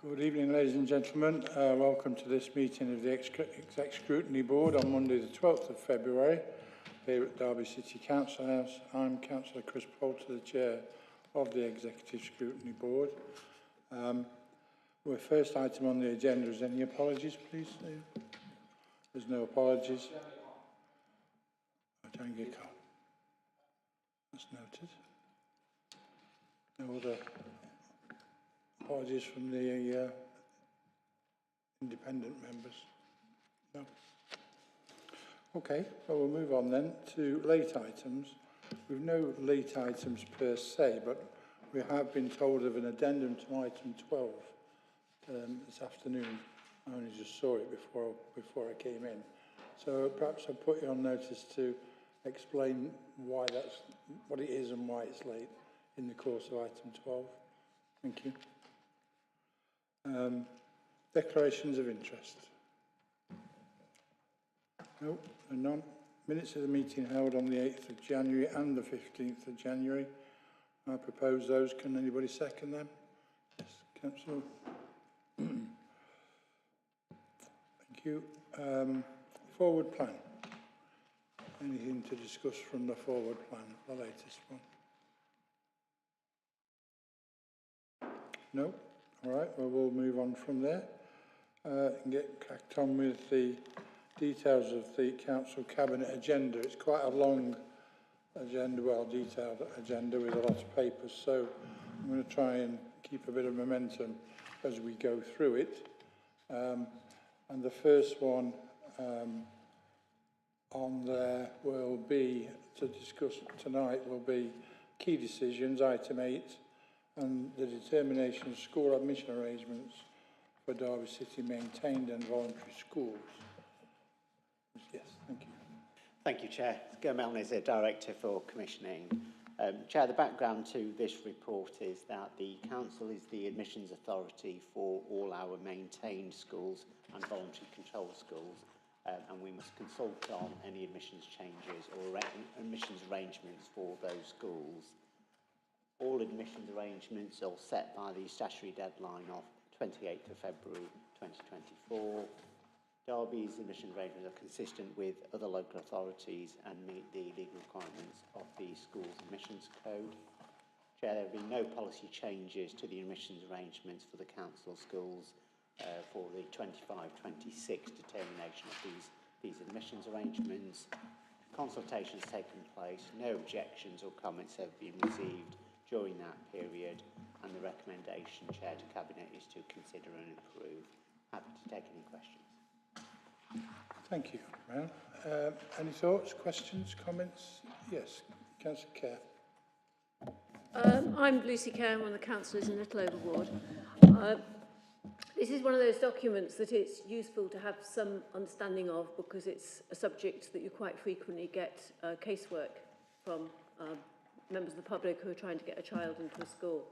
Good evening, ladies and gentlemen. Welcome to this meeting of the Exec Scrutiny Board on Monday the 12th of February here at Derby City Council House. I'm Councillor Chris Poulter, the Chair of the Executive Scrutiny Board. Our first item on the agenda is any apologies, please, Steve? There's no apologies. I don't get caught. That's noted. No other apologies from the independent members? No. Okay, well, we'll move on then to late items. We've no late items per se, but we have been told of an addendum to item 12 this afternoon. I only just saw it before I came in. So perhaps I'll put you on notice to explain why that's, what it is and why it's late in the course of item 12. Thank you. Declarations of interest. No, none. Minutes of the meeting held on the 8th of January and the 15th of January. I propose those. Can anybody second them? Yes, Councillor. Thank you. Forward plan. Anything to discuss from the forward plan, the latest one? No? All right, well, we'll move on from there and get cracked on with the details of the Council Cabinet agenda. It's quite a long agenda, well, detailed agenda with a lot of papers, so I'm going to try and keep a bit of momentum as we go through it. And the first one on there will be, to discuss tonight, will be key decisions, item 8, and the determination of school admission arrangements for Derby City maintained and voluntary schools. Yes, thank you. Thank you, Chair. Gurmel is the Director for Commissioning. Chair, the background to this report is that the Council is the admissions authority for all our maintained schools and voluntary control schools, and we must consult on any admissions changes or admissions arrangements for those schools. All admissions arrangements are set by the statutory deadline of 28th of February 2024. Derby's admission arrangements are consistent with other local authorities and meet the legal requirements of the Schools Admissions Code. Chair, there have been no policy changes to the admissions arrangements for the council schools for the 25-26 determination of these admissions arrangements. Consultation has taken place, no objections or comments have been received during that period, and the recommendation, Chair, to Cabinet is to consider and approve. Happy to take any questions. Thank you, Mel. Any thoughts, questions, comments? Yes, Councillor Kerr. I'm Lucy Kerr, I'm one of the councillors in Little Over Ward. This is one of those documents that it's useful to have some understanding of because it's a subject that you quite frequently get casework from members of the public who are trying to get a child into a school.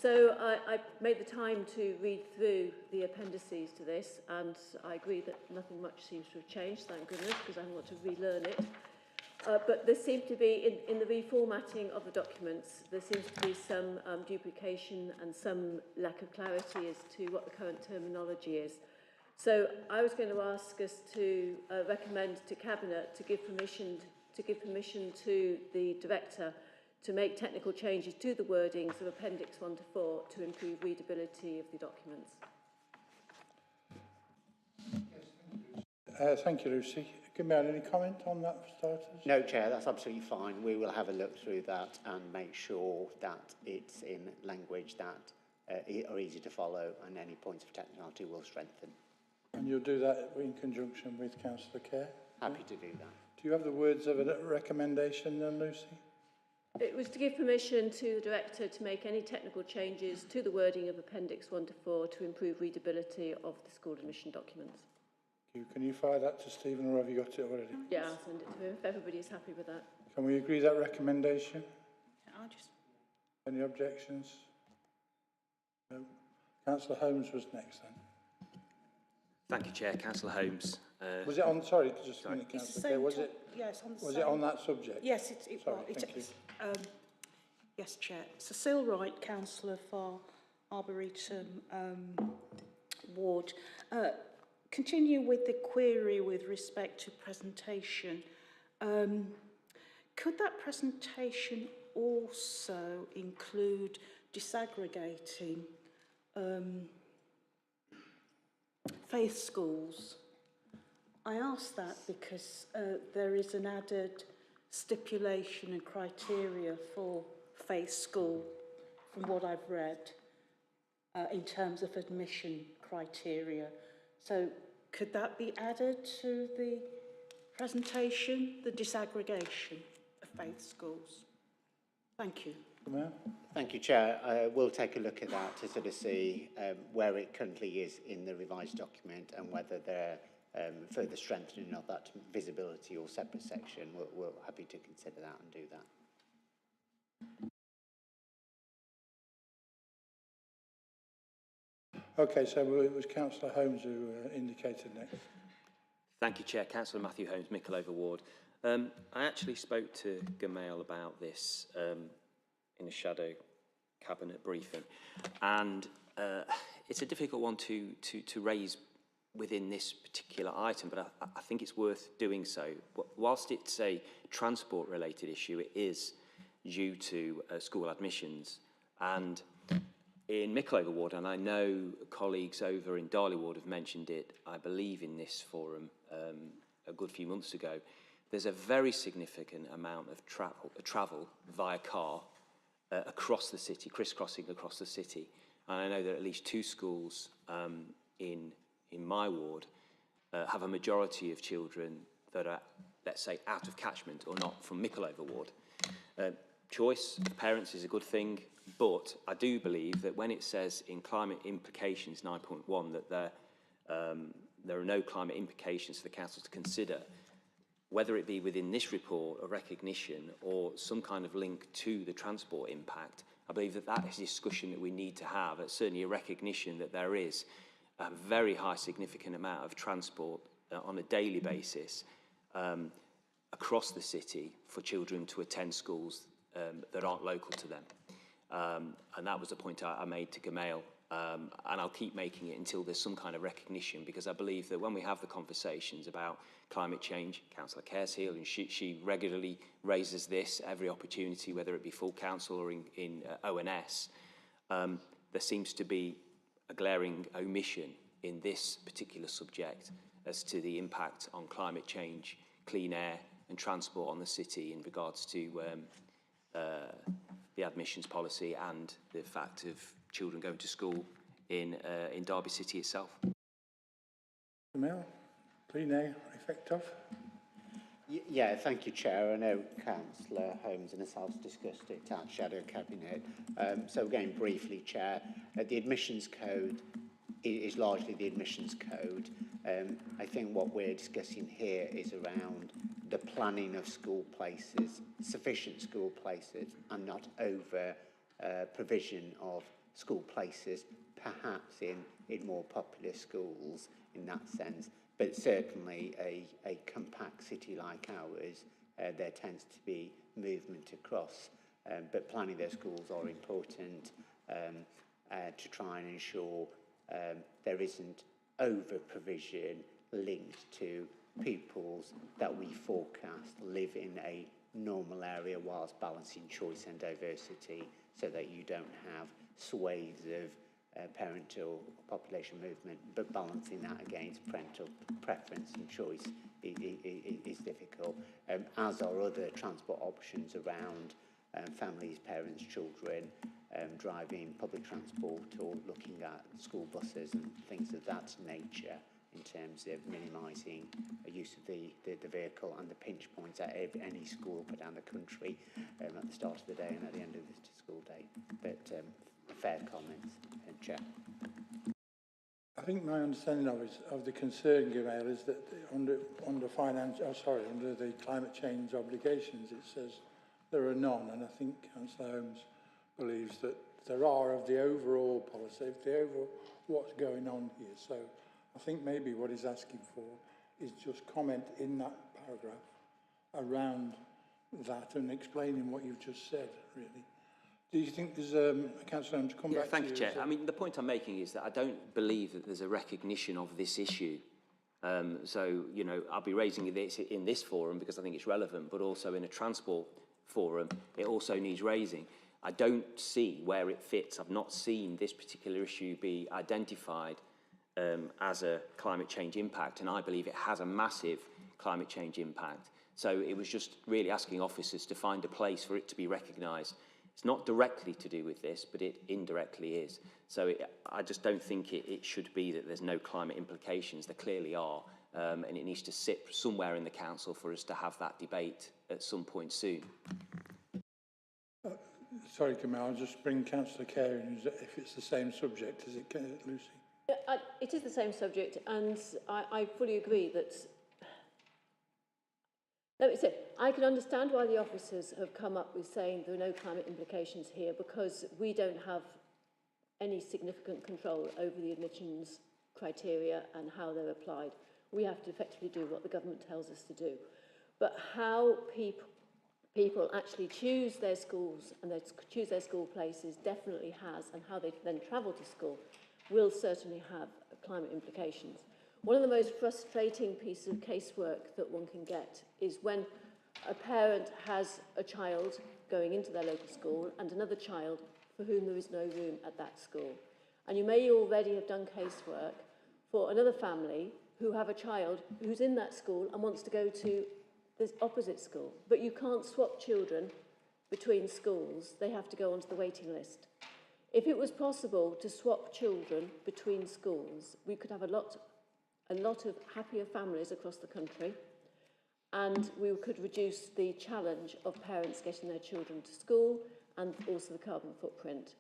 So I made the time to read through the appendices to this, and I agree that nothing much seems to have changed, thank goodness, because I haven't got to relearn it. But there seems to be, in the reformatting of the documents, there seems to be some duplication and some lack of clarity as to what the current terminology is. So I was going to ask us to recommend to Cabinet to give permission to the Director to make technical changes to the wordings of Appendix 1 to 4 to improve readability of the documents. Thank you, Lucy. Gurmel, any comment on that for starters? No, Chair, that's absolutely fine. We will have a look through that and make sure that it's in language that are easy to follow, and any points of technicality will strengthen. And you'll do that in conjunction with Councillor Kerr? Happy to do that. Do you have the words of a recommendation then, Lucy? It was to give permission to the Director to make any technical changes to the wording of Appendix 1 to 4 to improve readability of the school admission documents. Can you fire that to Stephen, or have you got it already? Yeah, I'll send it to him if everybody's happy with that. Can we agree that recommendation? I'll just... Any objections? No. Councillor Holmes was next then. Thank you, Chair. Councillor Holmes. Was it on, sorry, just a minute, Councillor Kerr, was it? Yes, on the was it on that subject? Yes, it sorry, was. Thank you. Yes, Chair. Cecile Wright, Councillor for Arboretum ward. Continue with the query with respect to presentation. Could that presentation also include disaggregating faith schools? I ask that because there is an added stipulation and criteria for faith school from what I've read in terms of admission criteria. So could that be added to the presentation, the disaggregation of faith schools? Thank you. Mayor? Thank you, Chair. We'll take a look at that to sort of see where it currently is in the revised document and whether there further strengthening of that visibility or separate section. We're happy to consider that and do that. Okay, so it was Councillor Holmes who indicated next. Thank you, Chair. Councillor Matthew Holmes, Mickleover Ward. I actually spoke to Gamal about this in a shadow cabinet briefing, and it's a difficult one to raise within this particular item, but I think it's worth doing so. Whilst it's a transport-related issue, it is due to school admissions. And in Mickleover Ward, and I know colleagues over in Darley Ward have mentioned it, I believe, in this forum a good few months ago, there's a very significant amount of travel via car across the city, crisscrossing across the city. And I know that at least 2 schools in my ward have a majority of children that are, let's say, out of catchment or not from Mickleover Ward. Choice of parents is a good thing, but I do believe that when it says in climate implications 9.1 that there are no climate implications for the council to consider, whether it be within this report, a recognition or some kind of link to the transport impact, I believe that that is a discussion that we need to have. It's certainly a recognition that there is a very high significant amount of transport on a daily basis across the city for children to attend schools that aren't local to them. And that was a point I made to Gamal, and I'll keep making it until there's some kind of recognition, because I believe that when we have the conversations about climate change, Councillor Careshill, and she regularly raises this every opportunity, whether it be full council or in ONS, there seems to be a glaring omission in this particular subject as to the impact on climate change, clean air and transport on the city in regards to the admissions policy and the fact of children going to school in Derby City itself. Camille, clean air effect of? Yeah, thank you, Chair. I know Councillor Holmes and ourselves discussed it at Shadow Cabinet. So again, briefly, Chair, the admissions code is largely the admissions code. I think what we're discussing here is around the planning of school places, sufficient school places, and not over provision of school places, perhaps in more popular schools in that sense. But certainly a compact city like ours, there tends to be movement across. But planning their schools are important to try and ensure there isn't over-provision linked to pupils that we forecast live in a normal area whilst balancing choice and diversity, so that you don't have swathes of parental population movement, but balancing that against parental preference and choice is difficult, as are other transport options around families, parents, children, driving public transport or looking at school buses and things of that nature in terms of minimising use of the vehicle and the pinch points at any school up and down the country at the start of the day and at the end of the school day. But fair comments, Chair. I think my understanding of the concern, Gamal, is that under the climate change obligations, it says there are none, and I think Councillor Holmes believes that there are of the overall policy, of the overall what's going on here. So I think maybe what he's asking for is just comment in that paragraph around that and explaining what you've just said, really. Do you think there's Councillor Holmes, to come Yeah, back thank to you, you? Chair. Is it- I mean, the point I'm making is that I don't believe that there's a recognition of this issue. So, you know, I'll be raising this in this forum because I think it's relevant, but also in a transport forum, it also needs raising. I don't see where it fits. I've not seen this particular issue be identified as a climate change impact, and I believe it has a massive climate change impact. So it was just really asking officers to find a place for it to be recognised. It's not directly to do with this, but it indirectly is. So I just don't think it should be that there's no climate implications. There clearly are, and it needs to sit somewhere in the council for us to have that debate at some point soon. Sorry, Gamal, I'll just bring Councillor Carey in, if it's the same subject, is it, Lucy? It is the same subject, and I fully agree that. Let me say, I can understand why the officers have come up with saying there are no climate implications here, because we don't have any significant control over the admissions criteria and how they're applied. We have to effectively do what the government tells us to do. But how people actually choose their schools and choose their school places definitely has, and how they then travel to school will certainly have climate implications. One of the most frustrating pieces of casework that one can get is when a parent has a child going into their local school and another child for whom there is no room at that school. And you may already have done casework for another family who have a child who's in that school and wants to go to the opposite school. But you can't swap children between schools. They have to go onto the waiting list. If it was possible to swap children between schools, we could have a lot of happier families across the country, and we could reduce the challenge of parents getting their children to school and also the carbon footprint.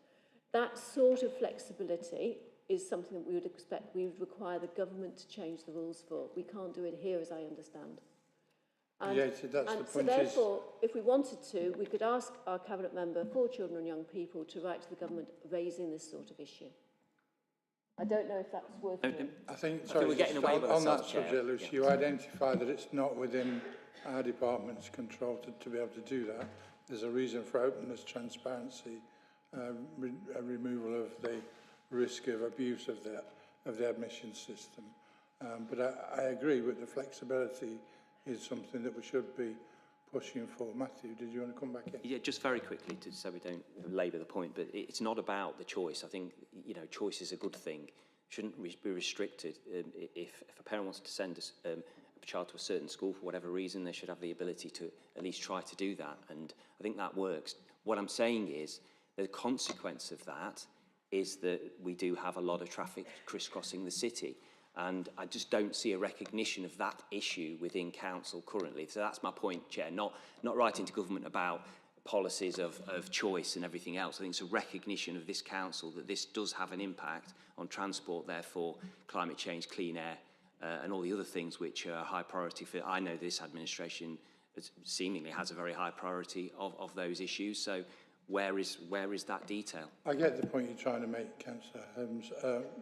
That sort of flexibility is something that we would expect, we would require the government to change the rules for. We can't do it here, as I understand. And, Yeah, so that's the point. So therefore, if we wanted to, we could ask our Cabinet Member for Children and Young People to write to the government raising this sort of issue. I don't know if that's worth doing. I think, I think we're getting away with on that ourselves, Chair. subject, Lucy, Yeah. you identify that it's not within our department's control to be able to do that. There's a reason for openness, transparency, a removal of the risk of abuse of the admission system. But I agree with the flexibility is something that we should be pushing for. Matthew, did you want to come back in? Yeah, just very quickly, so we don't labour the point, but it's not about the choice. I think, you know, choice is a good thing. Shouldn't be restricted. If a parent wants to send a child to a certain school for whatever reason, they should have the ability to at least try to do that. And I think that works. What I'm saying is the consequence of that is that we do have a lot of traffic crisscrossing the city. And I just don't see a recognition of that issue within council currently. So that's my point, Chair. Not writing to government about policies of choice and everything else. I think it's a recognition of this council that this does have an impact on transport, therefore climate change, clean air, and all the other things which are high priority for. I know this administration seemingly has a very high priority of those issues. So where is that detail? I get the point you're trying to make, Councillor Holmes.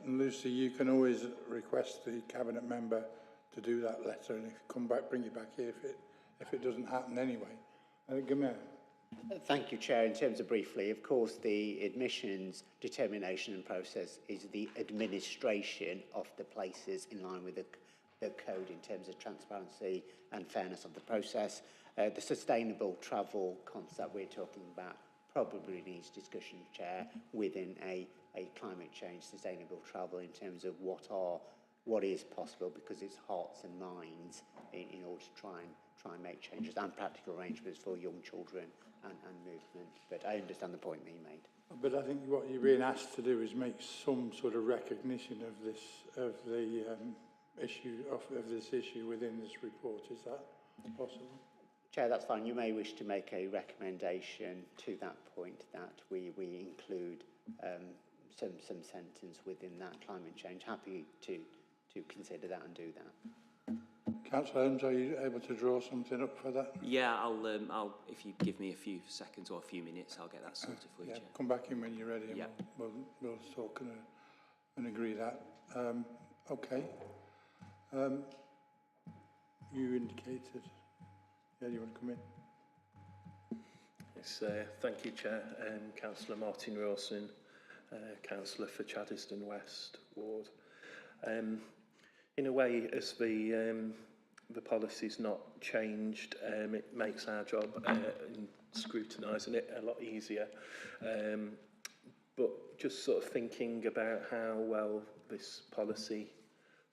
Lucy, you can always request the Cabinet Member to do that letter, and if you come back, bring it back here if it doesn't happen anyway. Gamal. Thank you, Chair. In terms of briefly, of course, the admissions determination and process is the administration of the places in line with the code in terms of transparency and fairness of the process. The sustainable travel concept we're talking about probably needs discussion, Chair, within a climate change sustainable travel in terms of what is possible, because it's hearts and minds in order to try and make changes and practical arrangements for young children and movement. But I understand the point that you made. But I think what you're being asked to do is make some sort of recognition of this, of this issue within this report. Is that possible? Chair, that's fine. You may wish to make a recommendation to that point that we include some sentence within that climate change. Happy to consider that and do that. Councillor Holmes, are you able to draw something up for that? Yeah, I'll if you give me a few seconds or a few minutes, I'll get that sorted for you, Yeah, Chair. come back in when you're ready, and Yeah. we'll talk and agree that. Okay. You indicated. Yeah, you want to come in? Thanks. Thank you, Chair. Councillor Martin Rawson, Councillor for Chaddesden West Ward. In a way, as the policy's not changed, it makes our job in scrutinising it a lot easier. But just sort of thinking about how well this policy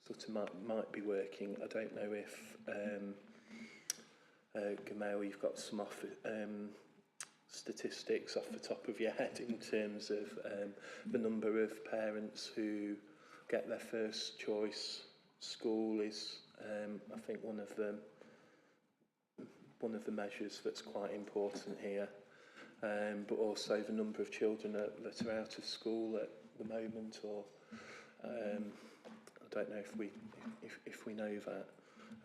sort of might be working, I don't know if Gamal, you've got some statistics off the top of your head in terms of the number of parents who get their first choice school is, I think, one of the measures that's quite important here. But also the number of children that are out of school at the moment, or I don't know if we know that,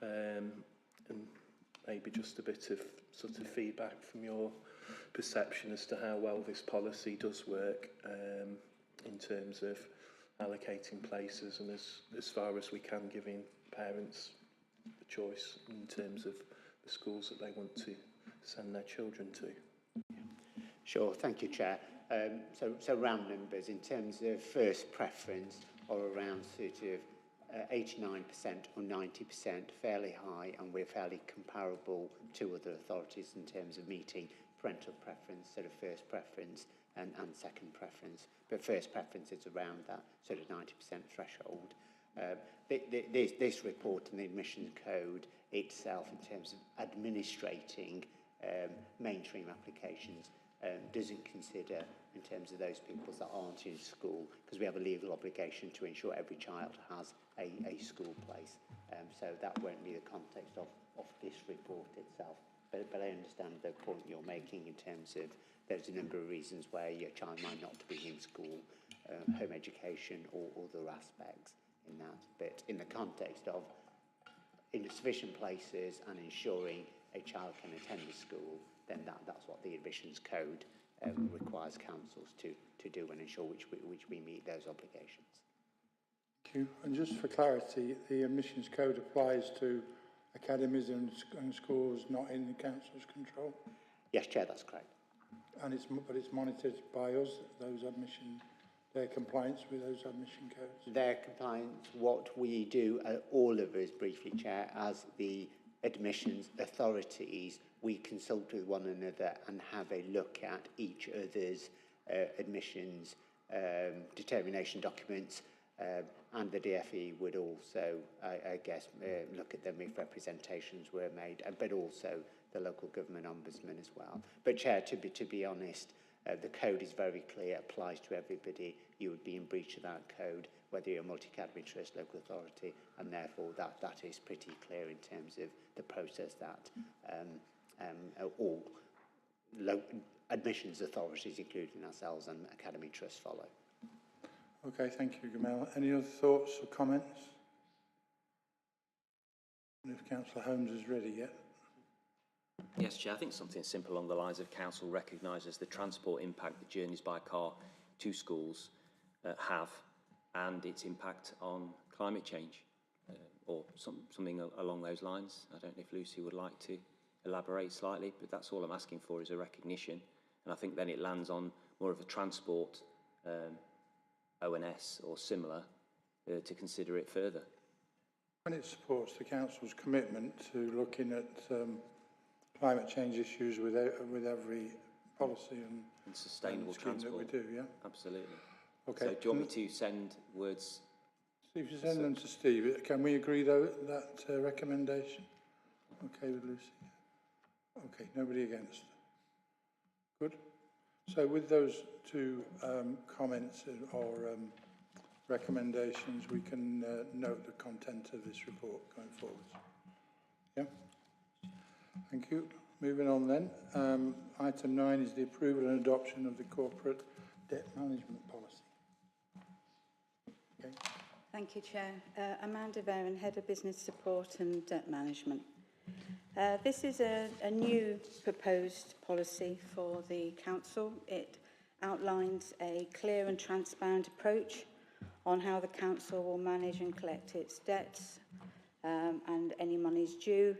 and maybe just a bit of sort of feedback from your perception as to how well this policy does work in terms of allocating places and as far as we can giving parents the choice in terms of the schools that they want to send their children to. Sure, thank you, Chair. So round numbers, in terms of first preference, or around sort of 89% or 90%, fairly high, and we're fairly comparable to other authorities in terms of meeting parental preference, sort of first preference and second preference. But first preference is around that sort of 90% threshold. This report and the admission code itself, in terms of administrating mainstream applications, doesn't consider in terms of those people that aren't in school, because we have a legal obligation to ensure every child has a school place. So that won't be the context of this report itself. But I understand the point you're making in terms of there's a number of reasons where your child might not be in school, home education or other aspects in that. But in the context of insufficient places and ensuring a child can attend the school, then that's what the admissions code requires councils to do and ensure which we meet those obligations. Thank you. And just for clarity, the admissions code applies to academies and schools not in the council's control? Yes, Chair, that's correct. And it's monitored by us, their compliance with those admission codes? Their compliance, what we do, all of us briefly, Chair, as the admissions authorities, we consult with one another and have a look at each other's admissions determination documents, and the DfE would also, I guess, look at them if representations were made, but also the local government ombudsman as well. But Chair, to be honest, the code is very clear, applies to everybody. You would be in breach of that code, whether you're a multi-academy trust, local authority, and therefore that is pretty clear in terms of the process that all admissions authorities, including ourselves and academy trusts, follow. Okay, thank you, Gamal. Any other thoughts or comments? And if Councillor Holmes is ready yet. Yes, Chair, I think something simple along the lines of council recognises the transport impact that journeys by car to schools have, and its impact on climate change, or something along those lines. I don't know if Lucy would like to elaborate slightly, but that's all I'm asking for, is a recognition. And I think then it lands on more of a transport ONS or similar to consider it further. And it supports the council's commitment to looking at climate change issues with every policy and sustainable transport that we do, yeah? Absolutely. Okay. So do you want me to send words? If you send them to Steve, can we agree though that recommendation? Okay with Lucy? Okay, nobody against. Good. So with those two comments or recommendations, we can note the content of this report going forward. Yeah? Thank you. Moving on then. Item 9 is the approval and adoption of the corporate debt management policy. Okay. Thank you, Chair. Amanda Vaughan, Head of Business Support and Debt Management. This is a new proposed policy for the Council. It outlines a clear and transparent approach on how the Council will manage and collect its debts and any monies due.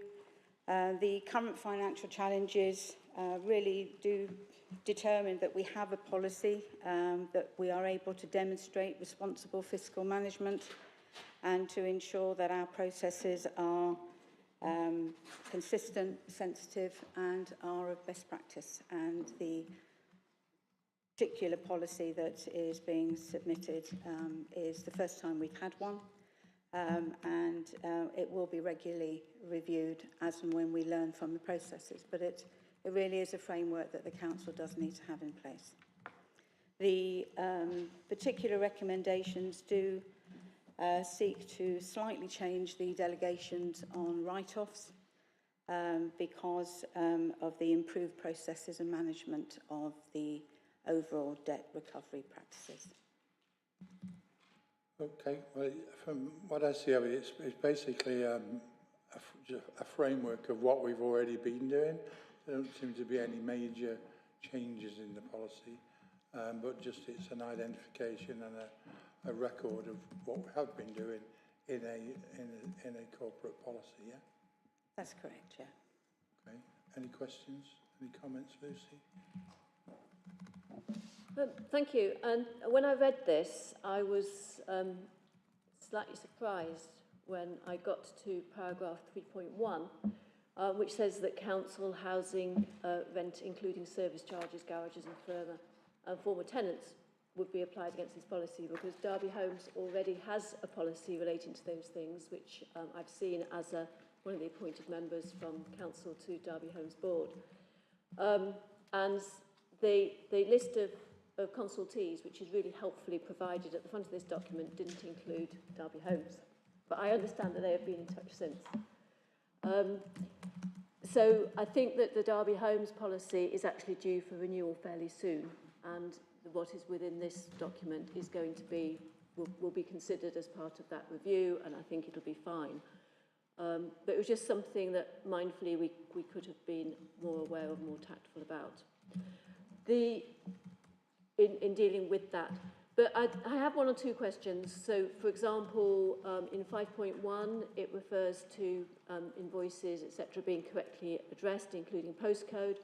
The current financial challenges really do determine that we have a policy, that we are able to demonstrate responsible fiscal management and to ensure that our processes are consistent, sensitive and are of best practice. And the particular policy that is being submitted is the first time we've had one, and it will be regularly reviewed as and when we learn from the processes, but it really is a framework that the Council does need to have in place. The particular recommendations do seek to slightly change the delegations on write-offs because of the improved processes and management of the overall debt recovery practices. Okay, well, from what I see of it, it's basically a framework of what we've already been doing. There don't seem to be any major changes in the policy, but just it's an identification and a record of what we have been doing in a corporate policy, yeah? That's correct, yeah. Okay, any questions, any comments, Lucy? Thank you. And when I read this, I was slightly surprised when I got to paragraph 3.1, which says that council housing rent, including service charges, garages and former tenants, would be applied against this policy, because Derby Homes already has a policy relating to those things, which I've seen as one of the appointed members from council to Derby Homes board. And the list of consultees, which is really helpfully provided at the front of this document, didn't include Derby Homes. But I understand that they have been in touch since. So I think that the Derby Homes policy is actually due for renewal fairly soon, and what is within this document is going to be, will be considered as part of that review, and I think it'll be fine. But it was just something that mindfully we could have been more aware of, more tactful about. In dealing with that. But I have one or two questions. So, for example, in 5.1, it refers to invoices, etc., being correctly addressed, including postcode.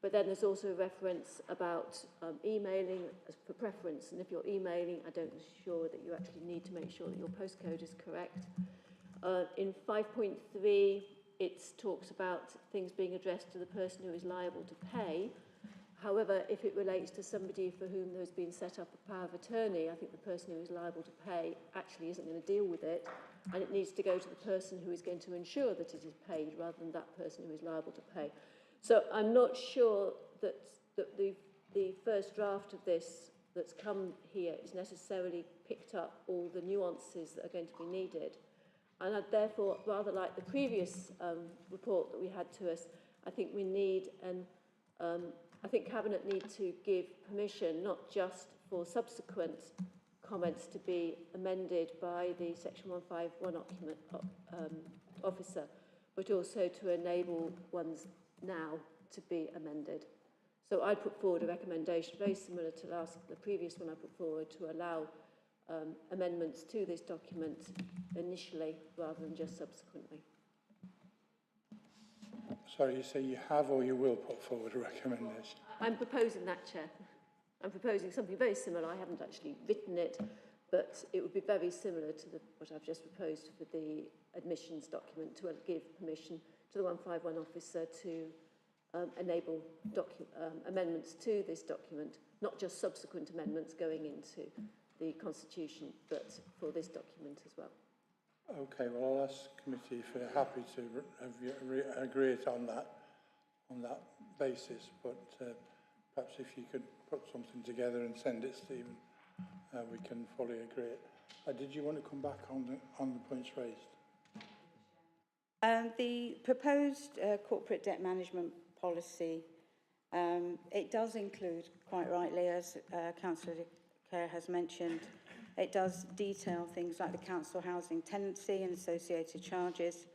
But then there's also a reference about emailing as for preference. And if you're emailing, I don't sure that you actually need to make sure that your postcode is correct. In 5.3, it talks about things being addressed to the person who is liable to pay. However, if it relates to somebody for whom there's been set up a power of attorney, I think the person who is liable to pay actually isn't going to deal with it, and it needs to go to the person who is going to ensure that it is paid rather than that person who is liable to pay. So I'm not sure that the first draft of this that's come here is necessarily picked up all the nuances that are going to be needed. And I'd therefore, rather like the previous report that we had to us, I think we need I think Cabinet need to give permission not just for subsequent comments to be amended by the Section 151 officer, but also to enable ones now to be amended. So I put forward a recommendation very similar to the previous one I put forward, to allow amendments to this document initially rather than just subsequently. Sorry, you say you have or you will put forward a recommendation? I'm proposing that, Chair. I'm proposing something very similar. I haven't actually written it, but it would be very similar to what I've just proposed for the admissions document, to give permission to the 151 officer to enable amendments to this document, not just subsequent amendments going into the Constitution, but for this document as well. Okay, well, I'll ask the committee if they're happy to agree it on that basis, but perhaps if you could put something together and send it, Stephen, we can fully agree it. Did you want to come back on the points raised? The proposed corporate debt management policy, it does include, quite rightly, as Councillor Kerr has mentioned, it does detail things like the council housing tenancy and associated charges.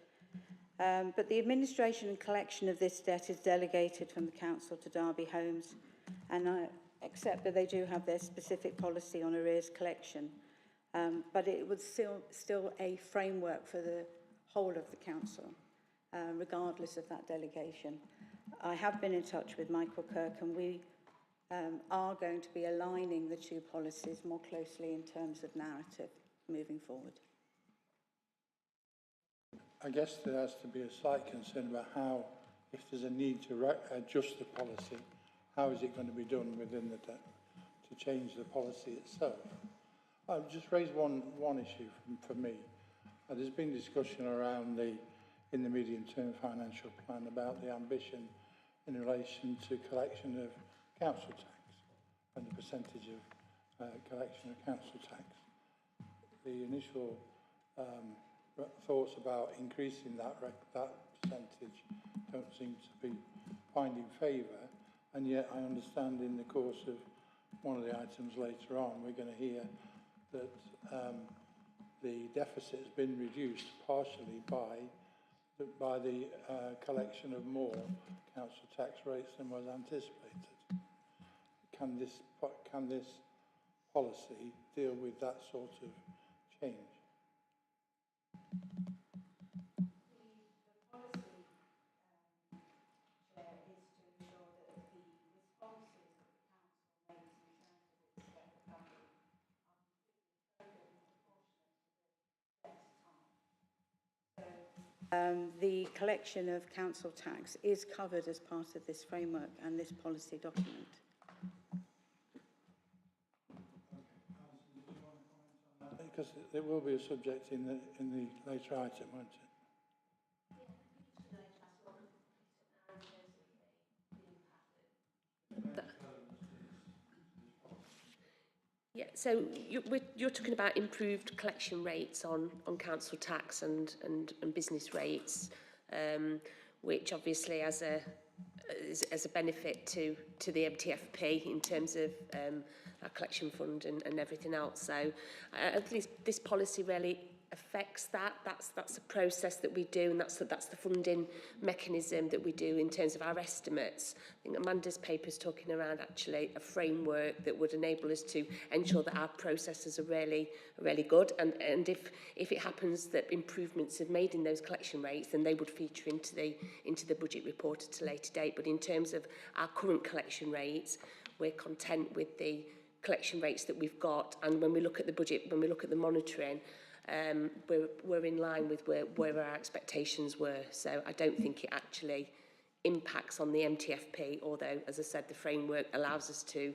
But the administration and collection of this debt is delegated from the council to Derby Homes, and I accept that they do have their specific policy on arrears collection. But it was still a framework for the whole of the council. regardless of that delegation. I have been in touch with Michael Kirk, and we are going to be aligning the two policies more closely in terms of narrative moving forward. I guess there has to be a slight concern about how, if there's a need to adjust the policy, how is it going to be done within the to change the policy itself? I'll just raise one issue for me. There's been discussion around in the medium-term financial plan about the ambition in relation to collection of council tax and the percentage of collection of council tax. The initial thoughts about increasing that percentage don't seem to be finding favour, and yet I understand in the course of one of the items later on we're going to hear that the deficit has been reduced partially by the collection of more council tax rates than was anticipated. Can this policy deal with that sort of change? The collection of council tax is covered as part of this framework and this policy document. Because there will be a subject in the later item, won't it? Yeah, so you're talking about improved collection rates on council tax and business rates, which obviously as a benefit to the MTFP in terms of our collection fund and everything else. So at least this policy really affects that. That's a process that we do, and that's the funding mechanism that we do in terms of our estimates. I think Amanda's paper is talking around actually a framework that would enable us to ensure that our processes are really good, and if it happens that improvements are made in those collection rates, then they would feature into the budget report at a later date. But in terms of our current collection rates, we're content with the collection rates that we've got, and when we look at the budget, when we look at the monitoring, we're in line with where our expectations were. So I don't think it actually impacts on the MTFP, although, as I said, the framework allows us to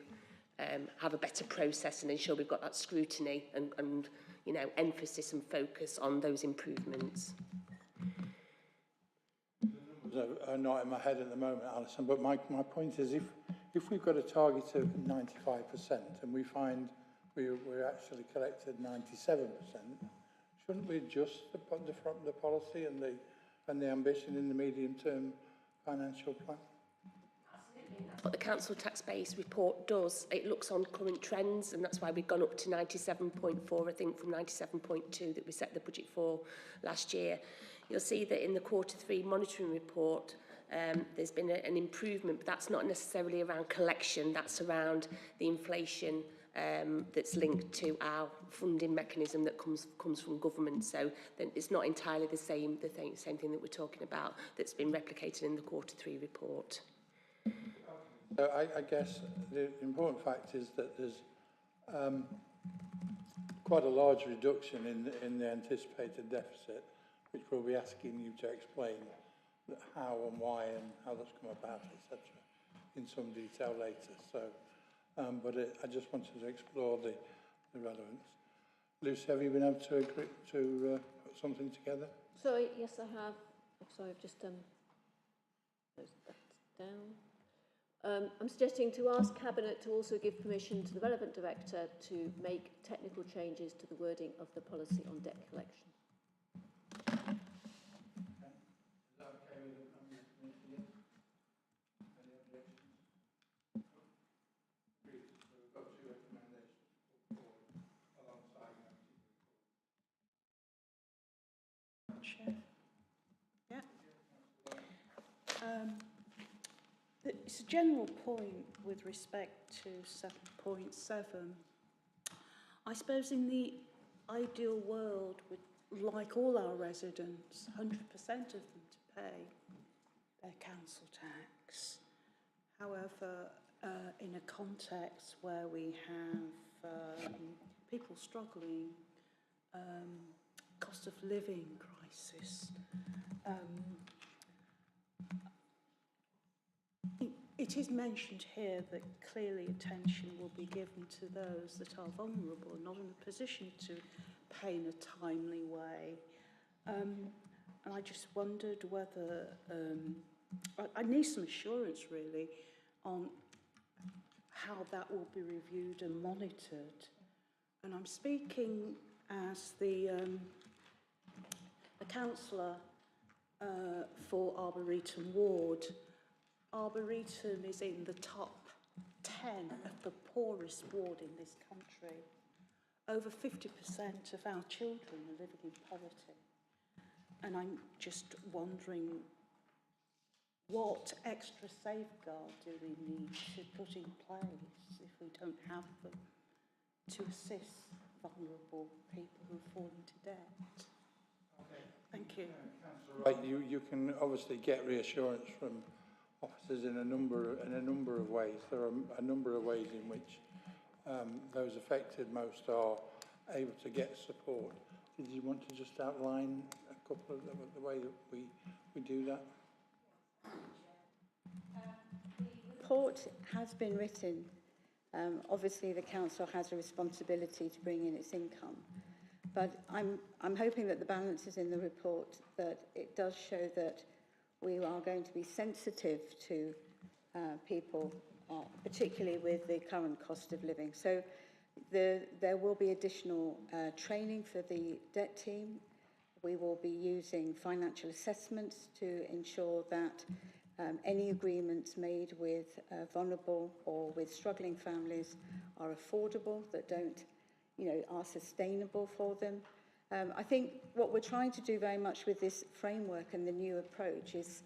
have a better process and ensure we've got that scrutiny and emphasis and focus on those improvements. Are not in my head at the moment, Alison, but my point is if we've got a target of 95% and we find we're actually collected 97%, shouldn't we adjust the policy and the ambition in the medium-term financial plan? Absolutely. That's what the council tax base report does. It looks on current trends, and that's why we've gone up to 97.4, I think, from 97.2 that we set the budget for last year. You'll see that in the Q3 monitoring report, there's been an improvement, but that's not necessarily around collection. That's around the inflation that's linked to our funding mechanism that comes from government. So then it's not entirely the same thing that we're talking about that's been replicated in the Q3 report. So I guess the important fact is that there's quite a large reduction in the anticipated deficit, which we'll be asking you to explain how and why and how that's come about, etc., in some detail later. So. But I just wanted to explore the relevance. Lucy, have you been able to agree to put something together? Sorry, yes, I have. Sorry, I've just closed that down. I'm suggesting to ask Cabinet to also give permission to the relevant director to make technical changes to the wording of the policy on debt collection. Okay. Is that okay with the members of the committee? Any objections? Agreed. So we've got two recommendations alongside that. Chair. Yeah. It's a general point with respect to 7.7. I suppose in the ideal world, we'd like all our residents, 100% of them, to pay their council tax. However, in a context where we have people struggling, cost of living crisis, it is mentioned here that clearly attention will be given to those that are vulnerable, not in a position to pay in a timely way. And I just wondered whether, I need some assurance really on how that will be reviewed and monitored. And I'm speaking as the councillor for Arboretum Ward. Arboretum is in the top 10 of the poorest ward in this country. Over 50% of our children are living in poverty. And I'm just wondering, what extra safeguard do we need to put in place if we don't have them to assist vulnerable people who fall into debt? Okay. Thank you. Right, you can obviously get reassurance from officers in a number of ways. There are a number of ways in which those affected most are able to get support. Did you want to just outline a couple of the way that we do that? The report has been written. Obviously, the council has a responsibility to bring in its income, but I'm hoping that the balance is in the report, that it does show that we are going to be sensitive to people, particularly with the current cost of living. So there will be additional training for the debt team. We will be using financial assessments to ensure that any agreements made with vulnerable or with struggling families are affordable, that are sustainable for them. I think what we're trying to do very much with this framework and the new approach is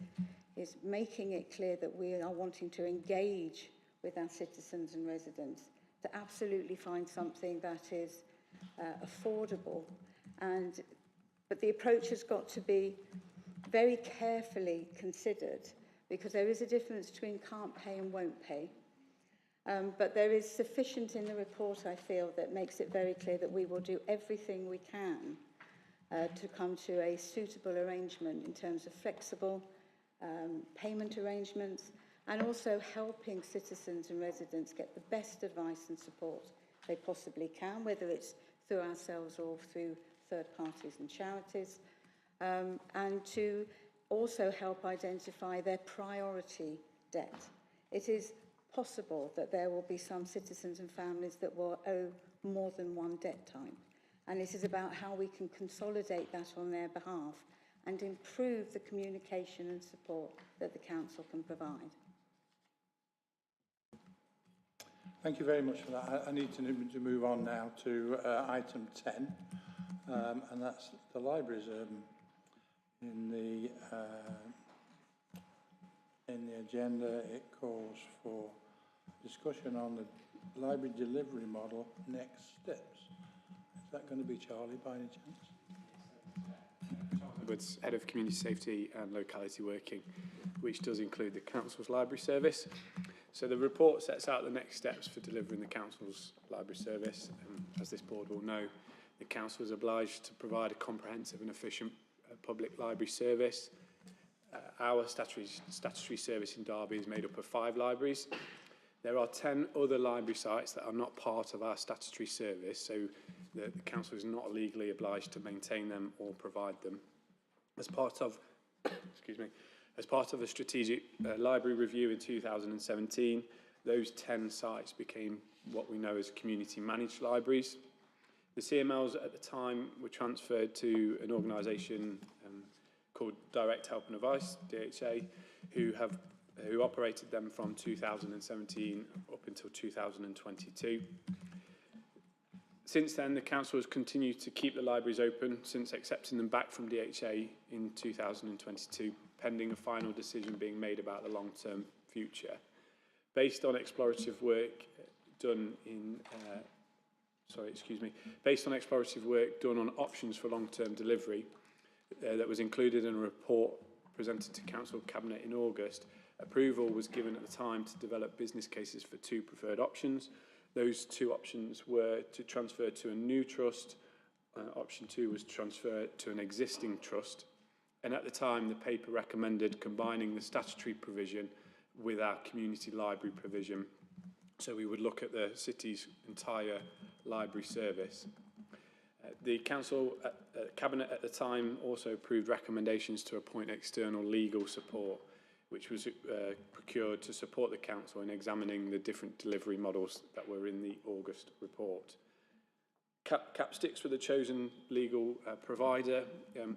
making it clear that we are wanting to engage with our citizens and residents to absolutely find something that is affordable. But the approach has got to be very carefully considered, because there is a difference between can't pay and won't pay. But there is sufficient in the report, I feel, that makes it very clear that we will do everything we can to come to a suitable arrangement in terms of flexible payment arrangements, and also helping citizens and residents get the best advice and support they possibly can, whether it's through ourselves or through third parties and charities, and to also help identify their priority debt. It is possible that there will be some citizens and families that will owe more than one debt type, and it is about how we can consolidate that on their behalf and improve the communication and support that the council can provide. Thank you very much for that. I need to move on now to item 10, and that's the libraries. In the agenda, it calls for discussion on the library delivery model, next steps. Is that going to be Charlie by any chance? Edwards, Head of Community Safety and Locality Working, which does include the Council's library service. So the report sets out the next steps for delivering the Council's library service. As this board will know, the Council is obliged to provide a comprehensive and efficient public library service. Our statutory service in Derby is made up of 5 libraries. There are 10 other library sites that are not part of our statutory service, so the Council is not legally obliged to maintain them or provide them. As part of, as part of a strategic library review in 2017, those 10 sites became what we know as community managed libraries. The CMLs at the time were transferred to an organisation called Direct Help and Advice, DHA, who operated them from 2017 up until 2022. Since then, the Council has continued to keep the libraries open since accepting them back from DHA in 2022, pending a final decision being made about the long-term future. Based on explorative work done on options for long-term delivery that was included in a report presented to Council Cabinet in August, approval was given at the time to develop business cases for two preferred options. Those two options were to transfer to a new trust. Option 2 was transfer to an existing trust. And at the time, the paper recommended combining the statutory provision with our community library provision. So we would look at the city's entire library service. The Council Cabinet at the time also approved recommendations to appoint external legal support, which was procured to support the Council in examining the different delivery models that were in the August report. Capsticks were the chosen legal provider.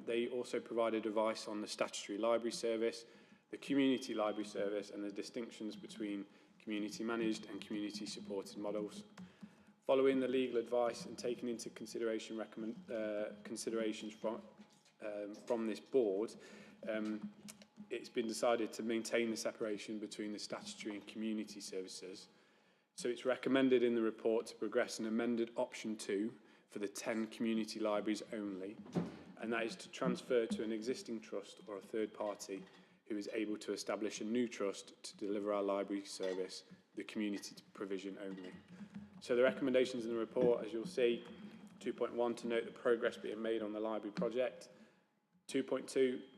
They also provided advice on the statutory library service, the community library service, and the distinctions between community managed and community supported models. Following the legal advice and taking into consideration considerations from this board, it's been decided to maintain the separation between the statutory and community services. So it's recommended in the report to progress an amended option 2 for the 10 community libraries only, and that is to transfer to an existing trust or a third party who is able to establish a new trust to deliver our library service, the community provision only. So the recommendations in the report, as you'll see, 2.1 to note the progress being made on the library project, 2.2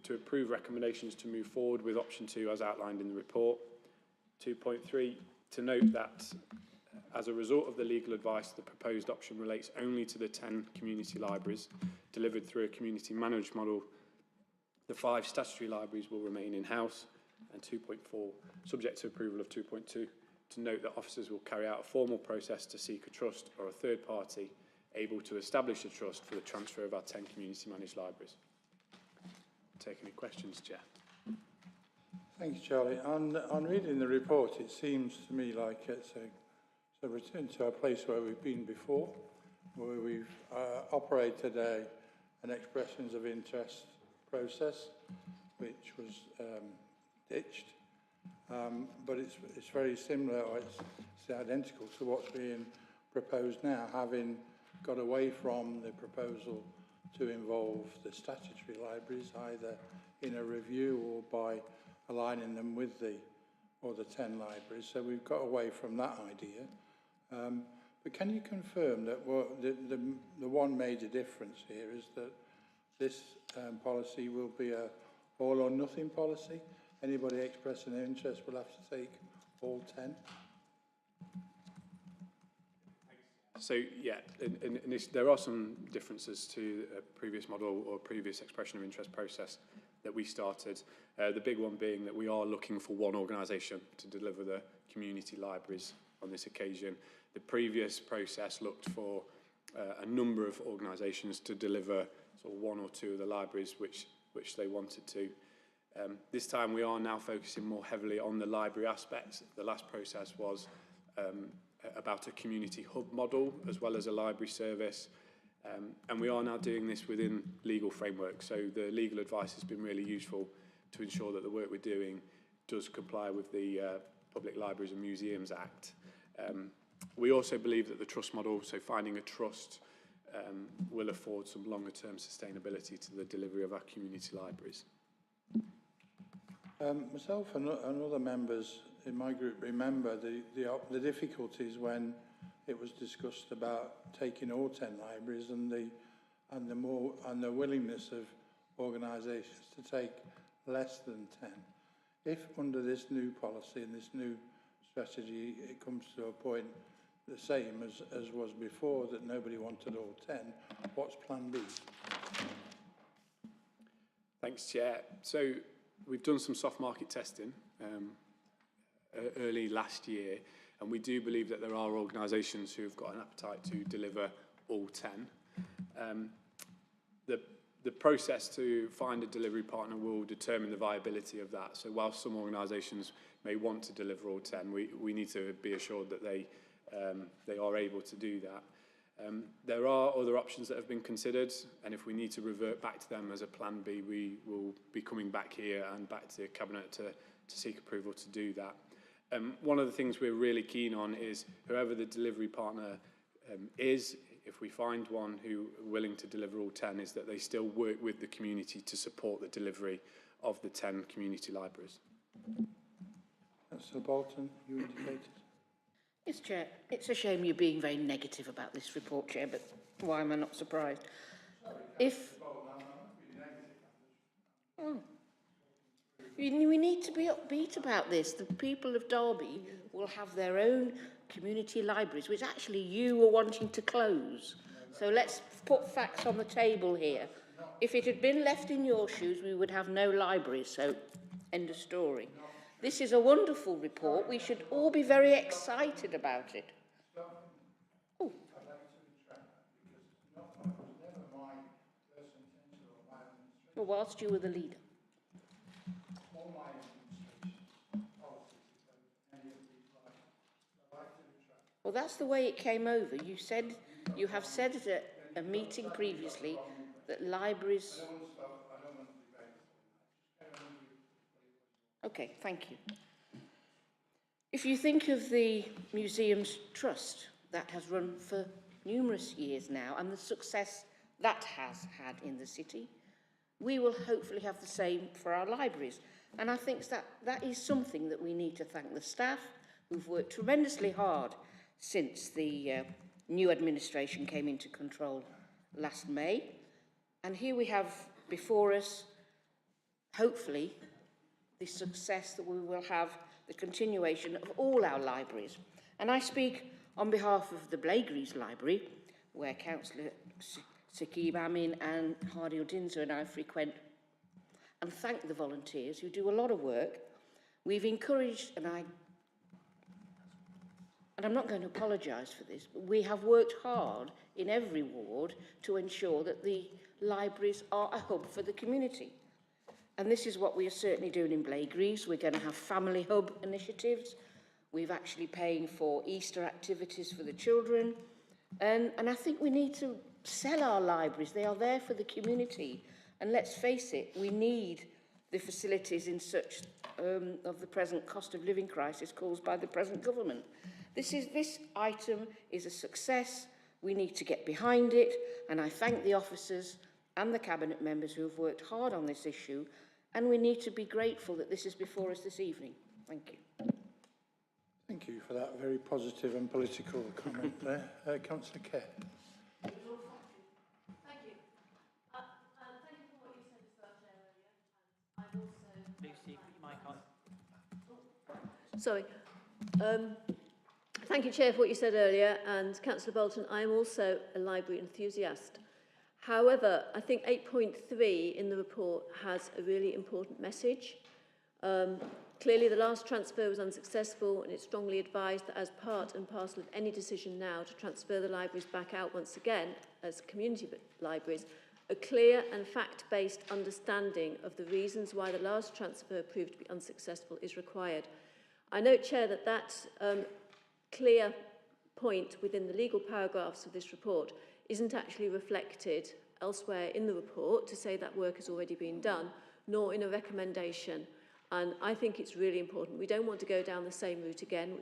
to approve recommendations to move forward with option 2 as outlined in the report, 2.3 to note that as a result of the legal advice, the proposed option relates only to the 10 community libraries delivered through a community managed model. The 5 statutory libraries will remain in-house. And 2.4, subject to approval of 2.2, to note that officers will carry out a formal process to seek a trust or a third party able to establish a trust for the transfer of our 10 community managed libraries. Take any questions, Chair. Thank you, Charlie. On reading the report, it seems to me like it's a return to a place where we've been before, where we've operated an expressions of interest process, which was ditched. But it's very similar, or it's identical to what's being proposed now, having got away from the proposal to involve the statutory libraries, either in a review or by aligning them with the 10 libraries. So we've got away from that idea. But can you confirm that the one major difference here is that this policy will be a all or nothing policy? Anybody expressing an interest will have to take all 10? So yeah, there are some differences to a previous model or previous expression of interest process that we started. The big one being that we are looking for one organisation to deliver the community libraries on this occasion. The previous process looked for a number of organisations to deliver sort of 1 or 2 of the libraries which they wanted to. This time we are now focusing more heavily on the library aspects. The last process was about a community hub model as well as a library service. And we are now doing this within legal framework. So the legal advice has been really useful to ensure that the work we're doing does comply with the Public Libraries and Museums Act. We also believe that the trust model, so finding a trust, will afford some longer term sustainability to the delivery of our community libraries. Myself and other members in my group remember the difficulties when it was discussed about taking all 10 libraries and the willingness of organisations to take less than 10. If under this new policy and this new strategy it comes to a point the same as was before, that nobody wanted all 10, what's plan B? Thanks, Chair. So we've done some soft market testing early last year, and we do believe that there are organisations who have got an appetite to deliver all 10. The process to find a delivery partner will determine the viability of that. So while some organisations may want to deliver all 10, we need to be assured that they are able to do that. There are other options that have been considered, and if we need to revert back to them as a plan B, we will be coming back here and back to the Cabinet to seek approval to do that. One of the things we're really keen on is whoever the delivery partner is, if we find one who are willing to deliver all 10, is that they still work with the community to support the delivery of the 10 community libraries. Councillor Bolton, you indicated. Yes, Chair. It's a shame you're being very negative about this report, Chair, but why am I not surprised? We need to be upbeat about this. The people of Derby will have their own community libraries, which actually you were wanting to close. So let's put facts on the table here. If it had been left in your shoes, we would have no libraries, so end of story. This is a wonderful report. We should all be very excited about it. Oh. Well, whilst you were the leader. Well, that's the way it came over. You have said at a meeting previously that libraries... Okay, thank you. If you think of the Museums Trust that has run for numerous years now and the success that has had in the city, we will hopefully have the same for our libraries. And I think that is something that we need to thank the staff who've worked tremendously hard since the new administration came into control last May. And here we have before us, hopefully, the success that we will have, the continuation of all our libraries. And I speak on behalf of the Blakeries Library, where Councillor Sakib Amin and Hardy Odinza and I frequent, and thank the volunteers who do a lot of work. We've encouraged, and I'm not going to apologise for this, but we have worked hard in every ward to ensure that the libraries are a hub for the community. And this is what we are certainly doing in Blakeries. We're going to have family hub initiatives. We've actually paying for Easter activities for the children. And I think we need to sell our libraries. They are there for the community. And let's face it, we need the facilities in such of the present cost of living crisis caused by the present government. This item is a success. We need to get behind it. And I thank the officers and the cabinet members who have worked hard on this issue. And we need to be grateful that this is before us this evening. Thank you. Thank you for that very positive and political comment there. Councillor Kerr. Thank you. Thank you for what you said as well, Chair, earlier. I've also... Lucy, put your mic on. Sorry. Thank you, Chair, for what you said earlier. And Councillor Bolton, I am also a library enthusiast. However, I think 8.3 in the report has a really important message. Clearly, the last transfer was unsuccessful, and it's strongly advised that as part and parcel of any decision now to transfer the libraries back out once again as community libraries, a clear and fact-based understanding of the reasons why the last transfer proved to be unsuccessful is required. I note, Chair, that clear point within the legal paragraphs of this report isn't actually reflected elsewhere in the report to say that work has already been done, nor in a recommendation. And I think it's really important. We don't want to go down the same route again,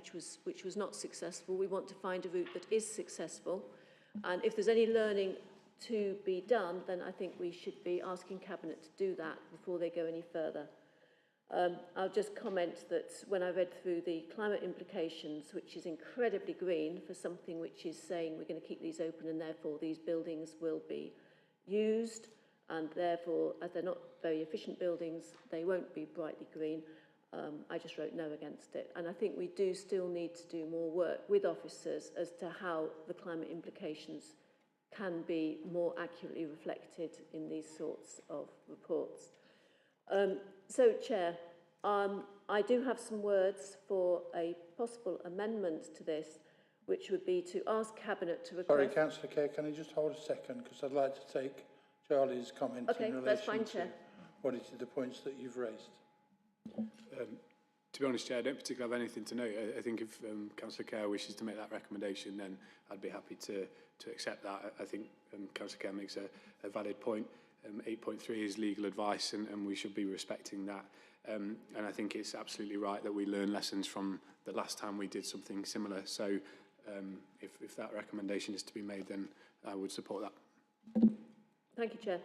which was not successful. We want to find a route that is successful. And if there's any learning to be done, then I think we should be asking Cabinet to do that before they go any further. I'll just comment that when I read through the climate implications, which is incredibly green for something which is saying we're going to keep these open and therefore these buildings will be used, and therefore, as they're not very efficient buildings, they won't be brightly green. I just wrote no against it. And I think we do still need to do more work with officers as to how the climate implications can be more accurately reflected in these sorts of reports. So, Chair, I do have some words for a possible amendment to this, which would be to ask Cabinet to request... Sorry, Councillor Kerr, can you just hold a second, because I'd like to take Charlie's comment in relation that's fine, Chair. to what it is the points that you've raised. To be honest, Chair, I don't particularly have anything to note. I think if Councillor Kerr wishes to make that recommendation, then I'd be happy to accept that. I think Councillor Kerr makes a valid point. 8.3 is legal advice, and we should be respecting that. And I think it's absolutely right that we learn lessons from the last time we did something similar. So if that recommendation is to be made, then I would support that. Thank you, Chair.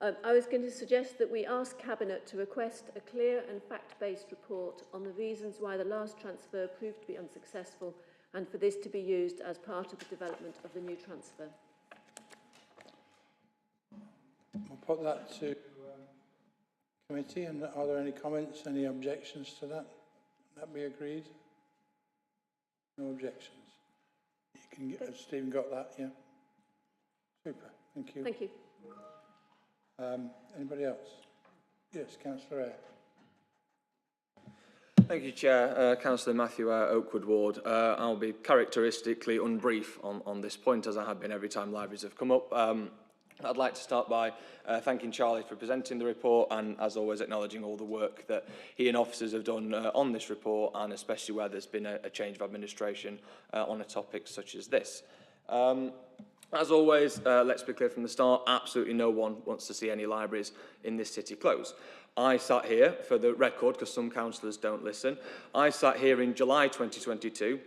I was going to suggest that we ask Cabinet to request a clear and fact-based report on the reasons why the last transfer proved to be unsuccessful, and for this to be used as part of the development of the new transfer. We'll put that to committee, and are there any comments, any objections to that? That be agreed? No objections. You can get, has Stephen got that, yeah? Super, thank you. Thank you. Anybody else? Yes, Councillor Eyre. Thank you, Chair. Councillor Matthew Eyre, Oakwood Ward. I'll be characteristically unbrief on this point, as I have been every time libraries have come up. I'd like to start by thanking Charlie for presenting the report and, as always, acknowledging all the work that he and officers have done on this report, and especially where there's been a change of administration on a topic such as this. As always, let's be clear from the start, absolutely no one wants to see any libraries in this city close. I sat here, for the record, because some councillors don't listen, I sat here in July 2022,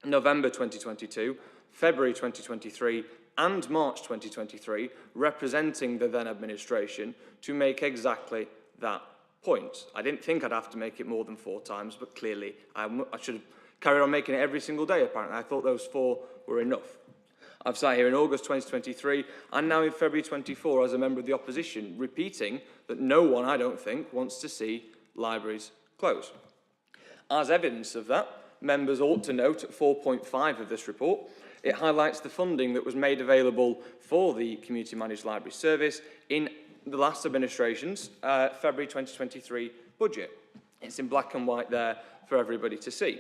November 2022, February 2023, and March 2023, representing the then administration, to make exactly that point. I didn't think I'd have to make it more than 4 times, but clearly I should have carried on making it every single day, apparently. I thought those 4 were enough. I've sat here in August 2023 and now in February 24 as a member of the opposition, repeating that no one, I don't think, wants to see libraries close. As evidence of that, members ought to note at 4.5 of this report, it highlights the funding that was made available for the Community Managed Library Service in the last administration's February 2023 budget. It's in black and white there for everybody to see.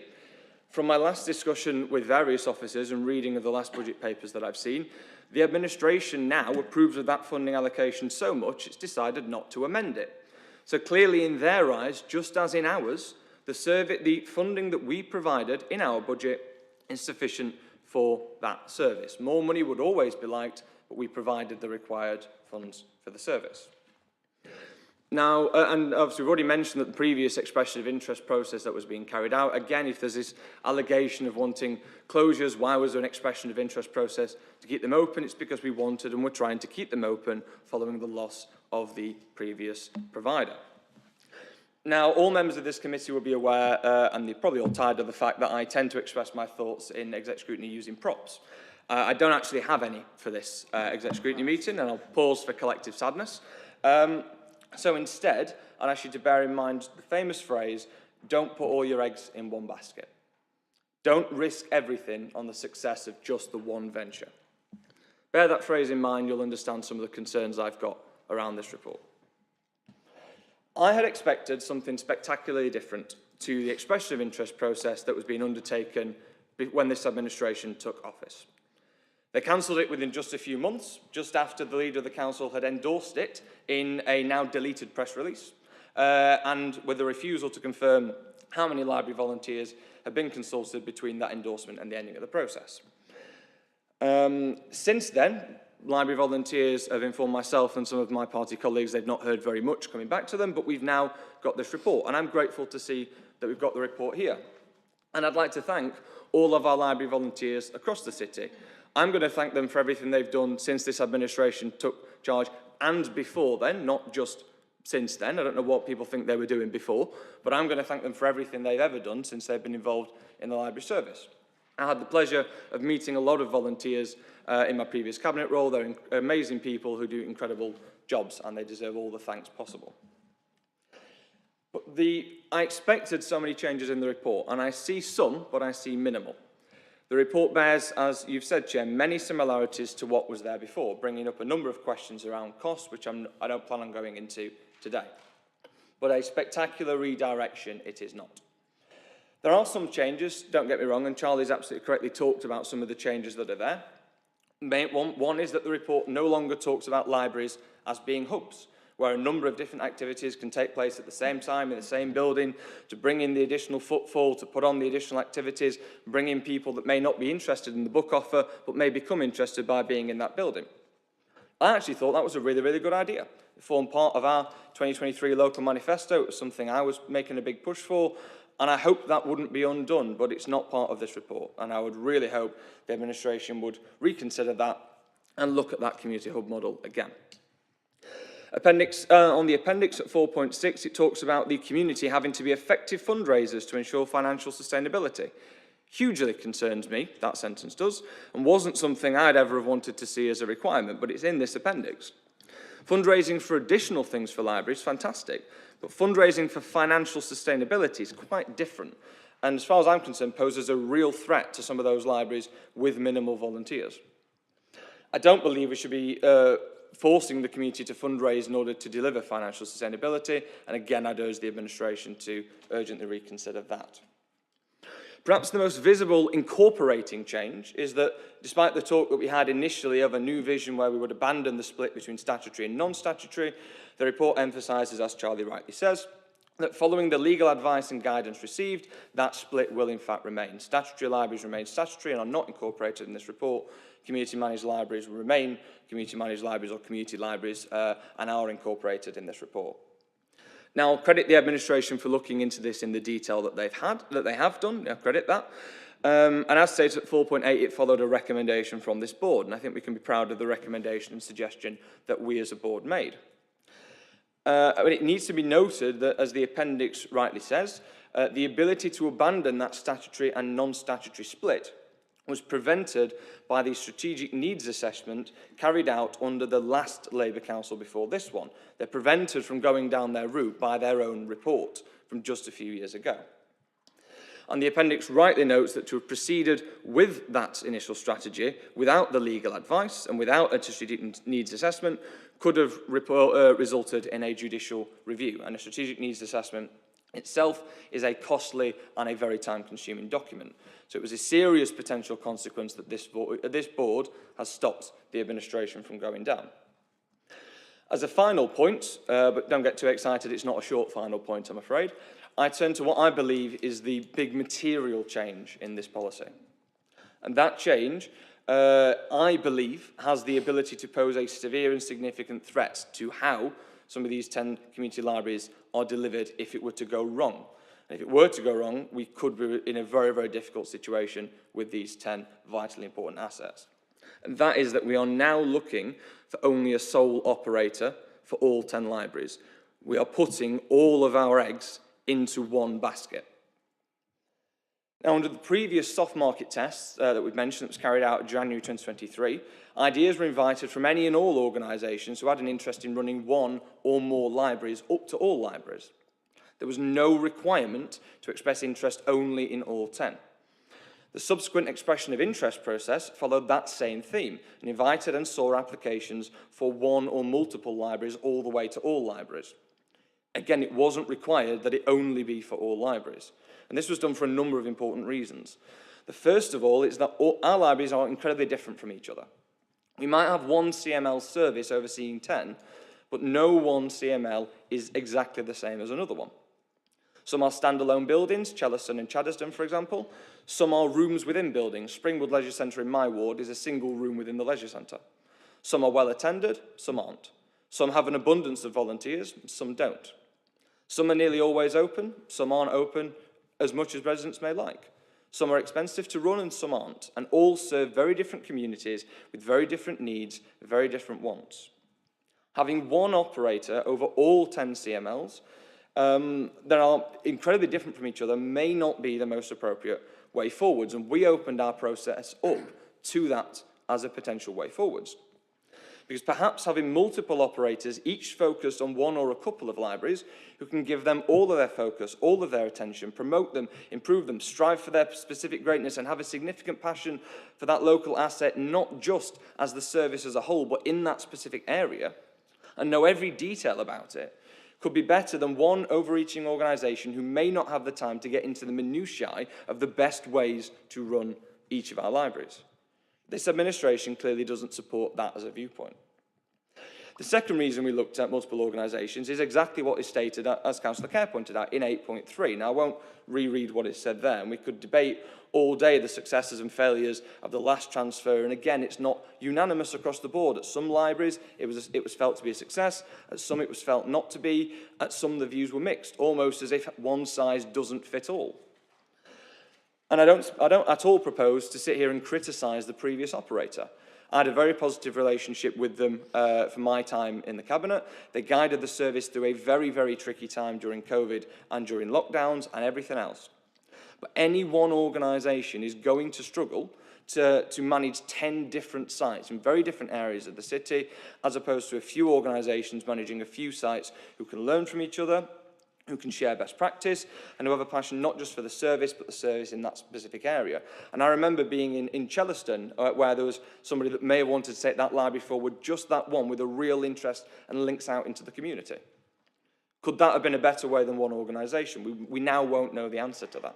From my last discussion with various officers and reading of the last budget papers that I've seen, the administration now approves of that funding allocation so much it's decided not to amend it. So clearly in their eyes, just as in ours, the funding that we provided in our budget is sufficient for that service. More money would always be liked, but we provided the required funds for the service. Now, and obviously we've already mentioned that the previous expression of interest process that was being carried out, again, if there's this allegation of wanting closures, why was there an expression of interest process to keep them open? It's because we wanted and we're trying to keep them open following the loss of the previous provider. Now, all members of this committee will be aware, and they're probably all tired of the fact that I tend to express my thoughts in exec scrutiny using props. I don't actually have any for this exec scrutiny meeting, and I'll pause for collective sadness. So instead, I'd ask you to bear in mind the famous phrase, don't put all your eggs in one basket. Don't risk everything on the success of just the one venture. Bear that phrase in mind, you'll understand some of the concerns I've got around this report. I had expected something spectacularly different to the expression of interest process that was being undertaken when this administration took office. They cancelled it within just a few months, just after the leader of the council had endorsed it in a now deleted press release, and with a refusal to confirm how many library volunteers had been consulted between that endorsement and the ending of the process. Since then, library volunteers have informed myself and some of my party colleagues they've not heard very much coming back to them, but we've now got this report, and I'm grateful to see that we've got the report here. And I'd like to thank all of our library volunteers across the city. I'm going to thank them for everything they've done since this administration took charge and before then, not just since then. I don't know what people think they were doing before, but I'm going to thank them for everything they've ever done since they've been involved in the library service. I had the pleasure of meeting a lot of volunteers in my previous cabinet role. They're amazing people who do incredible jobs, and they deserve all the thanks possible. But I expected so many changes in the report, and I see some, but I see minimal. The report bears, as you've said, Chair, many similarities to what was there before, bringing up a number of questions around costs, which I don't plan on going into today. But a spectacular redirection it is not. There are some changes, don't get me wrong, and Charlie's absolutely correctly talked about some of the changes that are there. One is that the report no longer talks about libraries as being hubs, where a number of different activities can take place at the same time in the same building to bring in the additional footfall, to put on the additional activities, bring in people that may not be interested in the book offer, but may become interested by being in that building. I actually thought that was a really, really good idea. It formed part of our 2023 local manifesto. It was something I was making a big push for, and I hope that wouldn't be undone, but it's not part of this report, and I would really hope the administration would reconsider that and look at that community hub model again. On the appendix at 4.6, it talks about the community having to be effective fundraisers to ensure financial sustainability. Hugely concerns me, that sentence does, and wasn't something I'd ever have wanted to see as a requirement, but it's in this appendix. Fundraising for additional things for libraries, fantastic, but fundraising for financial sustainability is quite different, and as far as I'm concerned, poses a real threat to some of those libraries with minimal volunteers. I don't believe we should be forcing the community to fundraise in order to deliver financial sustainability, and again, I'd urge the administration to urgently reconsider that. Perhaps the most visible incorporating change is that, despite the talk that we had initially of a new vision where we would abandon the split between statutory and non-statutory, the report emphasises, as Charlie rightly says, that following the legal advice and guidance received, that split will in fact remain. Statutory libraries remain statutory and are not incorporated in this report. Community-managed libraries will remain community-managed libraries or community libraries and are incorporated in this report. Now, I'll credit the administration for looking into this in the detail that they have done. I credit that. And as stated at 4.8, it followed a recommendation from this board, and I think we can be proud of the recommendation and suggestion that we as a board made. But it needs to be noted that, as the appendix rightly says, the ability to abandon that statutory and non-statutory split was prevented by the strategic needs assessment carried out under the last Labour Council before this one. They're prevented from going down their route by their own report from just a few years ago. And the appendix rightly notes that to have proceeded with that initial strategy without the legal advice and without a strategic needs assessment could have resulted in a judicial review. And a strategic needs assessment itself is a costly and a very time-consuming document. So it was a serious potential consequence that this board has stopped the administration from going down. As a final point, but don't get too excited, it's not a short final point, I'm afraid, I turn to what I believe is the big material change in this policy. And that change, I believe, has the ability to pose a severe and significant threat to how some of these 10 community libraries are delivered if it were to go wrong. And if it were to go wrong, we could be in a very, very difficult situation with these 10 vitally important assets. And that is that we are now looking for only a sole operator for all 10 libraries. We are putting all of our eggs into one basket. Now, under the previous soft market tests that we've mentioned that was carried out in January 2023, ideas were invited from any and all organisations who had an interest in running one or more libraries up to all libraries. There was no requirement to express interest only in all 10. The subsequent expression of interest process followed that same theme and invited and saw applications for one or multiple libraries all the way to all libraries. Again, it wasn't required that it only be for all libraries. And this was done for a number of important reasons. The first of all is that our libraries are incredibly different from each other. We might have one CML service overseeing 10, but no one CML is exactly the same as another one. Some are standalone buildings, Chellaston and Chaddesden, for example. Some are rooms within buildings. Springwood Leisure Centre in my ward is a single room within the leisure centre. Some are well attended, some aren't. Some have an abundance of volunteers, some don't. Some are nearly always open, some aren't open as much as residents may like. Some are expensive to run and some aren't, and all serve very different communities with very different needs, very different wants. Having one operator over all 10 CMLs that are incredibly different from each other may not be the most appropriate way forwards, and we opened our process up to that as a potential way forwards. Because perhaps having multiple operators, each focused on one or a couple of libraries, who can give them all of their focus, all of their attention, promote them, improve them, strive for their specific greatness, and have a significant passion for that local asset, not just as the service as a whole, but in that specific area, and know every detail about it, could be better than one overreaching organisation who may not have the time to get into the minutiae of the best ways to run each of our libraries. This administration clearly doesn't support that as a viewpoint. The second reason we looked at multiple organisations is exactly what is stated, as Councillor Kerr pointed out, in 8.3. Now, I won't reread what is said there, and we could debate all day the successes and failures of the last transfer, and again, it's not unanimous across the board. At some libraries, it was felt to be a success, at some it was felt not to be, at some the views were mixed, almost as if one size doesn't fit all. And I don't at all propose to sit here and criticise the previous operator. I had a very positive relationship with them for my time in the Cabinet. They guided the service through a very, very tricky time during COVID and during lockdowns and everything else. But any one organisation is going to struggle to manage 10 different sites in very different areas of the city, as opposed to a few organisations managing a few sites who can learn from each other, who can share best practice, and who have a passion not just for the service, but the service in that specific area. And I remember being in Chellaston, where there was somebody that may have wanted to take that library forward, just that one, with a real interest and links out into the community. Could that have been a better way than one organisation? We now won't know the answer to that.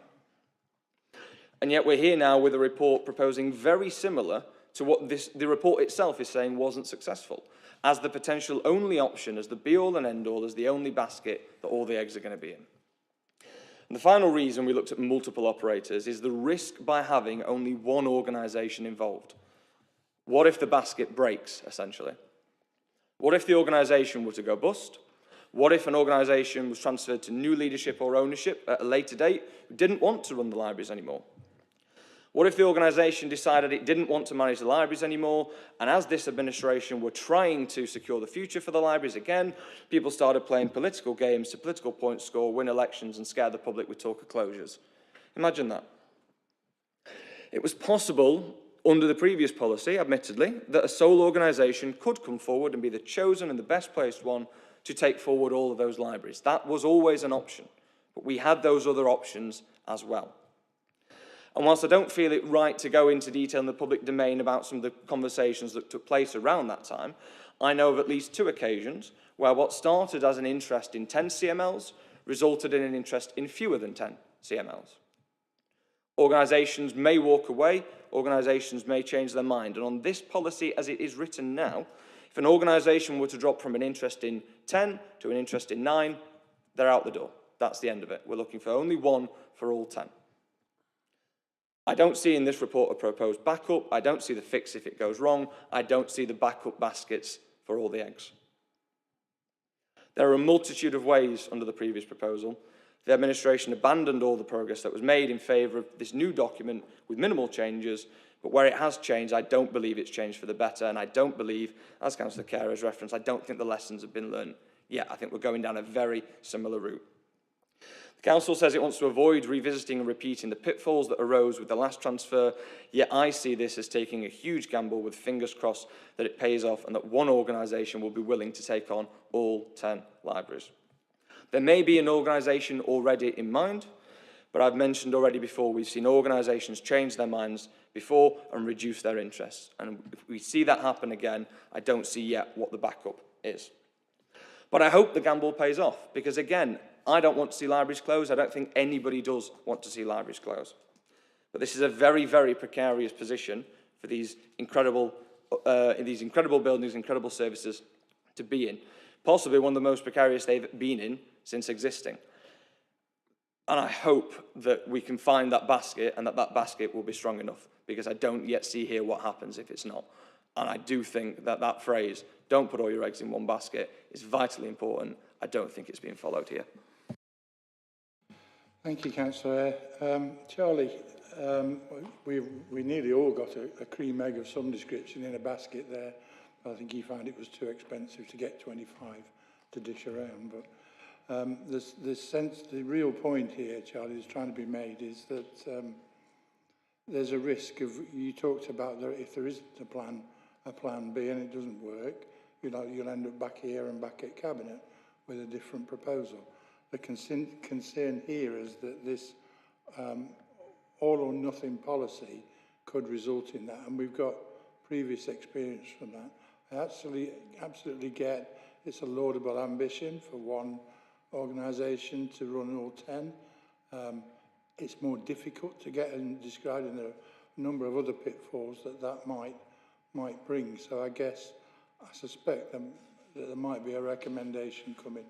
And yet we're here now with a report proposing very similar to what the report itself is saying wasn't successful, as the potential only option, as the be-all and end-all, as the only basket that all the eggs are going to be in. And the final reason we looked at multiple operators is the risk by having only one organisation involved. What if the basket breaks, essentially? What if the organisation were to go bust? What if an organisation was transferred to new leadership or ownership at a later date who didn't want to run the libraries anymore? What if the organisation decided it didn't want to manage the libraries anymore, and as this administration were trying to secure the future for the libraries again, people started playing political games to political point score, win elections, and scare the public with talk of closures? Imagine that. It was possible, under the previous policy, admittedly, that a sole organisation could come forward and be the chosen and the best placed one to take forward all of those libraries. That was always an option, but we had those other options as well. And whilst I don't feel it right to go into detail in the public domain about some of the conversations that took place around that time, I know of at least 2 occasions where what started as an interest in 10 CMLs resulted in an interest in fewer than 10 CMLs. Organisations may walk away, organisations may change their mind, and on this policy as it is written now, if an organisation were to drop from an interest in 10 to an interest in 9, they're out the door. That's the end of it. We're looking for only one for all 10. I don't see in this report a proposed backup. I don't see the fix if it goes wrong. I don't see the backup baskets for all the eggs. There are a multitude of ways under the previous proposal. The administration abandoned all the progress that was made in favour of this new document with minimal changes, but where it has changed, I don't believe it's changed for the better, and I don't believe, as Councillor Kerr has referenced, I don't think the lessons have been learned yet. I think we're going down a very similar route. The Council says it wants to avoid revisiting and repeating the pitfalls that arose with the last transfer, yet I see this as taking a huge gamble with fingers crossed that it pays off and that one organisation will be willing to take on all 10 libraries. There may be an organisation already in mind, but I've mentioned already before we've seen organisations change their minds before and reduce their interests. And if we see that happen again, I don't see yet what the backup is. But I hope the gamble pays off, because again, I don't want to see libraries close. I don't think anybody does want to see libraries close. But this is a very, very precarious position for these incredible buildings, incredible services to be in. Possibly one of the most precarious they've been in since existing. And I hope that we can find that basket and that that basket will be strong enough, because I don't yet see here what happens if it's not. And I do think that that phrase, don't put all your eggs in one basket, is vitally important. I don't think it's being followed here. Thank you, Councillor. Charlie, we nearly all got a cream egg of some description in a basket there. I think he found it was too expensive to get 25 to dish around. But the real point here, Charlie, is trying to be made is that there's a risk of, you talked about if there isn't a plan B and it doesn't work, you'll end up back here and back at Cabinet with a different proposal. The concern here is that this all or nothing policy could result in that, and we've got previous experience from that. I absolutely get it's a laudable ambition for one organisation to run all 10. It's more difficult to get, and described in a number of other pitfalls that might bring. So I suspect that there might be a recommendation coming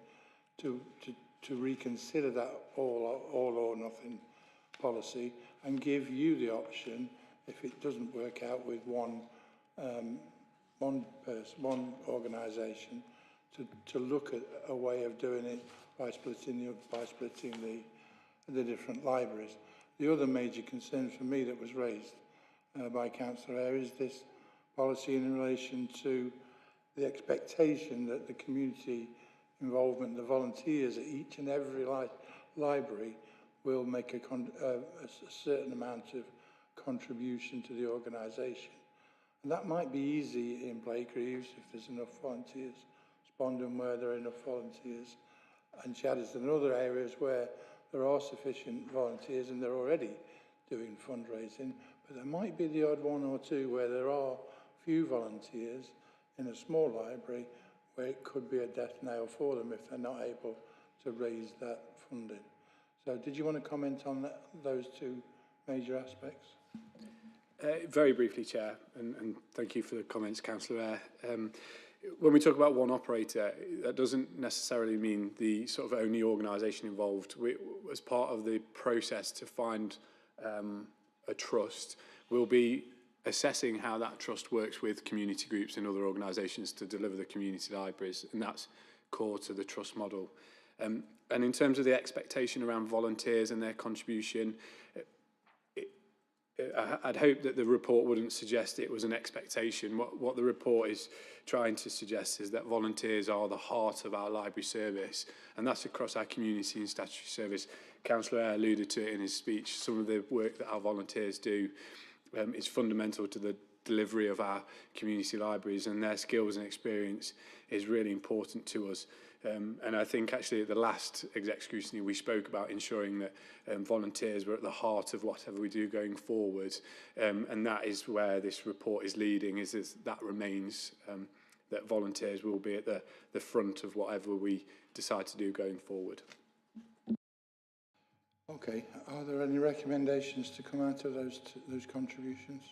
to reconsider that all or nothing policy and give you the option, if it doesn't work out with one organisation, to look at a way of doing it by splitting the different libraries. The other major concern for me that was raised by Councillor Eyre is this policy in relation to the expectation that the community involvement, the volunteers at each and every library will make a certain amount of contribution to the organisation. And that might be easy in Blackreeves if there's enough volunteers, Spondon where there are enough volunteers, and Shadders and other areas where there are sufficient volunteers and they're already doing fundraising. But there might be the odd one or two where there are few volunteers in a small library where it could be a death nail for them if they're not able to raise that funding. So did you want to comment on those two major aspects? Very briefly, Chair, and thank you for the comments, Councillor Eyre. When we talk about one operator, that doesn't necessarily mean the sort of only organisation involved. As part of the process to find a trust, we'll be assessing how that trust works with community groups and other organisations to deliver the community libraries, and that's core to the trust model. And in terms of the expectation around volunteers and their contribution, I'd hope that the report wouldn't suggest it was an expectation. What the report is trying to suggest is that volunteers are the heart of our library service, and that's across our community and statutory service. Councillor Eyre alluded to it in his speech. Some of the work that our volunteers do is fundamental to the delivery of our community libraries, and their skills and experience is really important to us. And I think actually at the last exec scrutiny we spoke about ensuring that volunteers were at the heart of whatever we do going forward, and that is where this report is leading, is that remains, that volunteers will be at the front of whatever we decide to do going forward. Okay, are there any recommendations to come out of those contributions?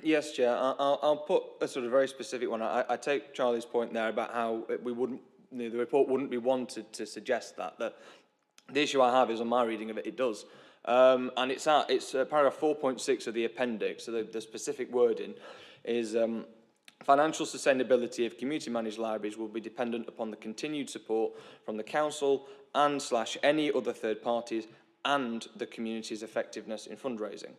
Yes, Chair. I'll put a sort of very specific one. I take Charlie's point there about how we wouldn't, the report wouldn't be wanted to suggest that. The issue I have is on my reading of it, it does. And it's paragraph 4.6 of the appendix. So the specific wording is financial sustainability of community managed libraries will be dependent upon the continued support from the council and / any other third parties and the community's effectiveness in fundraising.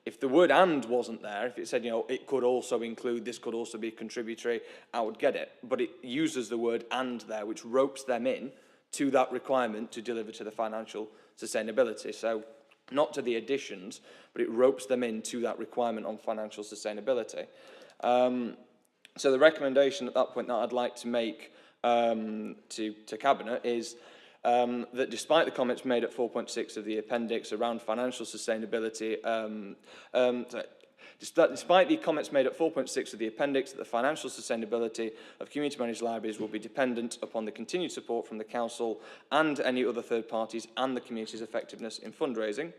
If the word "and" wasn't there, if it said, you know, it could also include, this could also be contributory, I would get it. But it uses the word "and" there, which ropes them in to that requirement to deliver to the financial sustainability. So not to the additions, but it ropes them into that requirement on financial sustainability. So the recommendation at that point that I'd like to make to Cabinet is that despite the comments made at 4.6 of the appendix around financial sustainability, despite the comments made at 4.6 of the appendix that the financial sustainability of community managed libraries will be dependent upon the continued support from the council and any other third parties and the community's effectiveness in fundraising.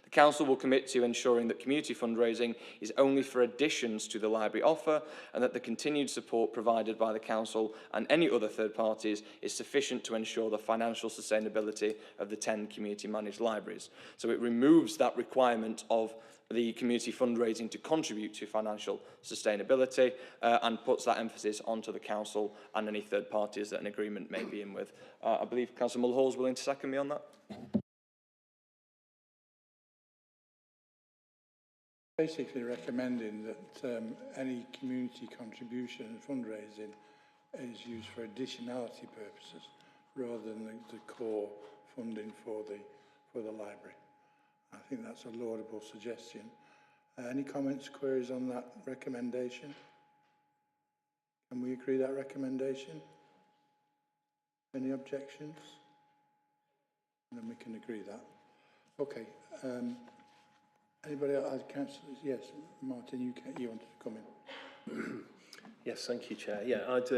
The council will commit to ensuring that community fundraising is only for additions to the library offer and that the continued support provided by the council and any other third parties is sufficient to ensure the financial sustainability of the 10 community managed libraries. So it removes that requirement of the community fundraising to contribute to financial sustainability and puts that emphasis onto the council and any third parties that an agreement may be in with. I believe Councillor Mulhall is willing to second me on that. Basically recommending that any community contribution and fundraising is used for additionality purposes rather than the core funding for the library. I think that's a laudable suggestion. Any comments, queries on that recommendation? Can we agree that recommendation? Any objections? And then we can agree that. Okay. Anybody else? Councillors? Yes, Martin, you wanted to come in. Yes, thank you, Chair. Yeah, I'd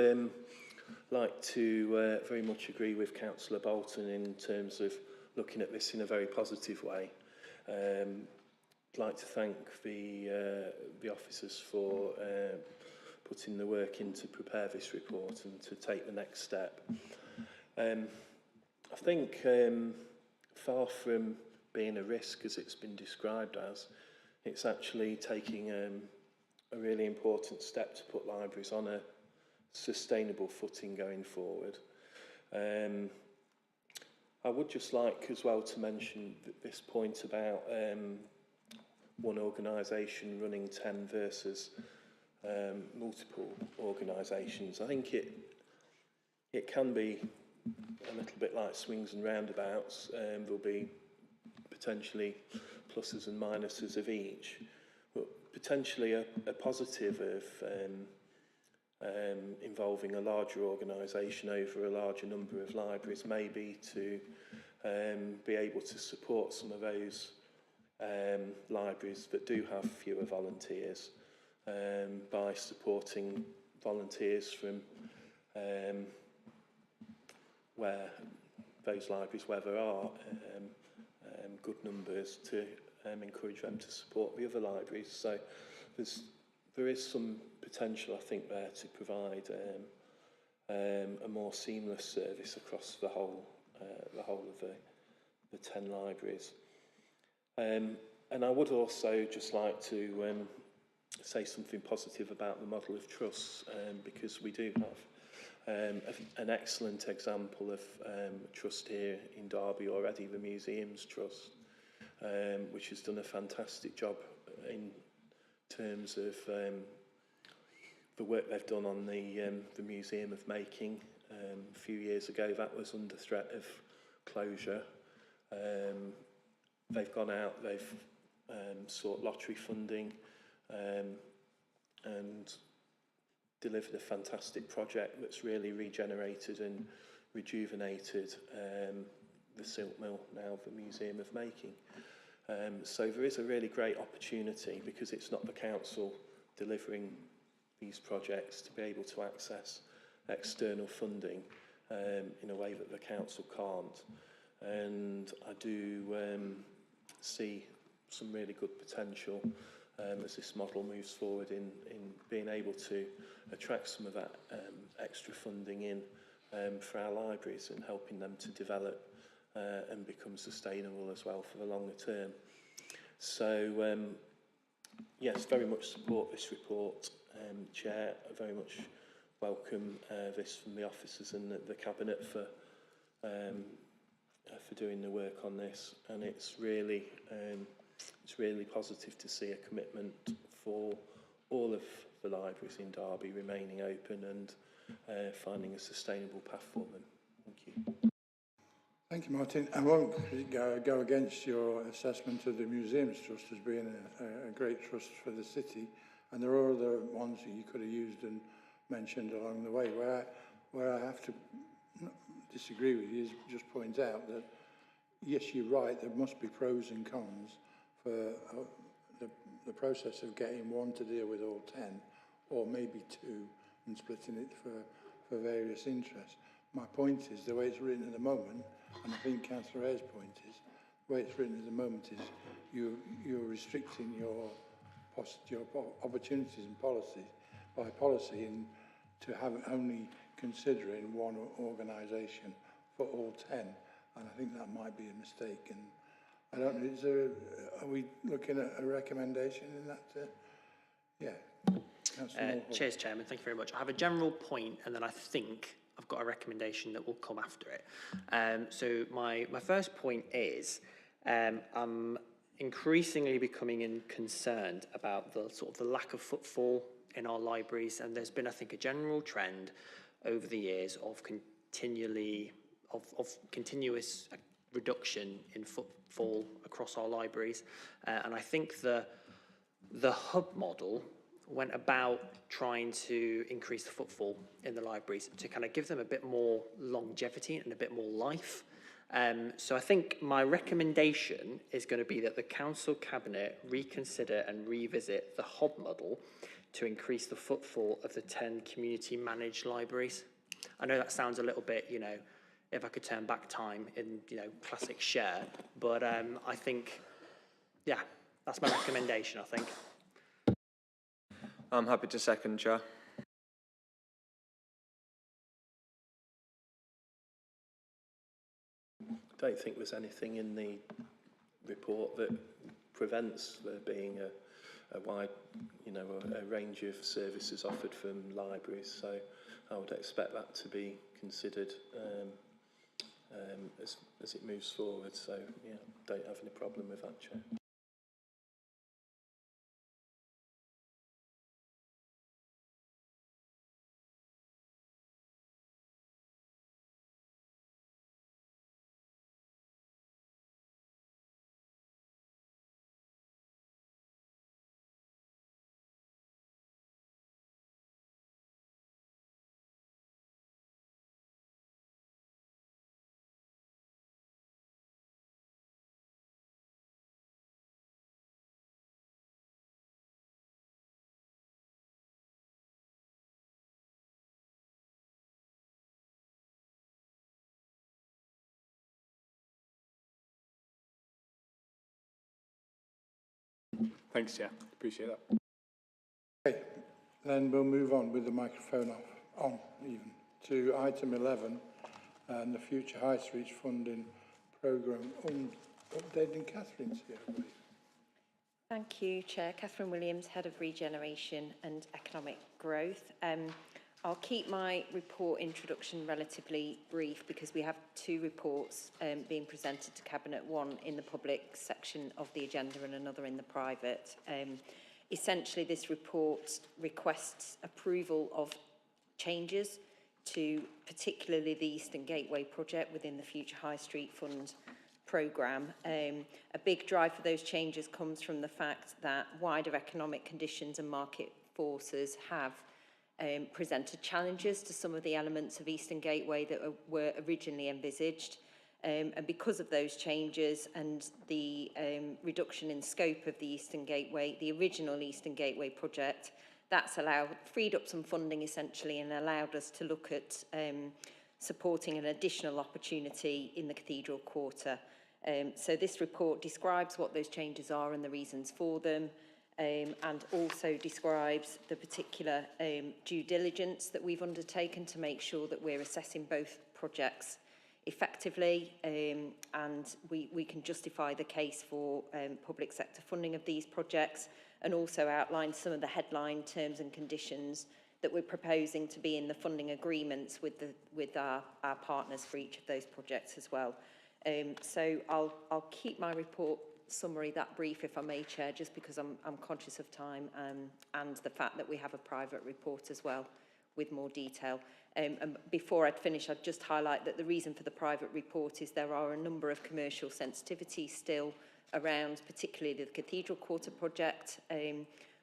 like to very much agree with Councillor Bolton in terms of looking at this in a very positive way. I'd like to thank the officers for putting the work in to prepare this report and to take the next step. I think far from being a risk as it's been described as, it's actually taking a really important step to put libraries on a sustainable footing going forward. I would just like as well to mention this point about one organisation running 10 versus multiple organisations. I think it can be a little bit like swings and roundabouts. There'll be potentially pluses and minuses of each, but potentially a positive of involving a larger organisation over a larger number of libraries may be to be able to support some of those libraries that do have fewer volunteers by supporting volunteers from where those libraries where there are good numbers to encourage them to support the other libraries. So there is some potential, I think, there to provide a more seamless service across the whole of the 10 libraries. And I would also just like to say something positive about the model of trusts, because we do have an excellent example of a trust here in Derby already, the Museums Trust, which has done a fantastic job in terms of the work they've done on the Museum of Making. A few years ago, that was under threat of closure. They've gone out, they've sought lottery funding and delivered a fantastic project that's really regenerated and rejuvenated the Silk Mill, now the Museum of Making. So there is a really great opportunity, because it's not the council delivering these projects, to be able to access external funding in a way that the council can't. And I do see some really good potential as this model moves forward in being able to attract some of that extra funding in for our libraries and helping them to develop and become sustainable as well for the longer term. So yes, very much support this report, Chair. I very much welcome this from the officers and the Cabinet for doing the work on this, and it's really positive to see a commitment for all of the libraries in Derby remaining open and finding a sustainable path for them. Thank you. Thank you, Martin. I won't go against your assessment of the Museums Trust as being a great trust for the city, and there are other ones that you could have used and mentioned along the way. Where I have to disagree with you is just point out that, yes, you're right, there must be pros and cons for the process of getting one to deal with all 10, or maybe 2, and splitting it for various interests. My point is, the way it's written at the moment, and I think Councillor Ayer's point is, the way it's written at the moment is you're restricting your opportunities and policies by policy, and to have only considering one organisation for all 10, and I think that might be a mistake. And I don't know, are we looking at a recommendation in that? Yeah. Cheers, Chairman. Thank you very much. I have a general point, and then I think I've got a recommendation that will come after it. So my first point is I'm increasingly becoming concerned about the lack of footfall in our libraries, and there's been, I think, a general trend over the years of continuous reduction in footfall across our libraries, and I think the hub model went about trying to increase the footfall in the libraries to kind of give them a bit more longevity and a bit more life. So I think my recommendation is going to be that the Council Cabinet reconsider and revisit the hub model to increase the footfall of the 10 community managed libraries. I know that sounds a little bit, if I could turn back time in, classic Cher, but I think, yeah, that's my recommendation, I think. I'm happy to second, Chair. I don't think there's anything in the report that prevents there being a wide, a range of services offered from libraries. So I would expect that to be considered as it moves forward. So yeah, don't have any problem with that, Chair. Thanks, Chair. Appreciate that. Okay, then we'll move on with the microphone on even to item 11 and the Future High Streets Funding Programme updating. Catherine's here, I believe. Thank you, Chair. Catherine Williams, Head of Regeneration and Economic Growth. I'll keep my report introduction relatively brief because we have two reports being presented to Cabinet, one in the public section of the agenda and another in the private. Essentially, this report requests approval of changes to particularly the Eastern Gateway project within the Future High Street Fund programme. A big drive for those changes comes from the fact that wider economic conditions and market forces have presented challenges to some of the elements of Eastern Gateway that were originally envisaged. And because of those changes and the reduction in scope of the Eastern Gateway, the original Eastern Gateway project, that's freed up some funding essentially and allowed us to look at supporting an additional opportunity in the Cathedral Quarter. So this report describes what those changes are and the reasons for them, and also describes the particular due diligence that we've undertaken to make sure that we're assessing both projects effectively, and we can justify the case for public sector funding of these projects, and also outline some of the headline terms and conditions that we're proposing to be in the funding agreements with our partners for each of those projects as well. So I'll keep my report summary that brief, if I may, Chair, just because I'm conscious of time and the fact that we have a private report as well with more detail. And before I'd finish, I'd just highlight that the reason for the private report is there are a number of commercial sensitivities still around, particularly the Cathedral Quarter project,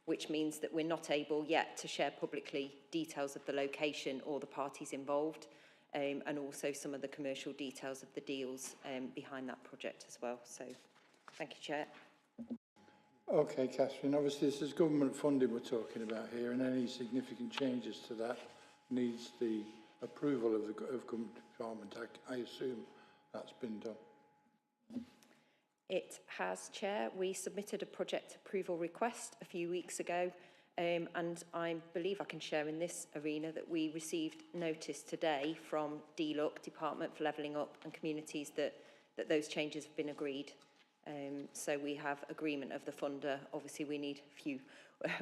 which means that we're not able yet to share publicly details of the location or the parties involved, and also some of the commercial details of the deals behind that project as well. So thank you, Chair. Okay, Catherine, obviously this is government funding we're talking about here, and any significant changes to that needs the approval of the government department. I assume that's been done. It has, Chair. We submitted a project approval request a few weeks ago, and I believe I can share in this arena that we received notice today from DLUC, Department for Levelling Up and Communities, that those changes have been agreed. So we have agreement of the funder. Obviously, we need a few.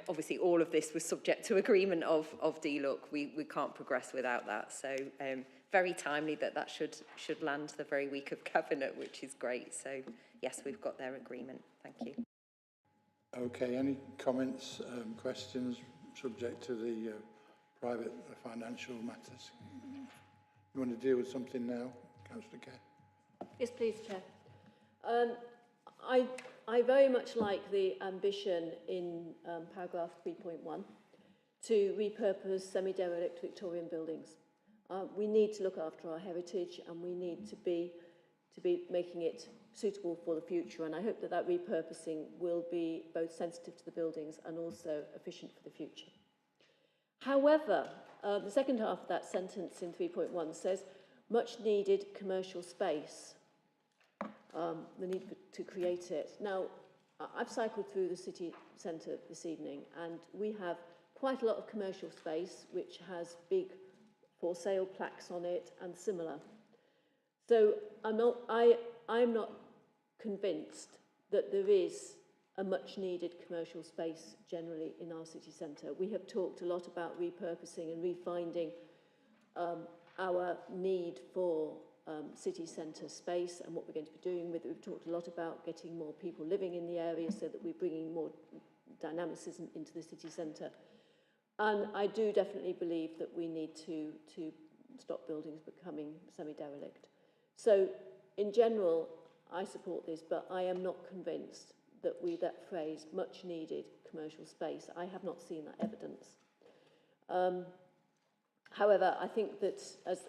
Obviously, all of this was subject to agreement of DLUC. We can't progress without that. So very timely that should land the very week of Cabinet, which is great. So yes, we've got their agreement. Thank you. Okay, any comments, questions subject to the private financial matters? You want to deal with something now, Councillor Kerr? Yes, please, Chair. I very much like the ambition in paragraph 3.1 to repurpose semi-derelict Victorian buildings. We need to look after our heritage, and we need to be making it suitable for the future, and I hope that repurposing will be both sensitive to the buildings and also efficient for the future. However, the second half of that sentence in 3.1 says, much needed commercial space. The need to create it. Now, I've cycled through the city centre this evening, and we have quite a lot of commercial space which has big for sale plaques on it and similar. So I'm not convinced that there is a much needed commercial space generally in our city centre. We have talked a lot about repurposing and refinding our need for city centre space and what we're going to be doing with it. We've talked a lot about getting more people living in the area so that we're bringing more dynamicism into the city centre. And I do definitely believe that we need to stop buildings becoming semi-derelict. So in general, I support this, but I am not convinced that that phrase, much needed commercial space, I have not seen that evidence. However, I think that, as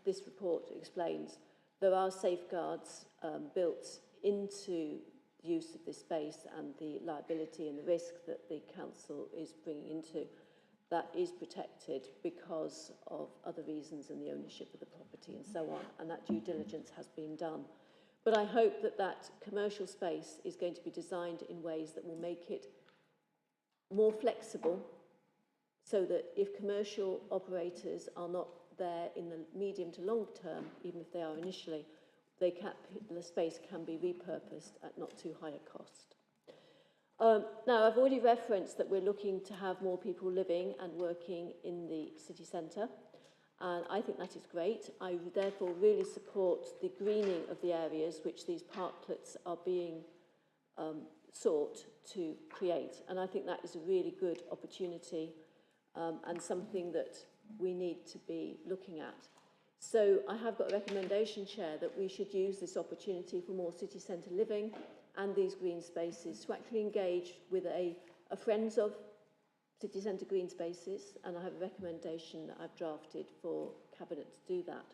this report explains, there are safeguards built into the use of this space and the liability and the risk that the council is bringing into that is protected because of other reasons and the ownership of the property and so on, and that due diligence has been done. But I hope that that commercial space is going to be designed in ways that will make it more flexible, so that if commercial operators are not there in the medium to long term, even if they are initially, the space can be repurposed at not too high a cost. Now, I've already referenced that we're looking to have more people living and working in the city centre, and I think that is great. I therefore really support the greening of the areas which these parklets are being sought to create, and I think that is a really good opportunity and something that we need to be looking at. So I have got a recommendation, Chair, that we should use this opportunity for more city centre living and these green spaces to actually engage with a Friends of City Centre Green Spaces, and I have a recommendation that I've drafted for Cabinet to do that.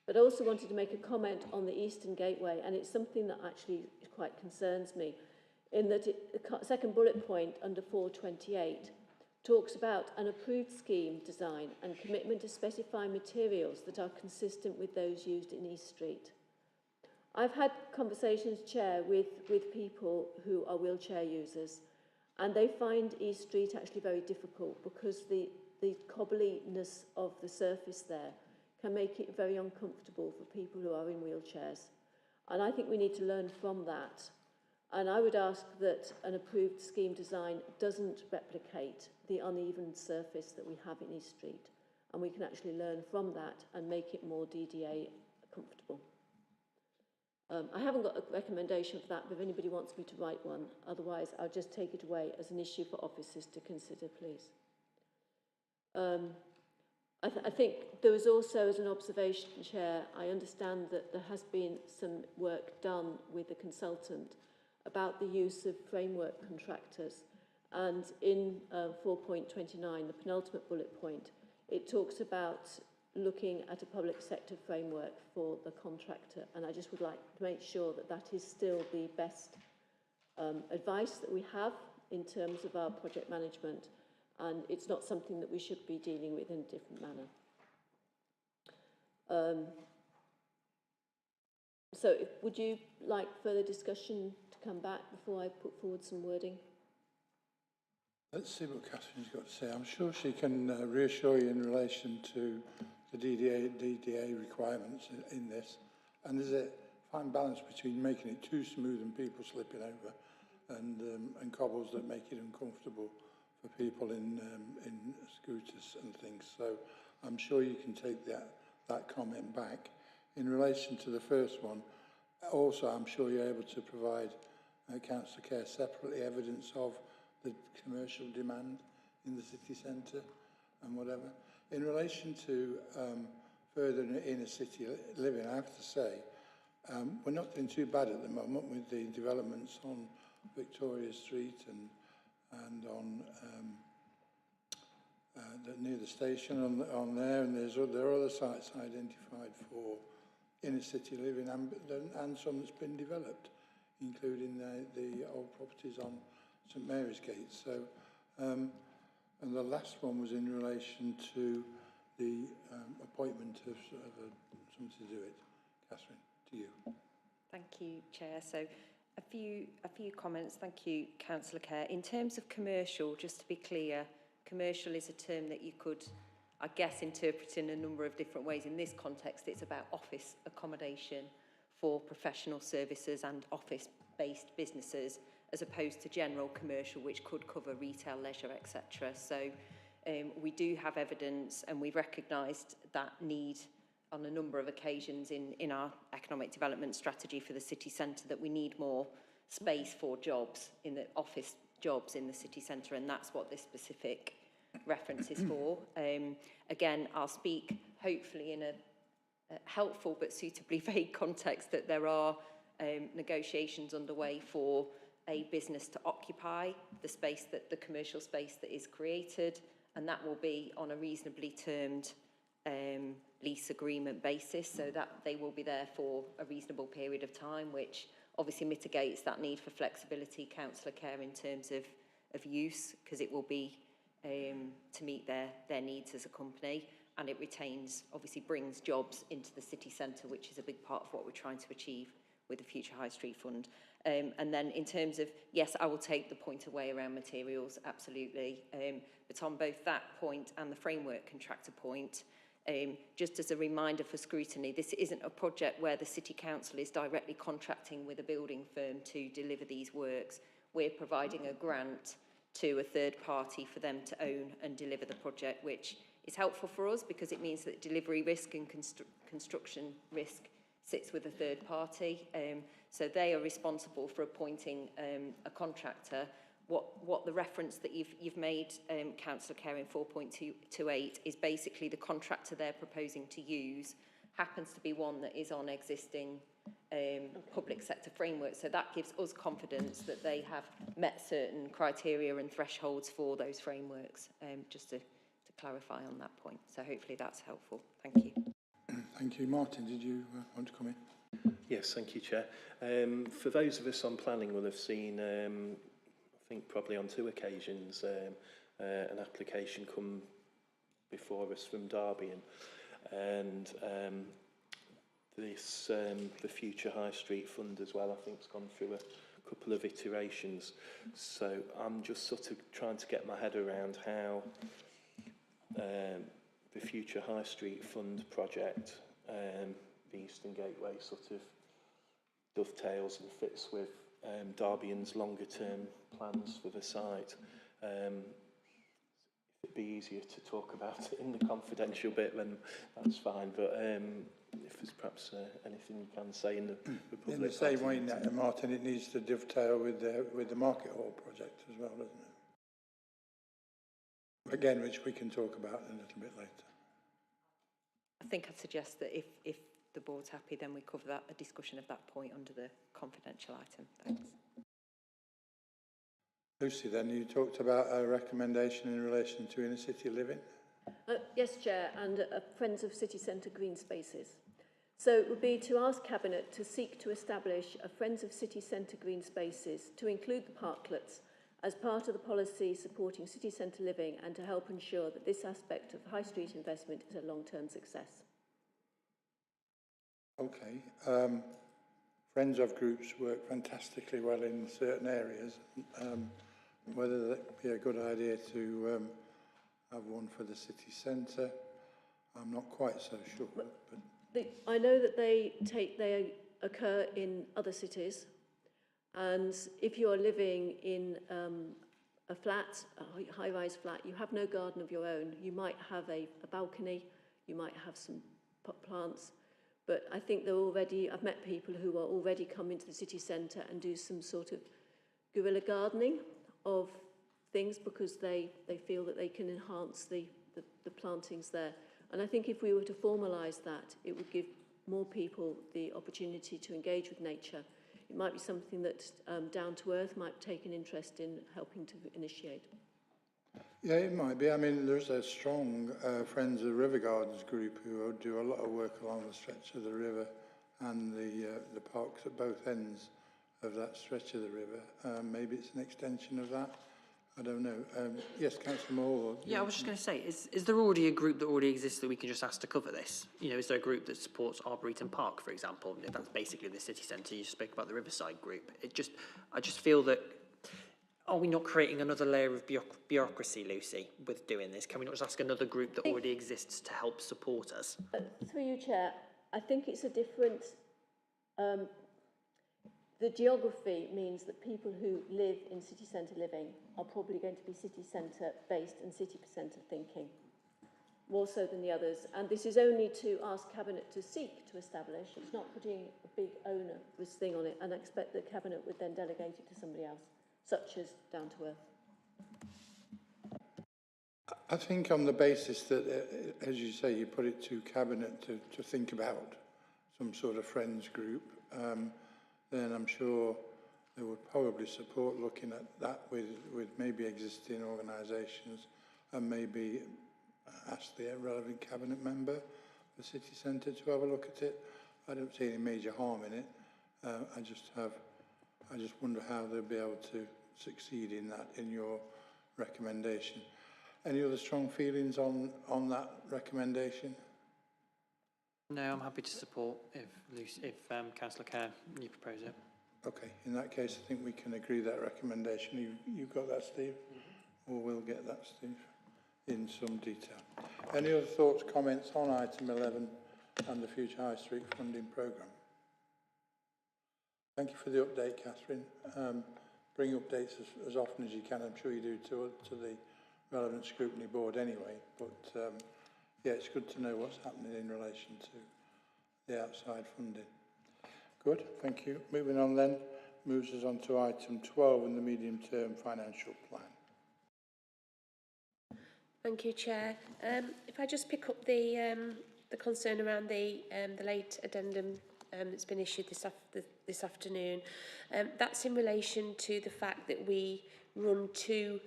But I also wanted to make a comment on the Eastern Gateway, and it's something that actually quite concerns me, in that the second bullet point under 428 talks about an approved scheme design and commitment to specify materials that are consistent with those used in East Street. I've had conversations, Chair, with people who are wheelchair users, and they find East Street actually very difficult because the cobbliness of the surface there can make it very uncomfortable for people who are in wheelchairs. And I think we need to learn from that. And I would ask that an approved scheme design doesn't replicate the uneven surface that we have in East Street. And we can actually learn from that and make it more DDA comfortable. I haven't got a recommendation for that, but if anybody wants me to write one, otherwise I'll just take it away as an issue for officers to consider, please. I think there was also, as an observation, Chair, I understand that there has been some work done with the consultant about the use of framework contractors. And in 4.29, the penultimate bullet point, it talks about looking at a public sector framework for the contractor. And I just would like to make sure that that is still the best advice that we have in terms of our project management. And it's not something that we should be dealing with in a different manner. So would you like further discussion to come back before I put forward some wording? Let's see what Catherine's got to say. I'm sure she can reassure you in relation to the DDA requirements in this. And there's a fine balance between making it too smooth and people slipping over and cobbles that make it uncomfortable for people in scooters and things. So I'm sure you can take that comment back. In relation to the first one, also I'm sure you're able to provide Councillor Kerr separately evidence of the commercial demand in the city centre and whatever. In relation to further inner city living, I have to say, we're not doing too bad at the moment with the developments on Victoria Street and on near the station on there, and there are other sites identified for inner city living and some that's been developed, including the old properties on St Mary's Gate. So, and the last one was in relation to the appointment of someone to do it. Catherine, to you. Thank you, Chair. So a few comments. Thank you, Councillor Kerr. In terms of commercial, just to be clear, commercial is a term that you could, I guess, interpret in a number of different ways. In this context, it's about office accommodation for professional services and office-based businesses, as opposed to general commercial, which could cover retail, leisure, etc. So we do have evidence, and we've recognised that need on a number of occasions in our economic development strategy for the city centre, that we need more space for jobs, in the office jobs in the city centre, and that's what this specific reference is for. Again, I'll speak hopefully in a helpful but suitably vague context that there are negotiations underway for a business to occupy the space, that the commercial space that is created, and that will be on a reasonably termed lease agreement basis, so that they will be there for a reasonable period of time, which obviously mitigates that need for flexibility, Councillor Kerr, in terms of use, because it will be to meet their needs as a company, and it retains, obviously brings jobs into the city centre, which is a big part of what we're trying to achieve with the Future High Street Fund. And then in terms of, yes, I will take the point away around materials, absolutely. But on both that point and the framework contractor point, just as a reminder for scrutiny, this isn't a project where the City Council is directly contracting with a building firm to deliver these works. We're providing a grant to a third party for them to own and deliver the project, which is helpful for us because it means that delivery risk and construction risk sits with a third party. So they are responsible for appointing a contractor. What the reference that you've made, Councillor Kerr, in 4.28 is basically the contractor they're proposing to use happens to be one that is on existing public sector framework. So that gives us confidence that they have met certain criteria and thresholds for those frameworks, just to clarify on that point. So hopefully that's helpful. Thank you. Thank you. Martin, did you want to come in? Yes, thank you, Chair. For those of us on planning will have seen, I think probably on 2 occasions, an application come before us from Derby, and this the Future High Street Fund as well, I think, has gone through a couple of iterations. So I'm just sort of trying to get my head around how the Future High Street Fund project, the Eastern Gateway, sort of dovetails and fits with Derbyans' longer term plans for the site. If it'd be easier to talk about it in the confidential bit, then that's fine. But if there's perhaps anything you can say in the public. In the same way, Martin, it needs to dovetail with the Market Hall project as well, doesn't it? Again, which we can talk about a little bit later. I think I'd suggest that if the board's happy, then we cover that, a discussion of that point under the confidential item. Thanks. Lucy, then you talked about a recommendation in relation to inner city living. Yes, Chair, and Friends of City Centre green spaces. So it would be to ask Cabinet to seek to establish a Friends of City Centre green spaces to include the parklets as part of the policy supporting city centre living and to help ensure that this aspect of high street investment is a long-term success. Okay. Friends of groups work fantastically well in certain areas. Whether that be a good idea to have one for the city centre, I'm not quite so sure. But I know that they occur in other cities, and if you are living in a flat, a high-rise flat, you have no garden of your own. You might have a balcony, you might have some pot plants, but I think they're already, I've met people who are already come into the city centre and do some sort of guerrilla gardening of things because they feel that they can enhance the plantings there. And I think if we were to formalise that, it would give more people the opportunity to engage with nature. It might be something that Down to Earth might take an interest in helping to initiate. yeah, it might be. I mean, there's a strong Friends of River Gardens group who do a lot of work along the stretch of the river and the parks at both ends of that stretch of the river. Maybe it's an extension of that. I don't know. Yes, Councillor Moore. Yeah, I was just going to say, is there already a group that already exists that we can just ask to cover this? You know, is there a group that supports Arboretum Park, for example? That's basically the city centre. You spoke about the Riverside group. I just feel that, are we not creating another layer of bureaucracy, Lucy, with doing this? Can we not just ask another group that already exists to help support us? Through you, Chair, I think it's a different... the geography means that people who live in city centre living are probably going to be city centre based and city centre thinking, more so than the others. And this is only to ask Cabinet to seek to establish. It's not putting a big onerous thing on it, and I expect that Cabinet would then delegate it to somebody else, such as Down to Earth. I think on the basis that, as you say, you put it to Cabinet to think about some sort of friends group, then I'm sure they would probably support looking at that with maybe existing organisations and maybe ask the relevant Cabinet member, the city centre, to have a look at it. I don't see any major harm in it. I just wonder how they'll be able to succeed in that, in your recommendation. Any other strong feelings on that recommendation? No, I'm happy to support if Councillor Kerr, you propose it. Okay, in that case, I think we can agree that recommendation. You've got that, Steve? Or we'll get that, Steve, in some detail. Any other thoughts, comments on item 11 and the Future High Street Funding Programme? Thank you for the update, Catherine. Bring updates as often as you can. I'm sure you do to the relevant scrutiny board anyway. But yeah, it's good to know what's happening in relation to the outside funding. Good, thank you. Moving on then, moves us on to item 12 in the medium-term financial plan. Thank you, Chair. If I just pick up the concern around the late addendum that's been issued this afternoon, that's in relation to the fact that we run two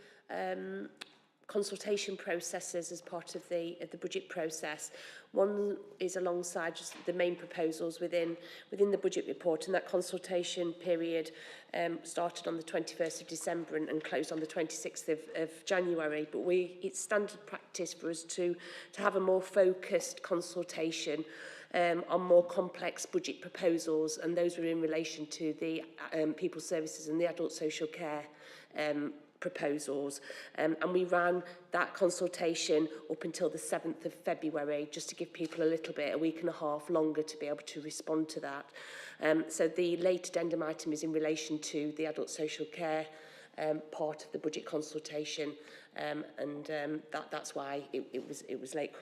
consultation processes as part of the budget process. One is alongside just the main proposals within the budget report, and that consultation period started on the 21st of December and closed on the 26th of January. But it's standard practice for us to have a more focused consultation on more complex budget proposals, and those were in relation to the people services and the adult social care proposals, and we ran that consultation up until the 7th of February, just to give people a week and a half longer to be able to respond to that. So the late addendum item is in relation to the adult social care part of the budget consultation, and that's why it was late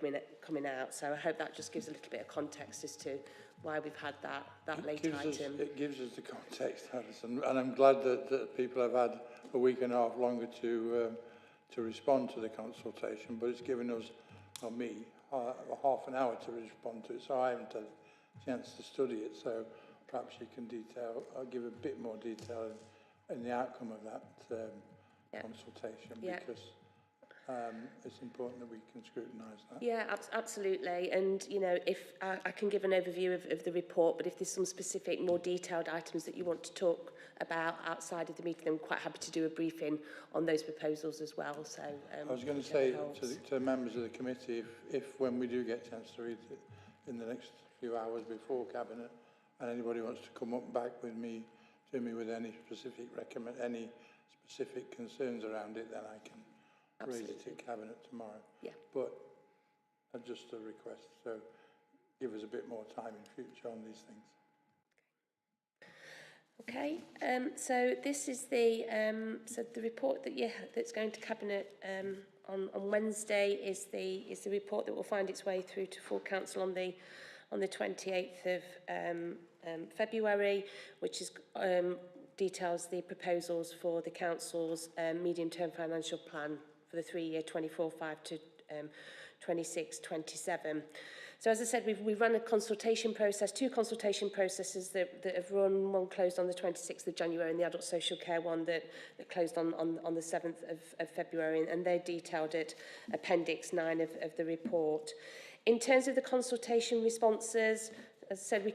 coming out. So I hope that just gives a little bit of context as to why we've had that late item. It gives us the context, Alison, and I'm glad that people have had a week and a half longer to respond to the consultation, but it's given us, or me, half an hour to respond to it, so I haven't had a chance to study it. So perhaps you can give a bit more detail in the outcome of that consultation, because it's important that we can scrutinise that. Yeah, absolutely. And, you know, if I can give an overview of the report, but if there's some specific, more detailed items that you want to talk about outside of the meeting, I'm quite happy to do a briefing on those proposals as well. So I was going to say to the members of the committee, if when we do get a chance to read it in the next few hours before Cabinet, and anybody wants to come up back with me with any specific concerns around it, then I can raise it at Cabinet tomorrow. Yeah. But just a request, so give us a bit more time in future on these things. Okay, so this is the report that's going to Cabinet on Wednesday is the report that will find its way through to full council on the 28th of February, which is details the proposals for the council's medium-term financial plan for the 3-year 24-5 to 26-27. So as I said, we've run a consultation process, two consultation processes that have run. One closed on the 26th of January and the adult social care one that closed on the 7th of February, and they're detailed at Appendix 9 of the report. In terms of the consultation responses, as I said, we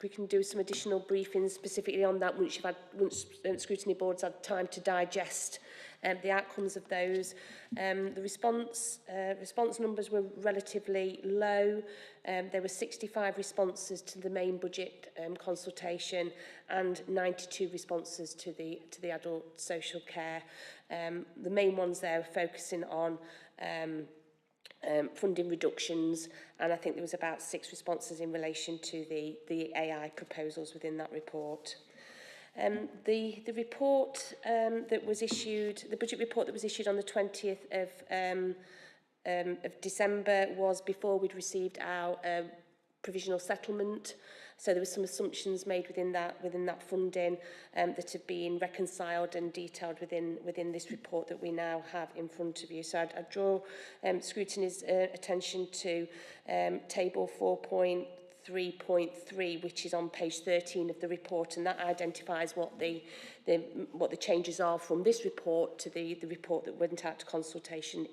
can do some additional briefings specifically on that once scrutiny boards had time to digest the outcomes of those. The response numbers were relatively low. There were 65 responses to the main budget consultation and 92 responses to the adult social care. The main ones there are focusing on funding reductions, and I think there was about 6 responses in relation to the AI proposals within that report. The report that was issued, the budget report that was issued on the 20th of December was before we'd received our provisional settlement. So there were some assumptions made within that funding that have been reconciled and detailed within this report that we now have in front of you. So I'd draw scrutiny's attention to table 4.3.3, which is on page 13 of the report, and that identifies what the changes are from this report to the report that went out to consultation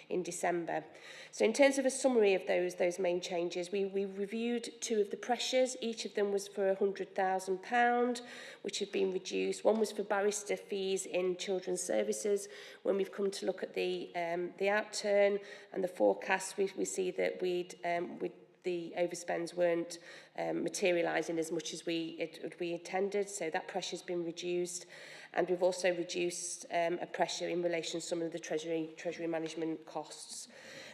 in December. So in terms of a summary of those main changes, we reviewed 2 of the pressures. Each of them was for £100,000, which have been reduced. One was for barrister fees in children's services. When we've come to look at the outturn and the forecast, we see that the overspends weren't materialising as much as we intended, so that pressure's been reduced. And we've also reduced a pressure in relation to some of the treasury management costs.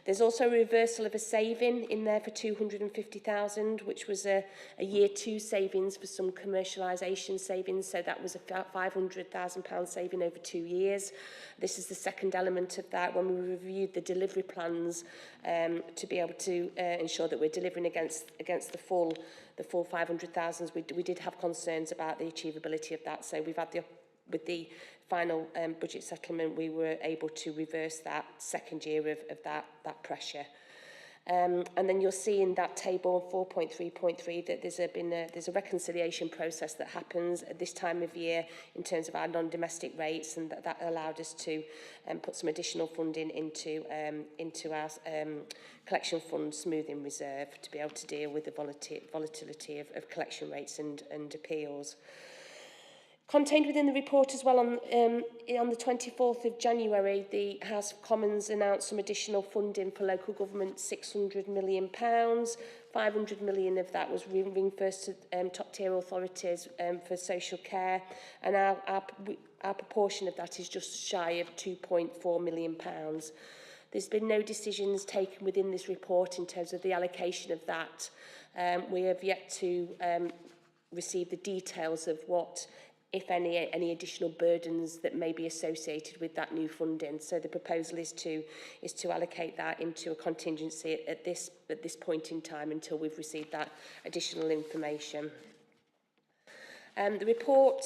There's also a reversal of a saving in there for 250,000, which was a year 2 savings for some commercialisation savings. So that was a £500,000 saving over 2 years. This is the second element of that when we reviewed the delivery plans to be able to ensure that we're delivering against the full 500,000. We did have concerns about the achievability of that. So we've had with the final budget settlement, we were able to reverse that second year of that pressure. And then you'll see in that table 4.3.3 that there's a reconciliation process that happens at this time of year in terms of our non-domestic rates, and that allowed us to put some additional funding into our collection fund smoothing reserve to be able to deal with the volatility of collection rates and appeals. Contained within the report as well, on the 24th of January, the House of Commons announced some additional funding for local government, £600 million. 500 million of that was ring-fenced to top-tier authorities for social care, and our proportion of that is just shy of £2.4 million. There's been no decisions taken within this report in terms of the allocation of that. We have yet to receive the details of what, if any additional burdens that may be associated with that new funding. So the proposal is to allocate that into a contingency at this point in time until we've received that additional information. The report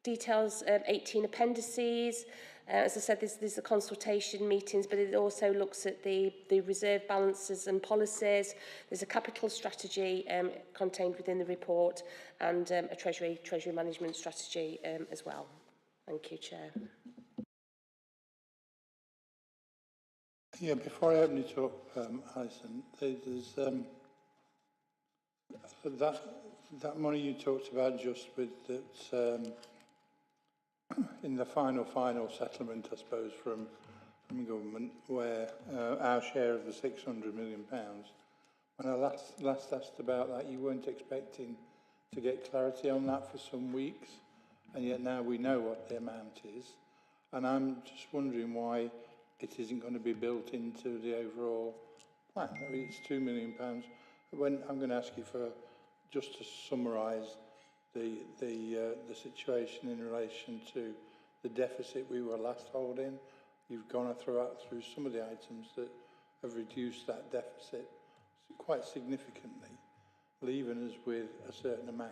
details 18 appendices. As I said, there's the consultation meetings, but it also looks at the reserve balances and policies. There's a capital strategy contained within the report, and a treasury management strategy as well. Thank you, Chair. Yeah, before I open it up, Alison, there's that money you talked about just with that. In the final settlement, I suppose, from government, where our share of the £600 million, when I last asked about that, you weren't expecting to get clarity on that for some weeks, and yet now we know what the amount is, and I'm just wondering why it isn't going to be built into the overall plan. I mean, it's £2 million. When I'm going to ask you for just to summarise the situation in relation to the deficit we were last holding. You've gone through some of the items that have reduced that deficit quite significantly, leaving us with a certain amount.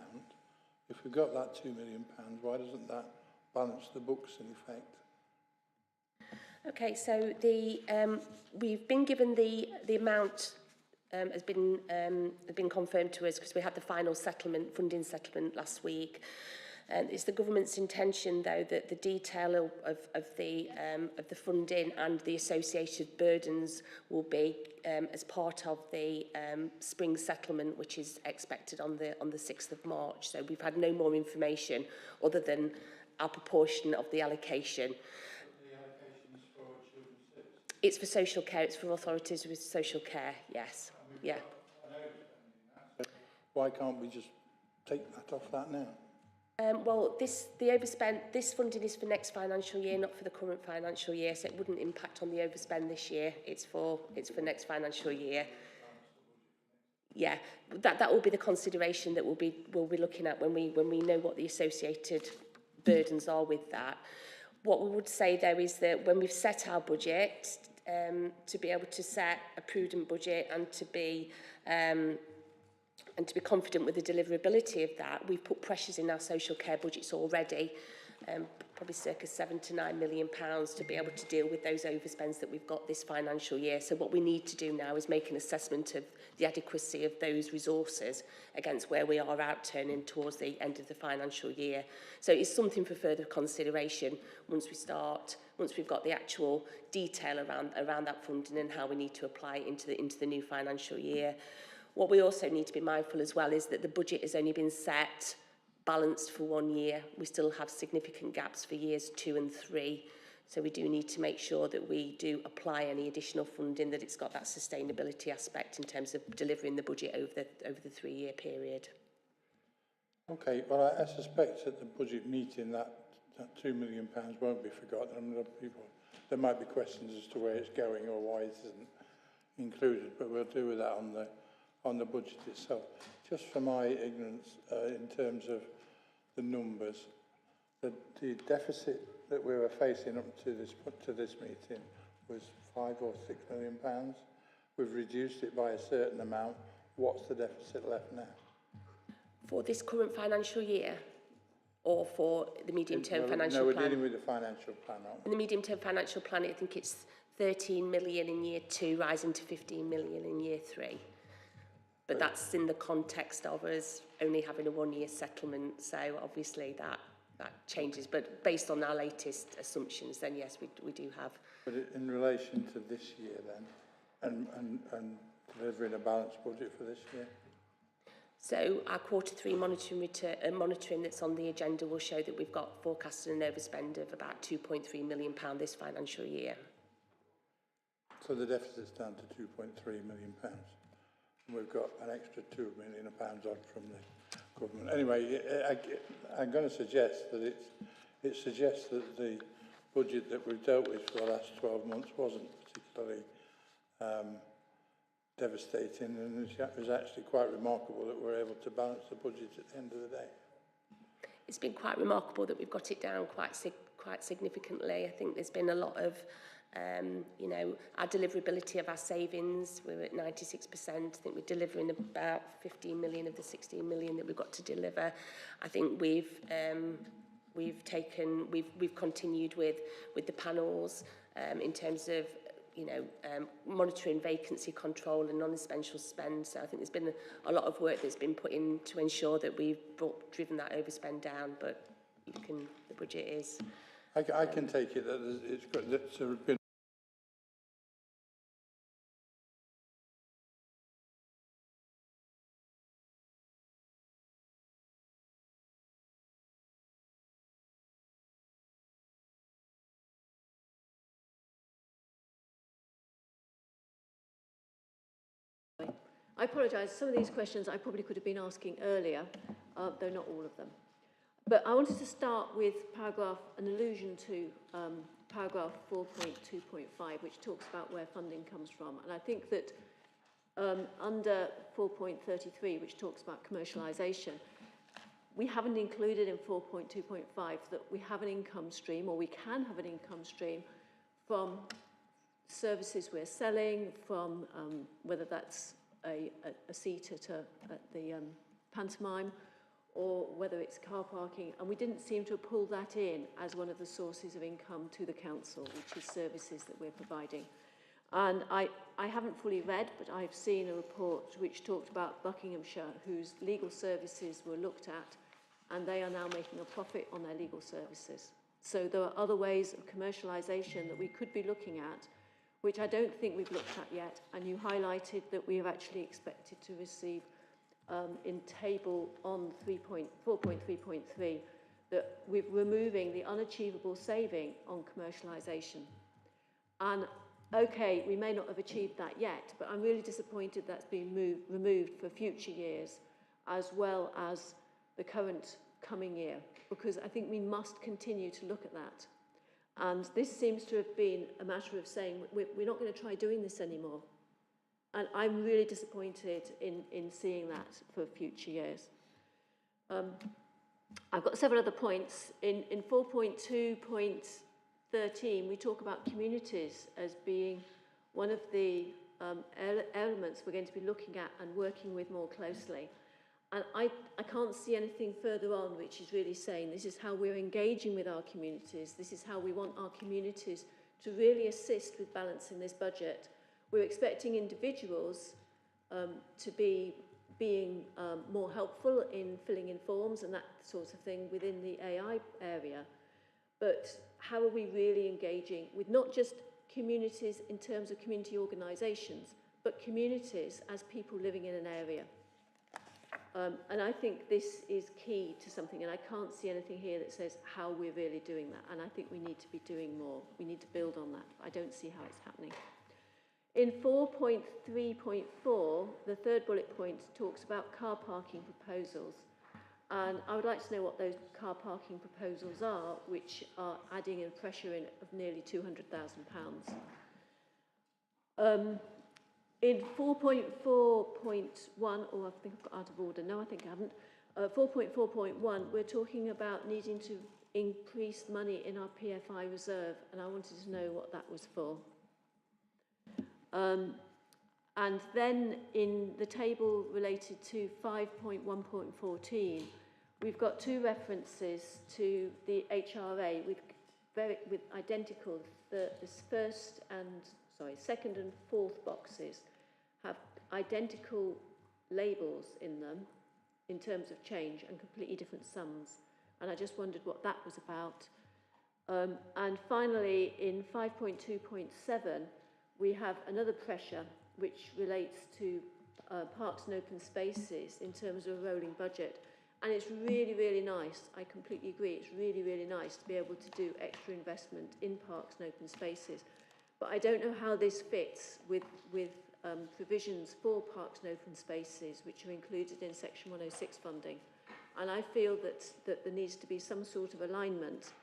If we've got that £2 million, why doesn't that balance the books in effect? Okay, so we've been given the amount has been confirmed to us because we had the final funding settlement last week. It's the government's intention, though, that the detail of the funding and the associated burdens will be as part of the spring settlement, which is expected on the 6th of March. So we've had no more information other than our proportion of the allocation. It's for social care. It's for authorities with social care. Yes. Yeah. Why can't we just take that off that now? Well, this funding is for next financial year, not for the current financial year, so it wouldn't impact on the overspend this year. It's for next financial year. Yeah, that will be the consideration that we'll be looking at when we know what the associated burdens are with that. What we would say, though, is that when we've set our budget, to be able to set a prudent budget and to be confident with the deliverability of that, we've put pressures in our social care budgets already, probably circa £7 to £9 million to be able to deal with those overspends that we've got this financial year. So what we need to do now is make an assessment of the adequacy of those resources against where we are outturning towards the end of the financial year. So it's something for further consideration once we've got the actual detail around that funding and how we need to apply it into the new financial year. What we also need to be mindful as well is that the budget has only been set balanced for 1 year. We still have significant gaps for years 2 and 3. So we do need to make sure that we do apply any additional funding, that it's got that sustainability aspect in terms of delivering the budget over the 3-year period. Okay, well, I suspect at the budget meeting that £2 million won't be forgotten. And there might be questions as to where it's going or why it isn't included, but we'll deal with that on the budget itself. Just for my ignorance, in terms of the numbers, the deficit that we were facing up to this meeting was £5 or £6 million. We've reduced it by a certain amount. What's the deficit left now? For this current financial year, or for the medium-term financial plan? No, we're dealing with the financial plan, aren't we? In the medium-term financial plan, I think it's 13 million in year 2, rising to 15 million in year 3. But that's in the context of us only having a 1-year settlement, so obviously that changes. But based on our latest assumptions, then yes, we do have. But in relation to this year then, and delivering a balanced budget for this year? So our Q3 monitoring that's on the agenda will show that we've got forecasted an overspend of about £2.3 million this financial year. So the deficit's down to £2.3 million. And we've got an extra £2 million odd from the government. Anyway, I'm going to suggest that it suggests that the budget that we've dealt with for the last 12 months wasn't particularly devastating, and it was actually quite remarkable that we're able to balance the budget at the end of the day. It's been quite remarkable that we've got it down quite significantly. I think there's been a lot of, our deliverability of our savings. We're at 96%. I think we're delivering about 15 million of the 16 million that we've got to deliver. I think we've continued with the panels in terms of monitoring vacancy control and non-essential spend. So I think there's been a lot of work that's been put in to ensure that we've driven that overspend down, but the budget is. I can take it that it's got that's been. I apologise, some of these questions I probably could have been asking earlier, though not all of them. But I wanted to start with an allusion to paragraph 4.2.5, which talks about where funding comes from. And I think that under 4.33, which talks about commercialisation, we haven't included in 4.2.5 that we have an income stream, or we can have an income stream from services we're selling, from whether that's a seat at the pantomime, or whether it's car parking, and we didn't seem to have pulled that in as one of the sources of income to the council, which is services that we're providing. And I haven't fully read, but I've seen a report which talked about Buckinghamshire, whose legal services were looked at, and they are now making a profit on their legal services. So there are other ways of commercialisation that we could be looking at, which I don't think we've looked at yet, and you highlighted that we have actually expected to receive in table on 4.3.3 that we're removing the unachievable saving on commercialisation. And okay, we may not have achieved that yet, but I'm really disappointed that's been removed for future years, as well as the current coming year, because I think we must continue to look at that. And this seems to have been a matter of saying, we're not going to try doing this anymore. And I'm really disappointed in seeing that for future years. I've got several other points. In 4.2.13, we talk about communities as being one of the elements we're going to be looking at and working with more closely. And I can't see anything further on which is really saying this is how we're engaging with our communities, this is how we want our communities to really assist with balancing this budget. We're expecting individuals to be being more helpful in filling in forms and that sort of thing within the AI area. But how are we really engaging with not just communities in terms of community organisations, but communities as people living in an area? And I think this is key to something, and I can't see anything here that says how we're really doing that. And I think we need to be doing more. We need to build on that. I don't see how it's happening. In 4.3.4, the third bullet point talks about car parking proposals. And I would like to know what those car parking proposals are, which are adding a pressure in of nearly £200,000. In 4.4.1, I think I've got out of order. No, I think I haven't. 4.4.1, we're talking about needing to increase money in our PFI reserve, and I wanted to know what that was for. And then in the table related to 5.1.14, we've got two references to the HRA with identical. The second and fourth boxes have identical labels in them in terms of change and completely different sums. And I just wondered what that was about. And finally, in 5.2.7, we have another pressure which relates to parks and open spaces in terms of a rolling budget. And it's really, really nice. I completely agree. It's really, really nice to be able to do extra investment in parks and open spaces. But I don't know how this fits with provisions for parks and open spaces, which are included in Section 106 funding. And I feel that there needs to be some sort of alignment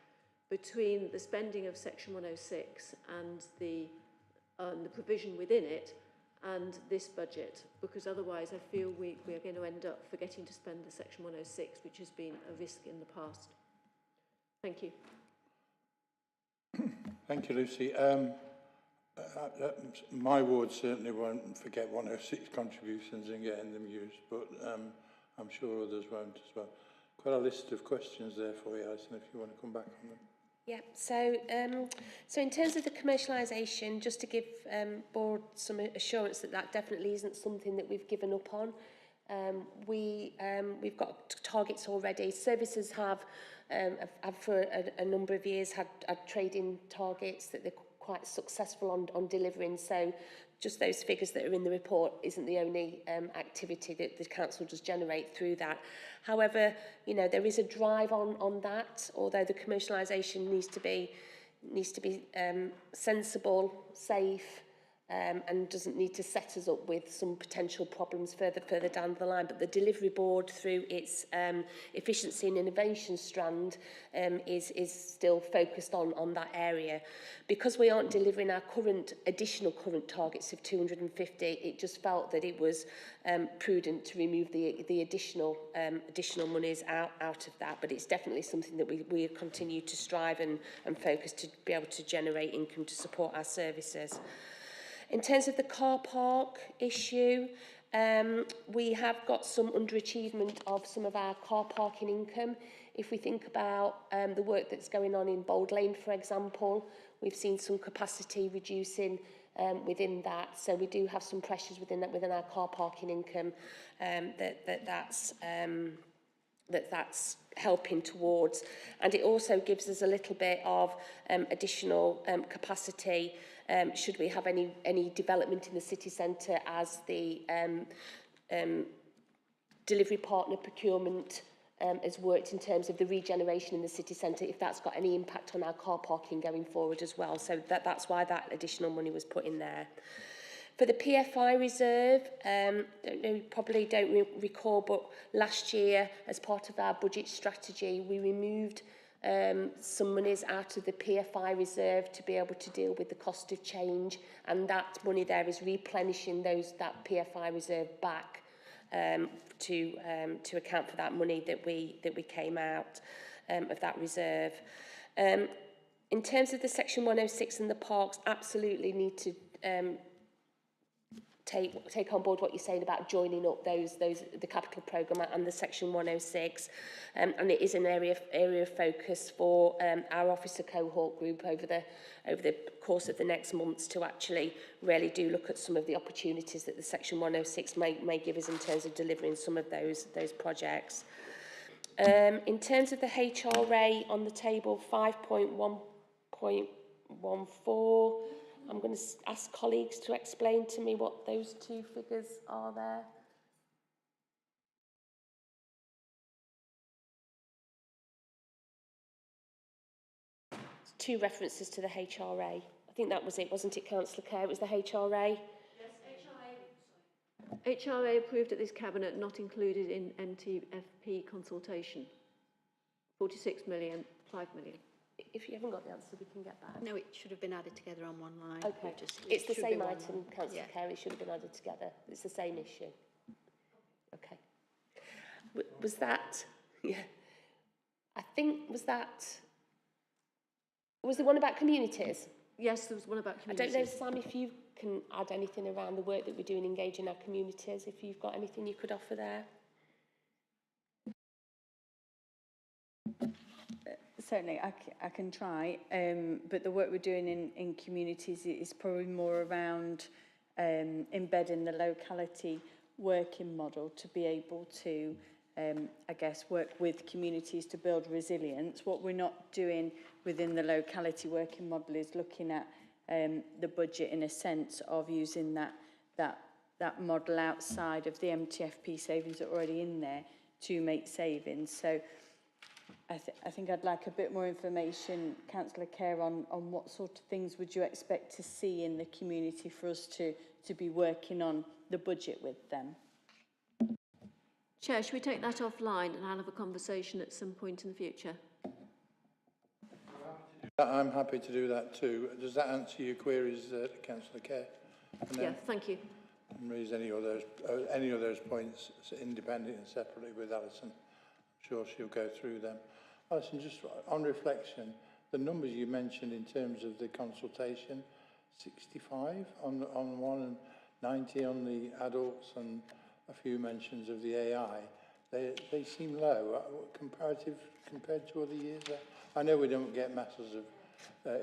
between the spending of Section 106 and the provision within it and this budget, because otherwise I feel we are going to end up forgetting to spend the Section 106, which has been a risk in the past. Thank you. Thank you, Lucy. My ward certainly won't forget 106 contributions and getting them used, but I'm sure others won't as well. Quite a list of questions there for you, Alison, if you want to come back on them. Yeah, so in terms of the commercialisation, just to give board some assurance that that definitely isn't something that we've given up on. We've got targets already. Services have for a number of years had trading targets that they're quite successful on delivering. So just those figures that are in the report isn't the only activity that the council does generate through that. However, you know, there is a drive on that, although the commercialisation needs to be sensible, safe, and doesn't need to set us up with some potential problems further down the line. But the delivery board, through its efficiency and innovation strand, is still focused on that area. Because we aren't delivering our additional current targets of 250, it just felt that it was prudent to remove the additional monies out of that. But it's definitely something that we continue to strive and focus to be able to generate income to support our services. In terms of the car park issue, we have got some underachievement of some of our car parking income. If we think about the work that's going on in Bold Lane, for example, we've seen some capacity reducing within that. So we do have some pressures within our car parking income that's helping towards. And it also gives us a little bit of additional capacity should we have any development in the city centre, as the delivery partner procurement has worked in terms of the regeneration in the city centre, if that's got any impact on our car parking going forward as well. So that's why that additional money was put in there. For the PFI reserve, probably don't recall, but last year, as part of our budget strategy, we removed some monies out of the PFI reserve to be able to deal with the cost of change, and that money there is replenishing that PFI reserve back to account for that money that we came out of that reserve. In terms of the Section 106 and the parks, absolutely need to take on board what you're saying about joining up the capital programme and the Section 106, and it is an area of focus for our officer cohort group over the course of the next months to actually really do look at some of the opportunities that the Section 106 may give us in terms of delivering some of those projects. In terms of the HRA on the table, 5.1.14. I'm going to ask colleagues to explain to me what those two figures are there. two references to the HRA. I think that was it, wasn't it, Councillor Kerr? It was the HRA. HRA approved at this cabinet, not included in MTFP consultation. 46 million, 5 million. If you haven't got the answer, we can get that. No, it should have been added together on one line. Okay, Just, it's the should be same one item, line. Councillor Kerr, it should have been added together. It's the same issue. Okay. Was that, yeah, I think, was the one about communities? Yes, there was one about communities. I don't know, Sam, if you can add anything around the work that we do in engaging our communities, if you've got anything you could offer there. Certainly, I can try, but the work we're doing in communities is probably more around embedding the locality working model to be able to, I guess, work with communities to build resilience. What we're not doing within the locality working model is looking at the budget in a sense of using that model outside of the MTFP savings that are already in there to make savings. So I think I'd like a bit more information, Councillor Kerr, on what sort of things would you expect to see in the community for us to be working on the budget with them? Chair, should we take that offline and I'll have a conversation at some point in the future? I'm happy to do that too. Does that answer your queries, Councillor Kerr? Yeah, thank you. And raise any of those points independently and separately with Alison. I'm sure she'll go through them. Alison, just on reflection, the numbers you mentioned in terms of the consultation, 65 on one and 90 on the adults and a few mentions of the AI, they seem low compared to other years. I know we don't get masses of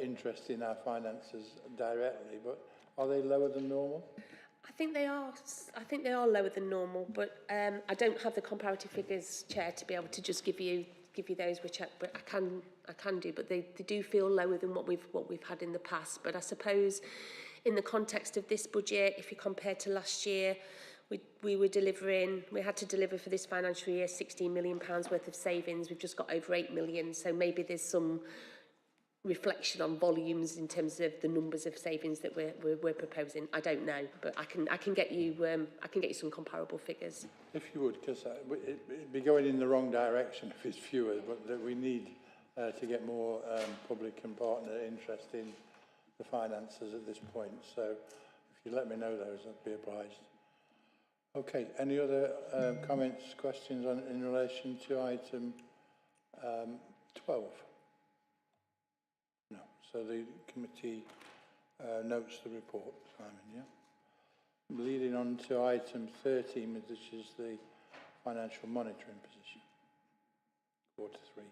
interest in our finances directly, but are they lower than normal? I think they are lower than normal, but I don't have the comparative figures, Chair, to be able to just give you those, which I can do, but they do feel lower than what we've had in the past. But I suppose in the context of this budget, if you compare to last year, we had to deliver for this financial year £16 million worth of savings. We've just got over 8 million, so maybe there's some reflection on volumes in terms of the numbers of savings that we're proposing. I don't know, but I can get you some comparable figures. If you would, because it'd be going in the wrong direction if it's fewer, but that we need to get more public and partner interest in the finances at this point. So if you let me know those, I'd be obliged. Okay, any other comments, questions in relation to item 12? No. So the committee notes the report, Simon, yeah? Leading on to item 13, which is the financial monitoring position, quarter 3.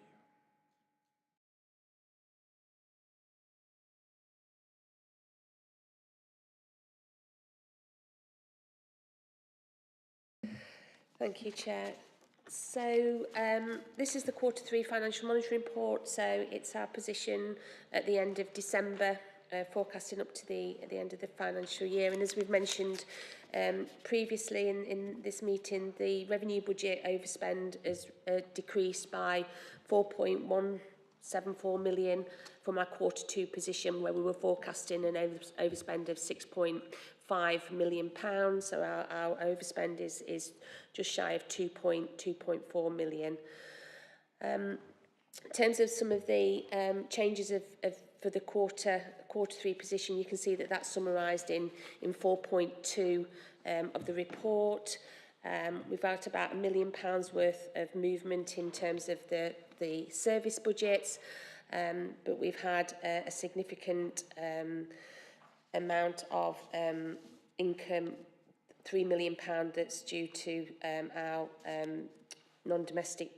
Thank you, Chair. So this is the quarter 3 financial monitoring report. So it's our position at the end of December, forecasting up to the end of the financial year. And as we've mentioned previously in this meeting, the revenue budget overspend has decreased by 4.174 million from our quarter 2 position, where we were forecasting an overspend of £6.5 million. So our overspend is just shy of 2.4 million. In terms of some of the changes for the quarter 3 position, you can see that that's summarised in 4.2 of the report. We've got about £1 million worth of movement in terms of the service budgets, but we've had a significant amount of income, £3 million, that's due to our non-domestic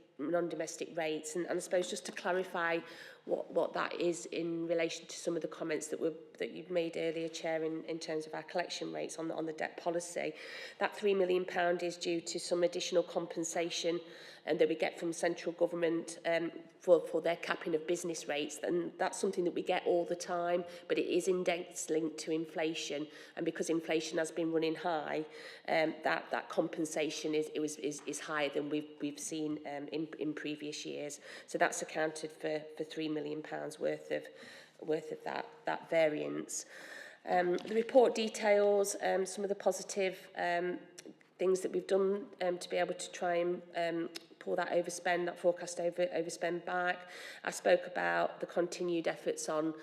rates. And I suppose just to clarify what that is in relation to some of the comments that you've made earlier, Chair, in terms of our collection rates on the debt policy, that £3 million is due to some additional compensation that we get from central government for their capping of business rates. And that's something that we get all the time, but it is index linked to inflation. And because inflation has been running high, that compensation is higher than we've seen in previous years. So that's accounted for £3 million worth of that variance. The report details some of the positive things that we've done to be able to try and pull that overspend, that forecast overspend back. I spoke about the continued efforts on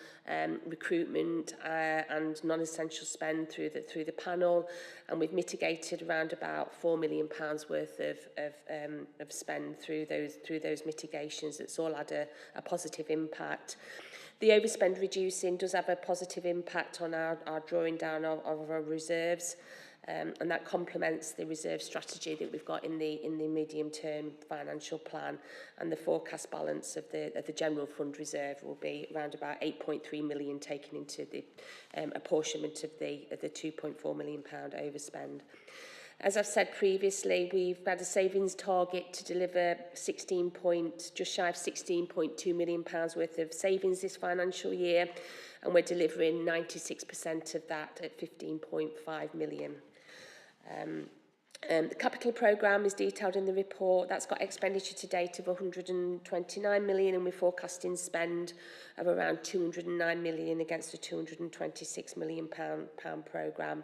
recruitment and non-essential spend through the panel, and we've mitigated around about £4 million worth of spend through those mitigations. It's all had a positive impact. The overspend reducing does have a positive impact on our drawing down of our reserves. And that complements the reserve strategy that we've got in the medium-term financial plan, and the forecast balance of the general fund reserve will be around about 8.3 million, taken into the apportionment of the £2.4 million overspend. As I've said previously, we've had a savings target to deliver just shy of £16.2 million worth of savings this financial year, and we're delivering 96% of that at £15.5 million. The capital programme is detailed in the report. That's got expenditure to date of 129 million, and we're forecasting spend of around 209 million against a 226 million pound programme.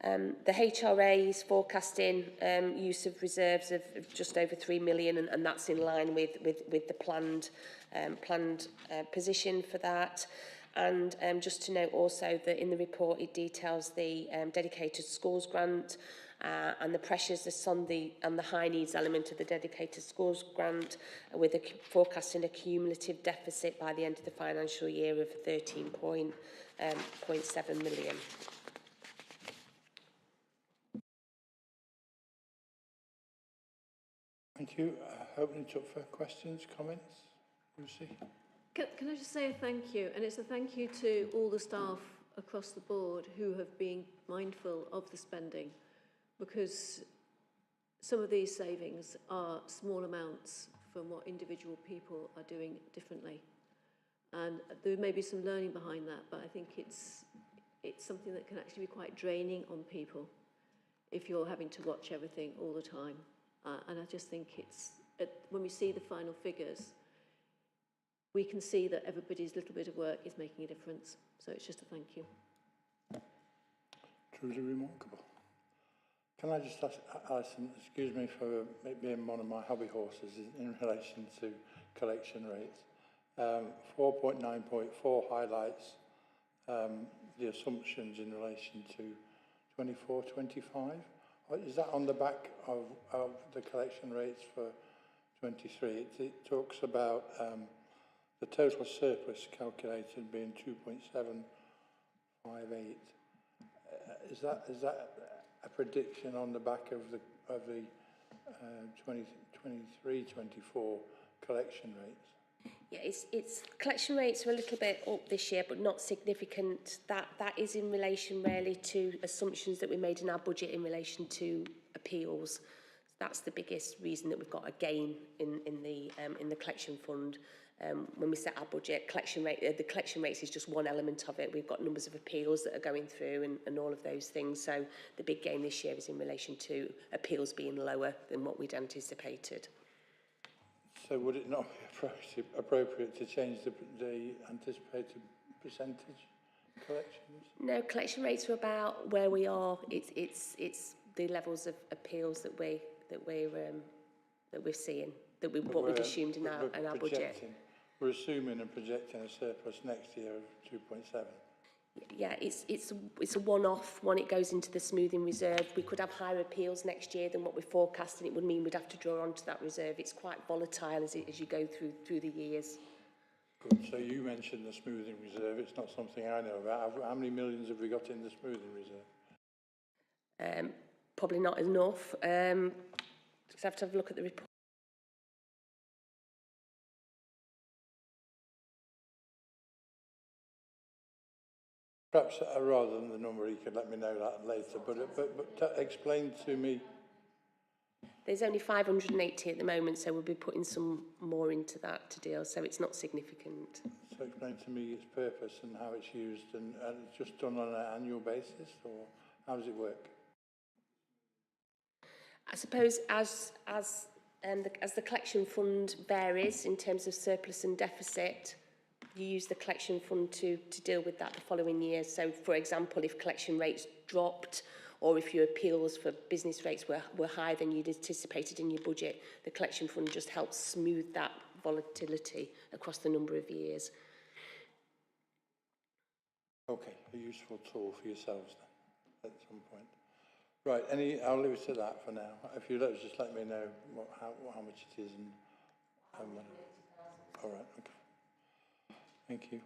The HRA is forecasting use of reserves of just over 3 million, and that's in line with the planned position for that. And just to note also that in the report it details the dedicated schools grant and the pressures that's on the high needs element of the dedicated schools grant, with forecasting a cumulative deficit by the end of the financial year of 13.7 million. Thank you. Opening it up for questions, comments. Lucy? Can I just say a thank you? And it's a thank you to all the staff across the board who have been mindful of the spending, because some of these savings are small amounts from what individual people are doing differently. And there may be some learning behind that, but I think it's something that can actually be quite draining on people if you're having to watch everything all the time. And I just think when we see the final figures, we can see that everybody's little bit of work is making a difference. So it's just a thank you. Truly remarkable. Can I just ask Alison, excuse me for being one of my hobby horses in relation to collection rates. 4.9.4 highlights the assumptions in relation to 24-25. Is that on the back of the collection rates for 23? It talks about the total surplus calculated being 2.758. Is that a prediction on the back of the 23-24 collection rates? Yeah, it's collection rates are a little bit up this year, but not significant. That is in relation really to assumptions that we made in our budget in relation to appeals. That's the biggest reason that we've got a gain in the collection fund. When we set our budget, the collection rates is just one element of it. We've got numbers of appeals that are going through and all of those things. So the big gain this year is in relation to appeals being lower than what we'd anticipated. So would it not be appropriate to change the anticipated percentage collections? No, collection rates are about where we are. It's the levels of appeals that we're seeing, what we've assumed in our budget. We're assuming and projecting a surplus next year of 2.7. Yeah, it's a one-off when it goes into the smoothing reserve. We could have higher appeals next year than what we're forecasting. It would mean we'd have to draw onto that reserve. It's quite volatile as you go through the years. Good. So you mentioned the smoothing reserve. It's not something I know about. How many millions have we got in the smoothing reserve? Probably not enough. Just have to have a look at the report. Perhaps rather than the number, you could let me know that later. But explain to me. There's only 580 at the moment, so we'll be putting some more into that to deal. So it's not significant. So explain to me its purpose and how it's used, and it's just done on an annual basis, or how does it work? I suppose as as the collection fund varies in terms of surplus and deficit, you use the collection fund to deal with that the following year. So, for example, if collection rates dropped, or if your appeals for business rates were higher than you'd anticipated in your budget, the collection fund just helps smooth that volatility across the number of years. Okay, a useful tool for yourselves then, at some point. Right, I'll leave it to that for now. If you just let me know how much it is and all right, okay. Thank you.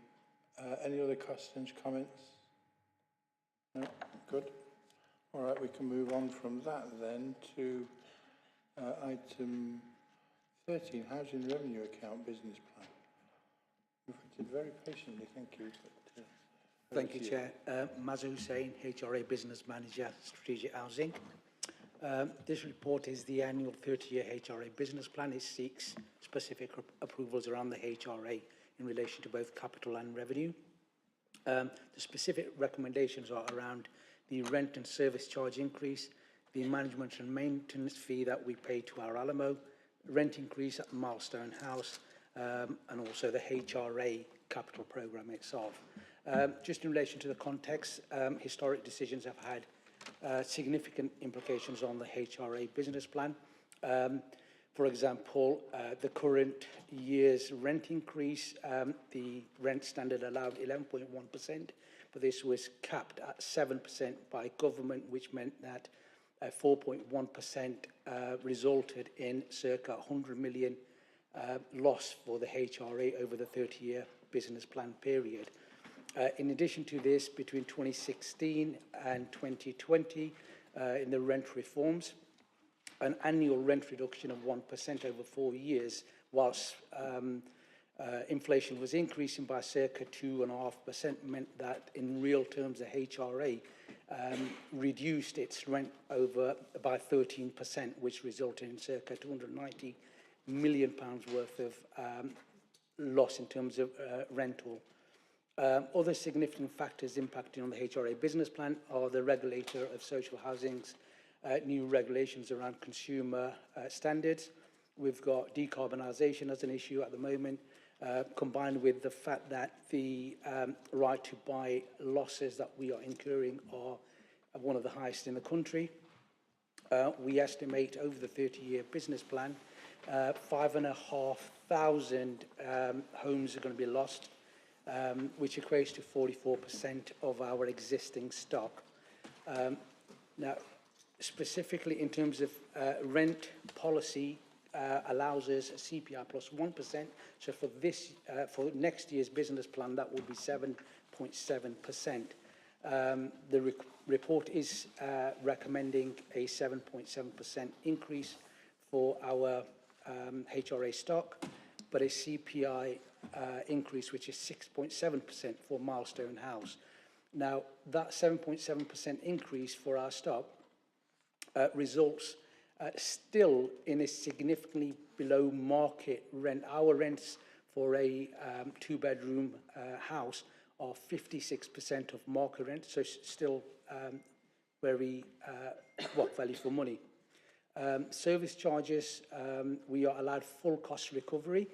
Any other questions, comments? No, good. All right, we can move on from that then to item 13, Housing Revenue Account Business Plan. You've waited very patiently, thank you. Thank you, Chair. Maz Hussain, HRA Business Manager, Strategic Housing. This report is the annual 30-year HRA business plan. It seeks specific approvals around the HRA in relation to both capital and revenue. The specific recommendations are around the rent and service charge increase, the management and maintenance fee that we pay to our Alamo, rent increase at Milestone House, and also the HRA capital programme itself. Just in relation to the context, historic decisions have had significant implications on the HRA business plan. For example, the current year's rent increase, the rent standard allowed 11.1%, but this was capped at 7% by government, which meant that 4.1% resulted in circa 100 million loss for the HRA over the 30-year business plan period. In addition to this, between 2016 and 2020, in the rent reforms, an annual rent reduction of 1% over 4 years, whilst inflation was increasing by circa 2.5%, meant that in real terms the HRA reduced its rent over by 13%, which resulted in circa £290 million worth of loss in terms of rental. Other significant factors impacting on the HRA business plan are the regulator of social housing's new regulations around consumer standards. We've got decarbonisation as an issue at the moment, combined with the fact that the right to buy losses that we are incurring are one of the highest in the country. We estimate over the 30-year business plan, 5,500 homes are going to be lost, which equates to 44% of our existing stock. Now, specifically in terms of rent policy, allows us a CPI plus 1%. So for next year's business plan, that will be 7.7%. The report is recommending a 7.7% increase for our HRA stock, but a CPI increase, which is 6.7% for Milestone House. Now, that 7.7% increase for our stock results still in a significantly below market rent. Our rents for a two-bedroom house are 56% of market rent, so still very value for money. Service charges, we are allowed full cost recovery,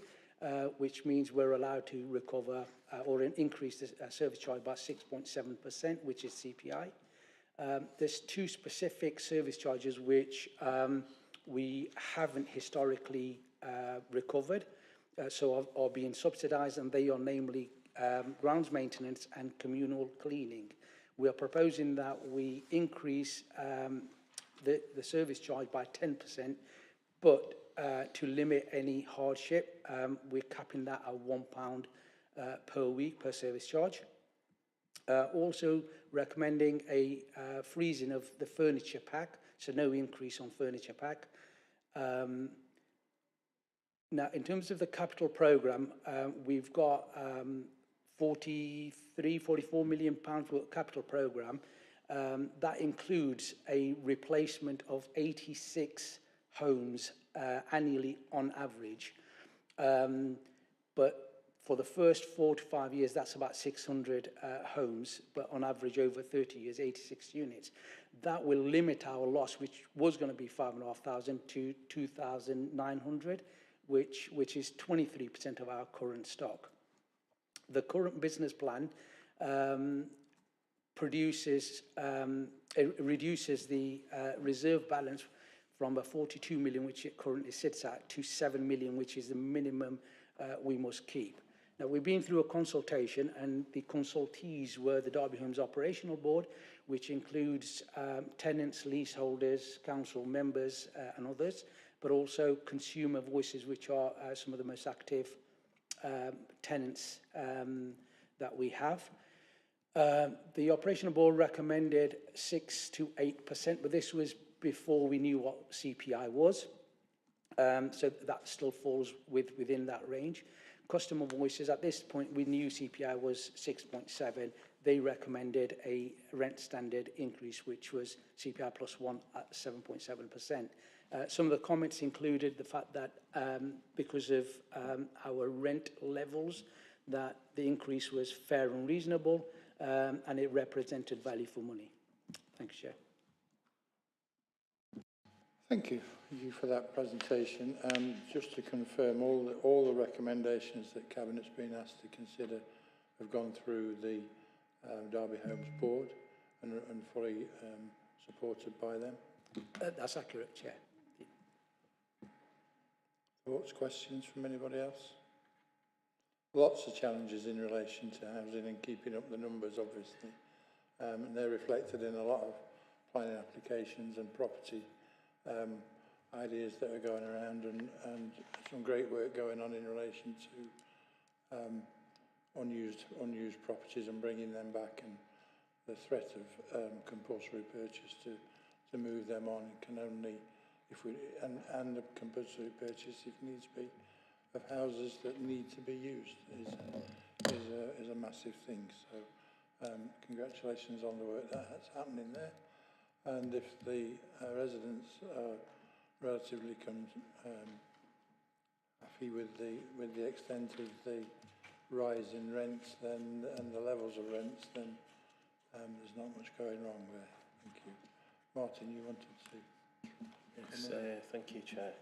which means we're allowed to recover or increase the service charge by 6.7%, which is CPI. There's two specific service charges which we haven't historically recovered, so are being subsidised, and they are namely grounds maintenance and communal cleaning. We are proposing that we increase the service charge by 10%, but to limit any hardship, we're capping that at £1 per week per service charge. Also recommending a freezing of the furniture pack, so no increase on furniture pack. Now, in terms of the capital programme, we've got £44 million for capital programme. That includes a replacement of 86 homes annually on average. But For the first 4 to 5 years, that's about 600 homes, but on average over 30 years, 86 units. That will limit our loss, which was going to be 5,500 to 2,900, which is 23% of our current stock. The current business plan reduces the reserve balance from a 42 million, which it currently sits at, to 7 million, which is the minimum we must keep. Now, we've been through a consultation, and the consultees were the Derby Homes Operational Board, which includes tenants, leaseholders, council members, and others, but also consumer voices, which are some of the most active tenants that we have. The Operational Board recommended 6 to 8%, but this was before we knew what CPI was. So that still falls within that range. Customer voices, at this point, we knew CPI was 6.7. They recommended a rent standard increase, which was CPI plus 1 at 7.7%. Some of the comments included the fact that because of our rent levels, that the increase was fair and reasonable, and it represented value for money. Thanks, Chair. Thank you for that presentation. Just to confirm, all the recommendations that Cabinet's been asked to consider have gone through the Derby Homes Board and fully supported by them. That's accurate, Chair. Thoughts, questions from anybody else? Lots of challenges in relation to housing and keeping up the numbers, obviously. And they're reflected in a lot of planning applications and property ideas that are going around, and some great work going on in relation to unused properties and bringing them back, and the threat of compulsory purchase to move them on can only, and the compulsory purchase, if needs be, of houses that need to be used is a massive thing. So congratulations on the work that's happening there. And if the residents are relatively happy with the extent of the rise in rents, then and the levels of rents, then there's not much going wrong there. Thank you. Martin, you wanted to? Yes, thank you, Chair.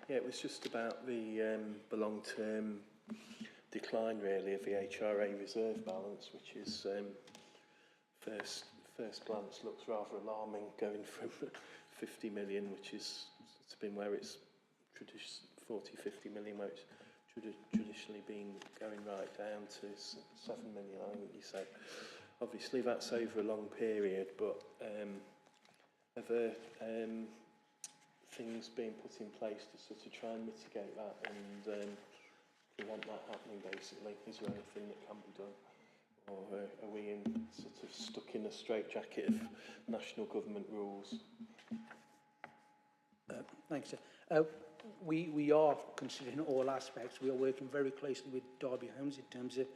Yeah, it was just about the long-term decline, really, of the HRA reserve balance, which is first glance looks rather alarming, going from 50 million, which is it's been where it's 50 million, where it's traditionally been going right down to 7 million, I think you say. Obviously, that's over a long period, but are there things being put in place to sort of try and mitigate that and prevent that happening, basically? Is there anything that can be done? Or are we sort of stuck in a straitjacket of national government rules? Thanks, sir. We are considering all aspects. We are working very closely with Derby Homes in terms of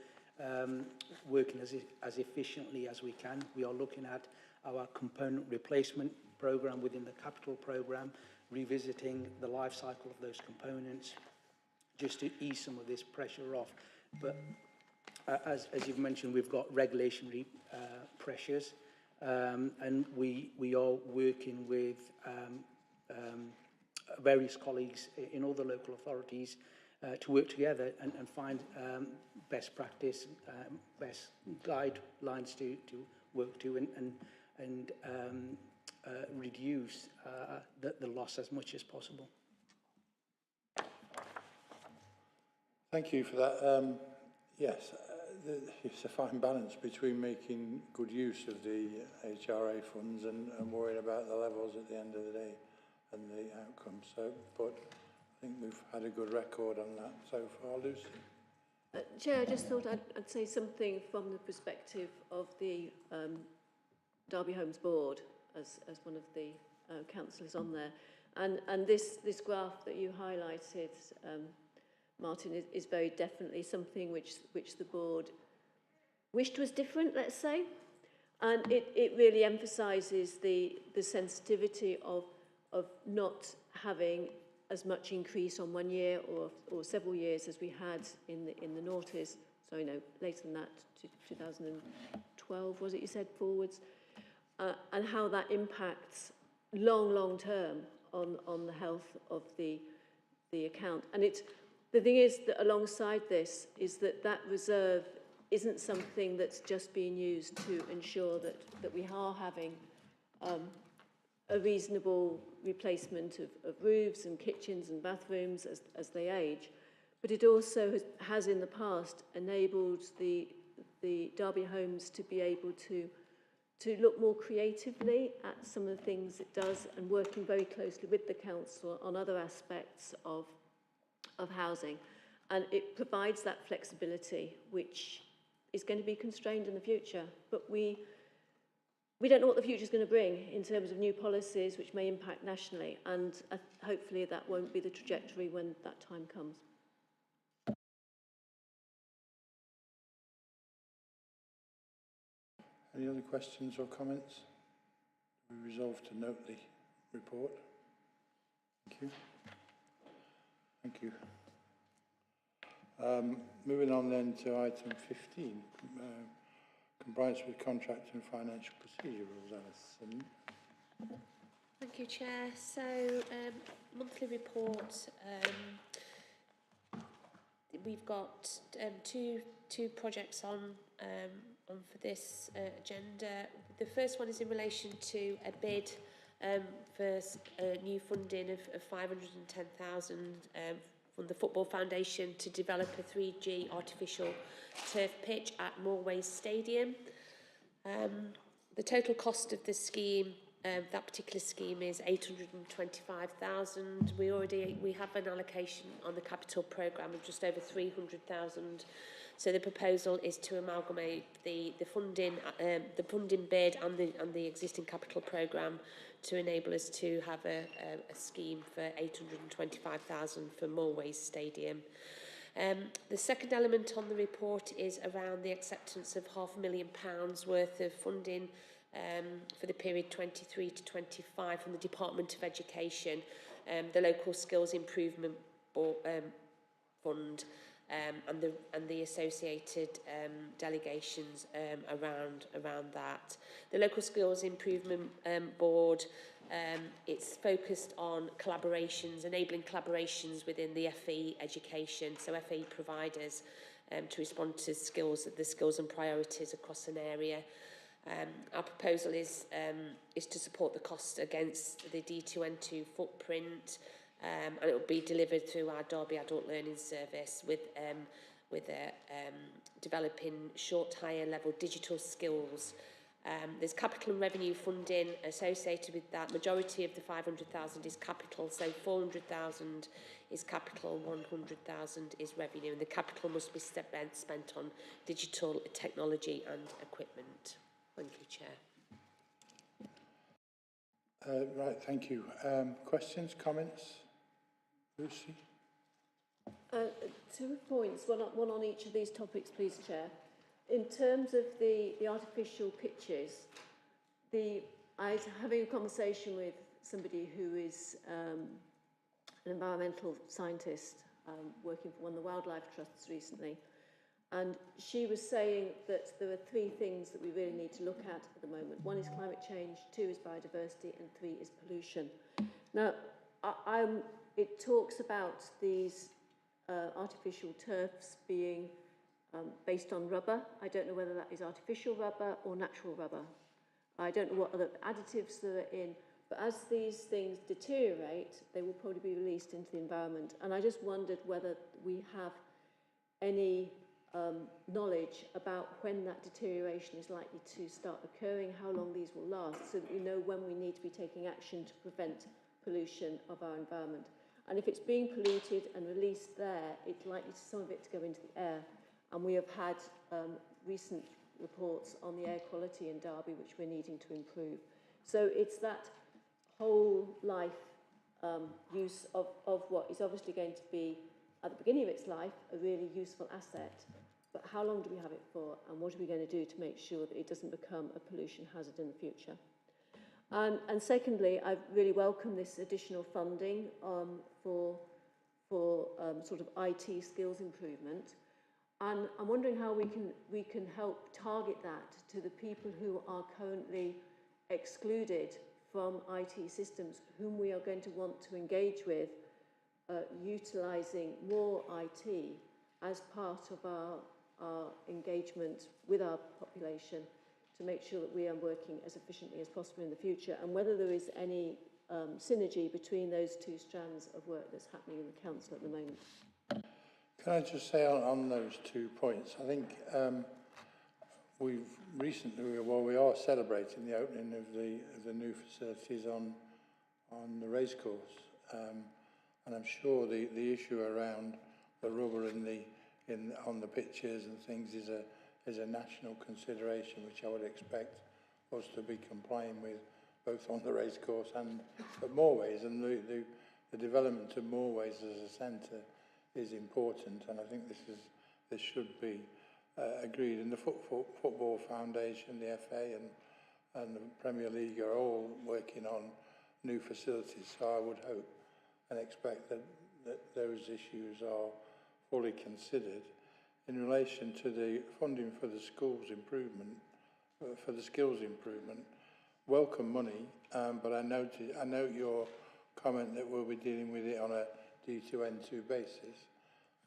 working as efficiently as we can. We are looking at our component replacement programme within the capital programme, revisiting the life cycle of those components, just to ease some of this pressure off. But as you've mentioned, we've got regulatory pressures, and we are working with various colleagues in all the local authorities to work together and find best practice, best guidelines to work to and reduce the loss as much as possible. Thank you for that. Yes, it's a fine balance between making good use of the HRA funds and worrying about the levels at the end of the day and the outcome. So, but I think we've had a good record on that so far. Lucy? Chair, I just thought I'd say something from the perspective of the Derby Homes Board as one of the councillors on there. And this graph that you highlighted, Martin, is very definitely something which the board wished was different, let's say. And it really emphasises the sensitivity of not having as much increase on 1 year or several years as we had in the noughties. Sorry, no, later than that, 2012, was it you said, forwards? And how that impacts long term on the health of the account. And the thing is that alongside this is that reserve isn't something that's just being used to ensure that we are having a reasonable replacement of roofs and kitchens and bathrooms as they age, but it also has in the past enabled the Derby homes to be able to look more creatively at some of the things it does, and working very closely with the council on other aspects of housing. And it provides that flexibility, which is going to be constrained in the future. But we don't know what the future is going to bring in terms of new policies which may impact nationally, and hopefully that won't be the trajectory when that time comes. Any other questions or comments? We resolve to note the report. Thank you. Thank you. Moving on then to item 15, compliance with contract and financial procedure rules. Alison. Thank you, Chair. So, monthly report. We've got two projects on for this agenda. The first one is in relation to a bid for new funding of 510,000 from the Football Foundation to develop a 3G artificial turf pitch at Moorways Stadium. The total cost of the scheme, that particular scheme, is 825,000. We have an allocation on the capital programme of just over 300,000. So the proposal is to amalgamate the funding bid and the existing capital programme to enable us to have a scheme for 825,000 for Moorways Stadium. The second element on the report is around the acceptance of £500,000 worth of funding for the period 23 to 25 from the Department of Education, the Local Skills Improvement Fund, and the associated delegations around that. The Local Skills Improvement Board, it's focused on collaborations, enabling collaborations within the FE education, so FE providers, to respond to the skills and priorities across an area. Our proposal is to support the cost against the D2N2 footprint, and it will be delivered through our Derby Adult Learning Service with developing short higher level digital skills. There's capital and revenue funding associated with that. Majority of the 500,000 is capital, so 400,000 is capital, 100,000 is revenue, and the capital must be spent on digital technology and equipment. Thank you, Chair. Right, thank you. Questions, comments? Lucy? 2 points, one on each of these topics, please, Chair. In terms of the artificial pitches, I was having a conversation with somebody who is an environmental scientist working for one of the wildlife trusts recently, and she was saying that there are 3 things that we really need to look at the moment. 1 is climate change, 2 is biodiversity, and 3 is pollution. Now, it talks about these artificial turfs being based on rubber. I don't know whether that is artificial rubber or natural rubber. I don't know what other additives there are in, but as these things deteriorate, they will probably be released into the environment. And I just wondered whether we have any knowledge about when that deterioration is likely to start occurring, how long these will last, so that we know when we need to be taking action to prevent pollution of our environment. And if it's being polluted and released there, it's likely some of it to go into the air. And we have had recent reports on the air quality in Derby, which we're needing to improve. So it's that whole life use of what is obviously going to be, at the beginning of its life, a really useful asset. But how long do we have it for, and what are we going to do to make sure that it doesn't become a pollution hazard in the future? And secondly, I really welcome this additional funding for sort of IT skills improvement. And I'm wondering how we can help target that to the people who are currently excluded from IT systems, whom we are going to want to engage with, utilising more IT as part of our engagement with our population to make sure that we are working as efficiently as possible in the future, and whether there is any synergy between those two strands of work that's happening in the council at the moment. Can I just say on those 2 points, I think we've recently, well, we are celebrating the opening of the new facilities on the racecourse, and I'm sure the issue around the rubber on the pitches and things is a national consideration, which I would expect us to be complying with, both on the racecourse and at Moorways. And the development of Moorways as a centre is important, and I think this should be agreed. And the Football Foundation, the FA, and the Premier League are all working on new facilities. So I would hope and expect that those issues are fully considered. In relation to the funding for the schools improvement, for the skills improvement, welcome money, but I note your comment that we'll be dealing with it on a D2N2 basis.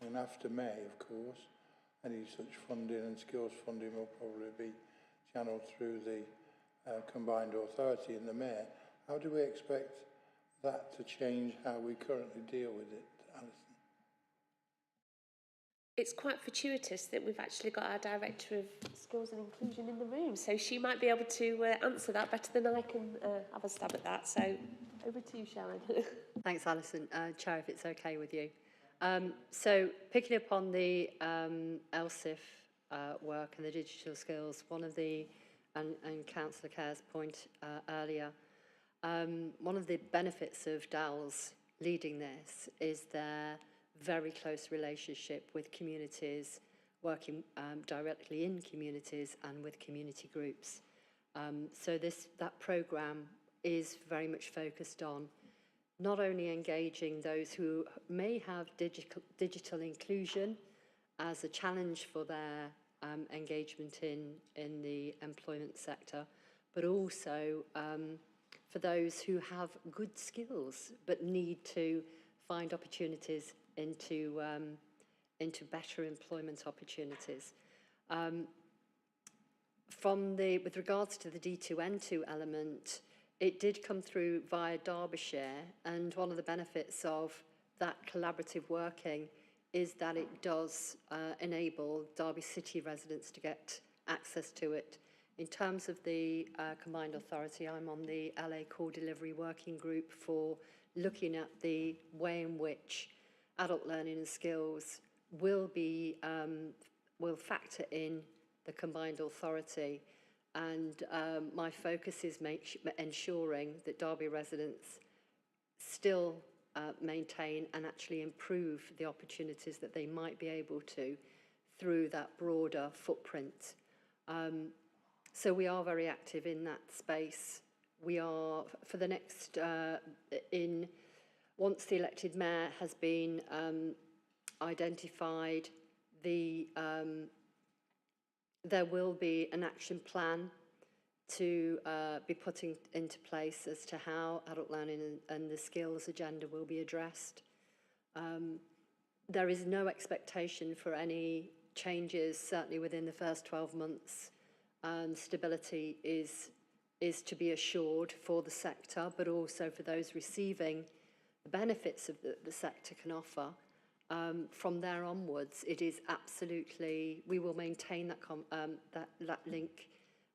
And after May, of course, any such funding and skills funding will probably be channeled through the combined authority and the mayor. How do we expect that to change how we currently deal with it, Alison? It's quite fortuitous that we've actually got our Director of Skills and Inclusion in the room, so she might be able to answer that better than I can have a stab at that. So over to you, Sharon. Thanks, Alison. Chair, if it's okay with you. So picking up on the LSIF work and the digital skills, one of the, and Councillor Kerr's point earlier, one of the benefits of DALS leading this is their very close relationship with communities, working directly in communities and with community groups. So that programme is very much focused on not only engaging those who may have digital inclusion as a challenge for their engagement in the employment sector, but also for those who have good skills but need to find opportunities into better employment opportunities. With regards to the D2N2 element, it did come through via Derbyshire, and one of the benefits of that collaborative working is that it does enable Derby City residents to get access to it. In terms of the combined authority, I'm on the LA Core Delivery Working Group for looking at the way in which adult learning and skills will factor in the combined authority. And my focus is ensuring that Derby residents still maintain and actually improve the opportunities that they might be able to through that broader footprint. So we are very active in that space. We are, for the next, once the elected mayor has been identified, there will be an action plan to be putting into place as to how adult learning and the skills agenda will be addressed. There is no expectation for any changes, certainly within the first 12 months. Stability is to be assured for the sector, but also for those receiving the benefits of the sector can offer. From there onwards, it is absolutely, we will maintain that link,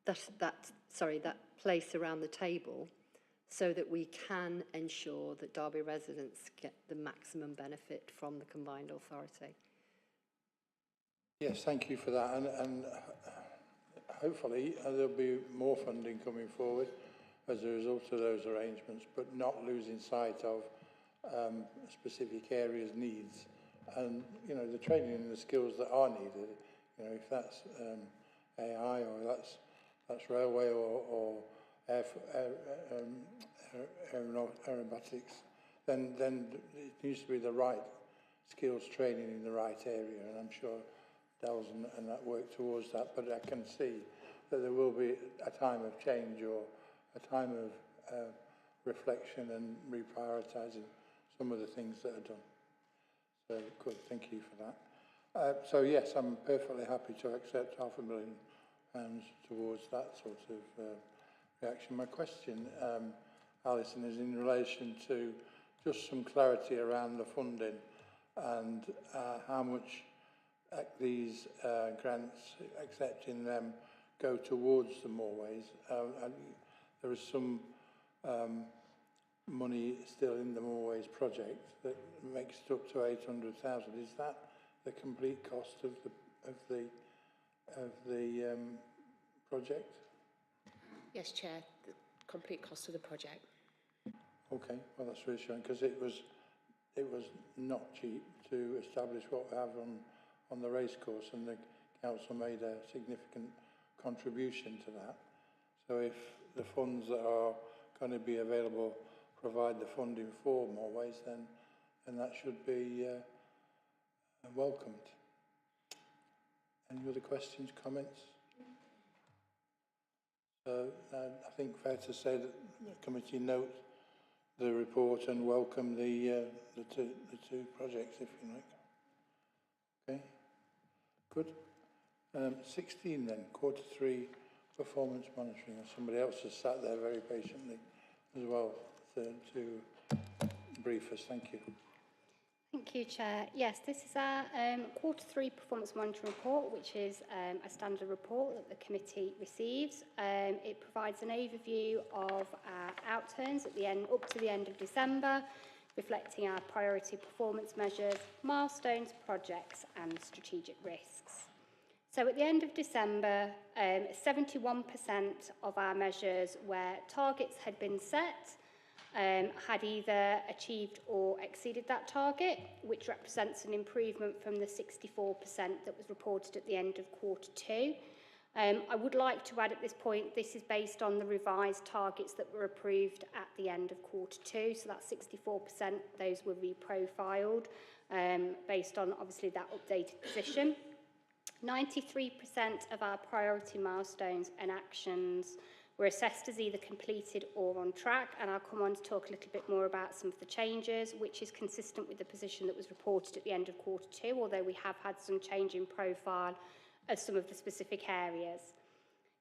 that place around the table, so that we can ensure that Derby residents get the maximum benefit from the combined authority. Yes, thank you for that, and hopefully there'll be more funding coming forward as a result of those arrangements, but not losing sight of specific areas' needs. And, you know, the training and the skills that are needed, you know, if that's AI or that's railway or aerobatics, then it needs to be the right skills training in the right area, and I'm sure Dell's and that work towards that, but I can see that there will be a time of change or a time of reflection and reprioritising some of the things that are done. So good, thank you for that. So yes, I'm perfectly happy to accept £500,000 towards that sort of reaction. My question, Alison, is in relation to just some clarity around the funding and how much these grants, accepting them, go towards the moorways. There is some money still in the moorways project that makes it up to 800,000. Is that the complete cost of the project? Yes, Chair, the complete cost of the project. Okay, well that's reassuring because it was not cheap to establish what we have on the racecourse, and the council made a significant contribution to that. So if the funds that are going to be available provide the funding for moorways, then that should be welcomed. Any other questions, comments? So I think fair to say that the committee note the report and welcome the two projects, if you like. Okay, good. 16 then, Q3 performance monitoring. And somebody else has sat there very patiently as well to brief us. Thank you. Thank you, Chair. Yes, this is our Q3 performance monitoring report, which is a standard report that the committee receives. It provides an overview of our outturns at the end, up to the end of December, reflecting our priority performance measures, milestones, projects and strategic risks. So at the end of December, 71% of our measures where targets had been set had either achieved or exceeded that target, which represents an improvement from the 64% that was reported at the end of Q2. I would like to add at this point, this is based on the revised targets that were approved at the end of Q2, so that's 64%, those were reprofiled based on obviously that updated position. 93% of our priority milestones and actions were assessed as either completed or on track, and I'll come on to talk a little bit more about some of the changes, which is consistent with the position that was reported at the end of Q2, although we have had some change in profile of some of the specific areas.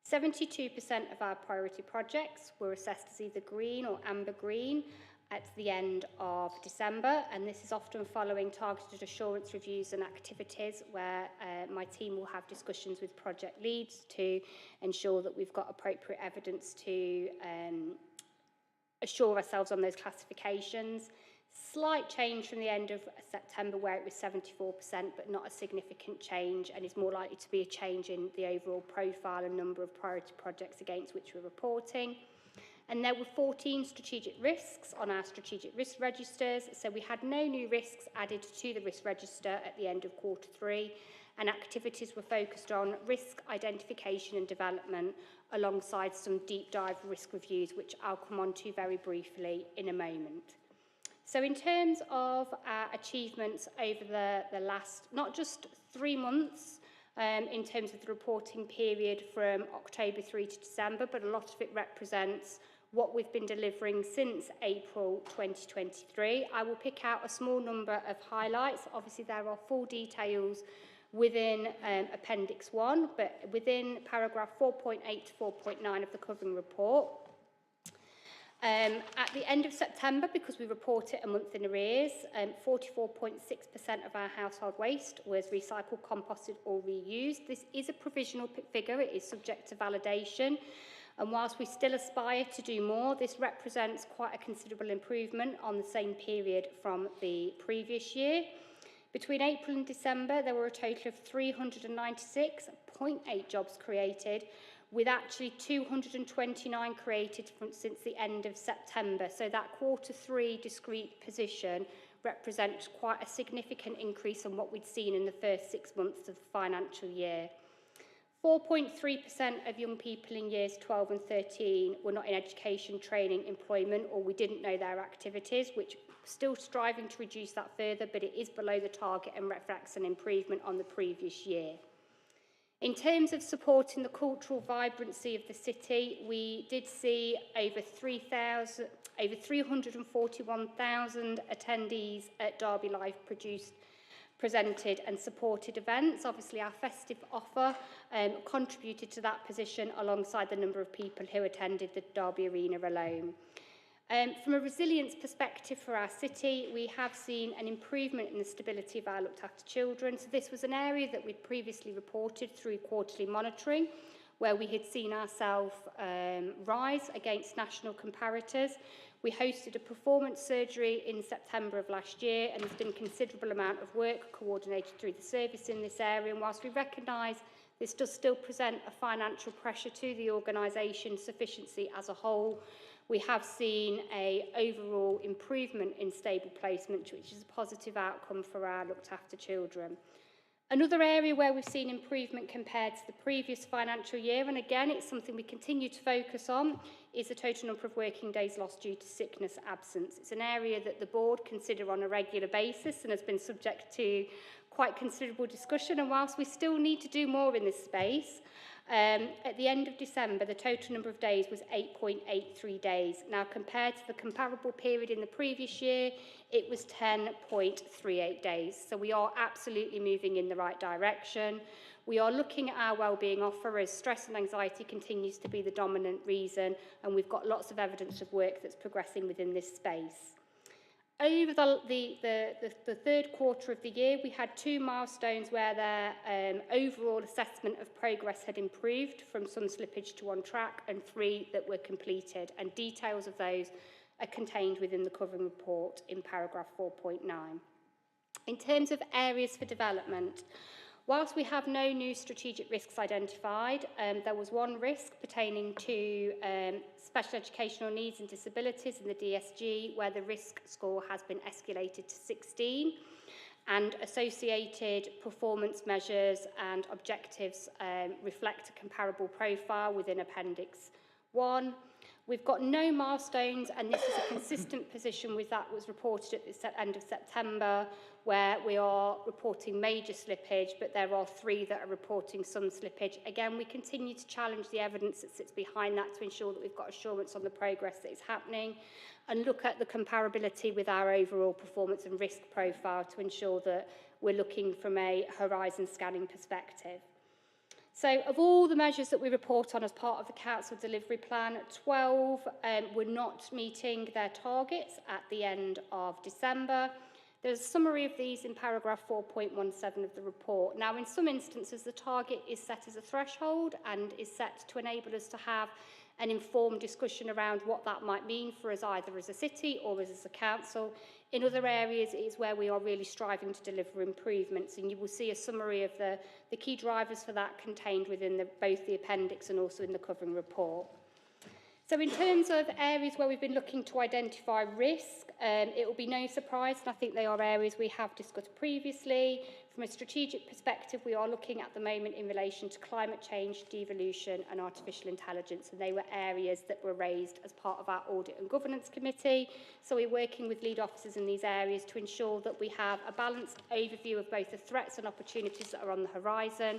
72% of our priority projects were assessed as either green or amber green at the end of December, and this is often following targeted assurance reviews and activities where my team will have discussions with project leads to ensure that we've got appropriate evidence to assure ourselves on those classifications. Slight change from the end of September where it was 74%, but not a significant change, and is more likely to be a change in the overall profile and number of priority projects against which we're reporting. And there were 14 strategic risks on our strategic risk registers, so we had no new risks added to the risk register at the end of Q3, and activities were focused on risk identification and development alongside some deep dive risk reviews, which I'll come on to very briefly in a moment. So in terms of our achievements over the last, not just 3 months, in terms of the reporting period from October through to December, but a lot of it represents what we've been delivering since April 2023. I will pick out a small number of highlights. Obviously, there are full details within Appendix 1, but within paragraph 4.8 to 4.9 of the covering report. At the end of September, because we report it a month in arrears, 44.6% of our household waste was recycled, composted or reused. This is a provisional figure, it is subject to validation. And whilst we still aspire to do more, this represents quite a considerable improvement on the same period from the previous year. Between April and December, there were a total of 396.8 jobs created, with actually 229 created since the end of September. So that Q3 discrete position represents quite a significant increase on what we'd seen in the first 6 months of the financial year. 4.3% of young people in years 12 and 13 were not in education, training, employment, or we didn't know their activities, which still striving to reduce that further, but it is below the target and reflects an improvement on the previous year. In terms of supporting the cultural vibrancy of the city, we did see over 341,000 attendees at Derby Live presented and supported events. Obviously, our festive offer contributed to that position alongside the number of people who attended the Derby Arena alone. From a resilience perspective for our city, we have seen an improvement in the stability of our looked after children. So this was an area that we'd previously reported through quarterly monitoring, where we had seen ourselves rise against national comparators. We hosted a performance surgery in September of last year, and there's been a considerable amount of work coordinated through the service in this area. And whilst we recognise this does still present a financial pressure to the organisation's sufficiency as a whole, we have seen an overall improvement in stable placement, which is a positive outcome for our looked after children. Another area where we've seen improvement compared to the previous financial year, and again it's something we continue to focus on, is the total number of working days lost due to sickness absence. It's an area that the board consider on a regular basis and has been subject to quite considerable discussion, and whilst we still need to do more in this space, at the end of December, the total number of days was 8.83 days. Now, compared to the comparable period in the previous year, it was 10.38 days. So we are absolutely moving in the right direction. We are looking at our wellbeing offer as stress and anxiety continues to be the dominant reason, and we've got lots of evidence of work that's progressing within this space. Over the third quarter of the year, we had 2 milestones where their overall assessment of progress had improved from some slippage to on track, and 3 that were completed, and details of those are contained within the covering report in paragraph 4.9. In terms of areas for development, whilst we have no new strategic risks identified, there was one risk pertaining to special educational needs and disabilities in the DSG, where the risk score has been escalated to 16, and associated performance measures and objectives reflect a comparable profile within Appendix 1. We've got no milestones, and this is a consistent position with that was reported at the end of September, where we are reporting major slippage, but there are 3 that are reporting some slippage. Again, we continue to challenge the evidence that sits behind that to ensure that we've got assurance on the progress that is happening, and look at the comparability with our overall performance and risk profile to ensure that we're looking from a horizon scanning perspective. So of all the measures that we report on as part of the Council Delivery Plan, 12 were not meeting their targets at the end of December. There's a summary of these in paragraph 4.17 of the report. Now, in some instances, the target is set as a threshold and is set to enable us to have an informed discussion around what that might mean for us either as a city or as a council. In other areas, it is where we are really striving to deliver improvements, and you will see a summary of the key drivers for that contained within both the appendix and also in the covering report. So in terms of areas where we've been looking to identify risk, it will be no surprise, and I think they are areas we have discussed previously. From a strategic perspective, we are looking at the moment in relation to climate change, devolution and artificial intelligence, and they were areas that were raised as part of our Audit and Governance Committee. So we're working with lead officers in these areas to ensure that we have a balanced overview of both the threats and opportunities that are on the horizon,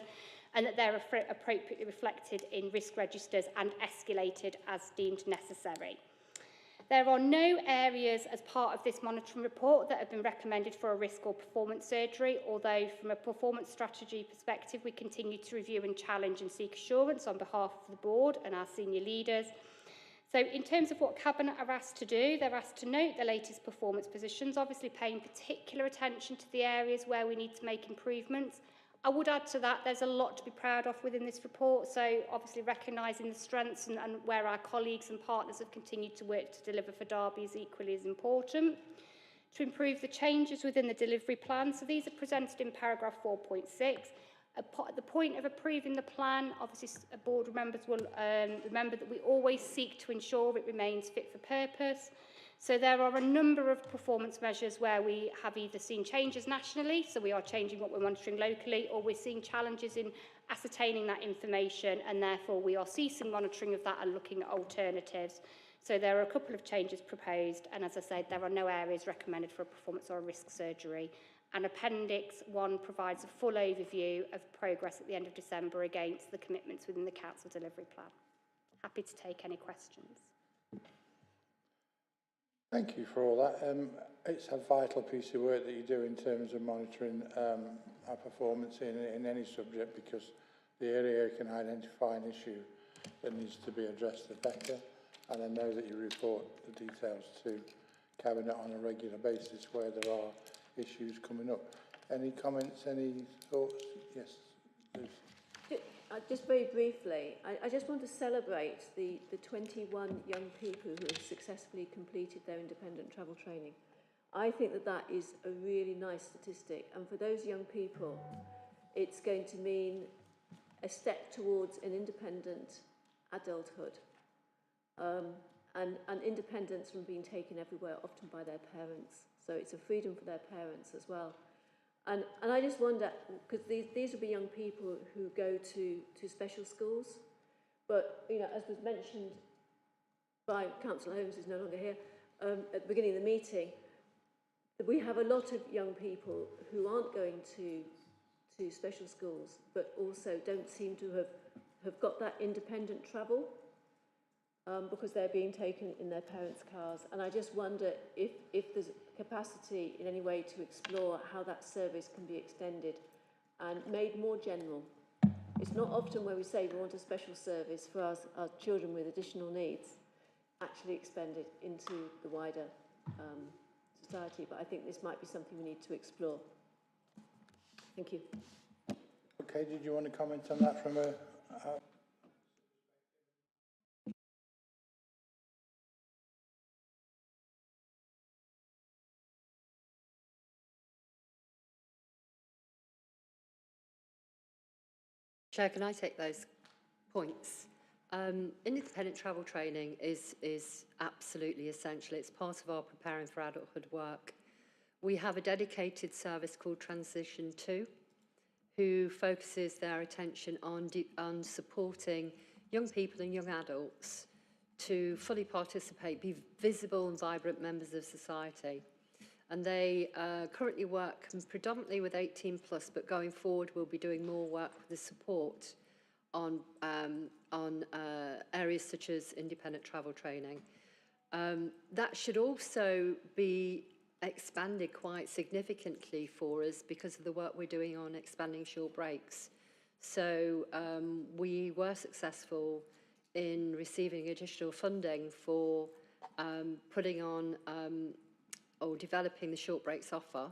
and that they're appropriately reflected in risk registers and escalated as deemed necessary. There are no areas as part of this monitoring report that have been recommended for a risk or performance surgery, although from a performance strategy perspective, we continue to review and challenge and seek assurance on behalf of the board and our senior leaders. So in terms of what Cabinet are asked to do, they're asked to note the latest performance positions, obviously paying particular attention to the areas where we need to make improvements. I would add to that, there's a lot to be proud of within this report, so obviously recognising the strengths and where our colleagues and partners have continued to work to deliver for Derby is equally as important. To improve the changes within the delivery plan, so these are presented in paragraph 4.6. At the point of approving the plan, obviously board members will remember that we always seek to ensure it remains fit for purpose. So there are a number of performance measures where we have either seen changes nationally, so we are changing what we're monitoring locally, or we're seeing challenges in ascertaining that information, and therefore we are ceasing monitoring of that and looking at alternatives. So there are a couple of changes proposed, and as I said, there are no areas recommended for a performance or a risk surgery. And Appendix 1 provides a full overview of progress at the end of December against the commitments within the Council Delivery Plan. Happy to take any questions. Thank you for all that. It's a vital piece of work that you do in terms of monitoring our performance in any subject, because the area can identify an issue that needs to be addressed the better. And I know that you report the details to Cabinet on a regular basis where there are issues coming up. Any comments, any thoughts? Yes, Lucy. Just very briefly, I just want to celebrate the 21 young people who have successfully completed their independent travel training. I think that that is a really nice statistic, and for those young people, it's going to mean a step towards an independent adulthood, and independence from being taken everywhere, often by their parents. So it's a freedom for their parents as well. And I just wonder, because these will be young people who go to special schools, but, you know, as was mentioned by Councillor Holmes, who's no longer here, at the beginning of the meeting, we have a lot of young people who aren't going to special schools, but also don't seem to have got that independent travel, because they're being taken in their parents' cars. And I just wonder if there's capacity in any way to explore how that service can be extended and made more general. It's not often where we say we want a special service for our children with additional needs actually expanded into the wider society, but I think this might be something we need to explore. Thank you. Okay, did you want to comment on that from a... Chair, can I take those points? Independent travel training is absolutely essential. It's part of our preparing for adulthood work. We have a dedicated service called Transition 2, who focuses their attention on supporting young people and young adults to fully participate, be visible and vibrant members of society. And they currently work predominantly with 18+, but going forward we'll be doing more work with the support on areas such as independent travel training. That should also be expanded quite significantly for us because of the work we're doing on expanding short breaks. So we were successful in receiving additional funding for putting on or developing the short breaks offer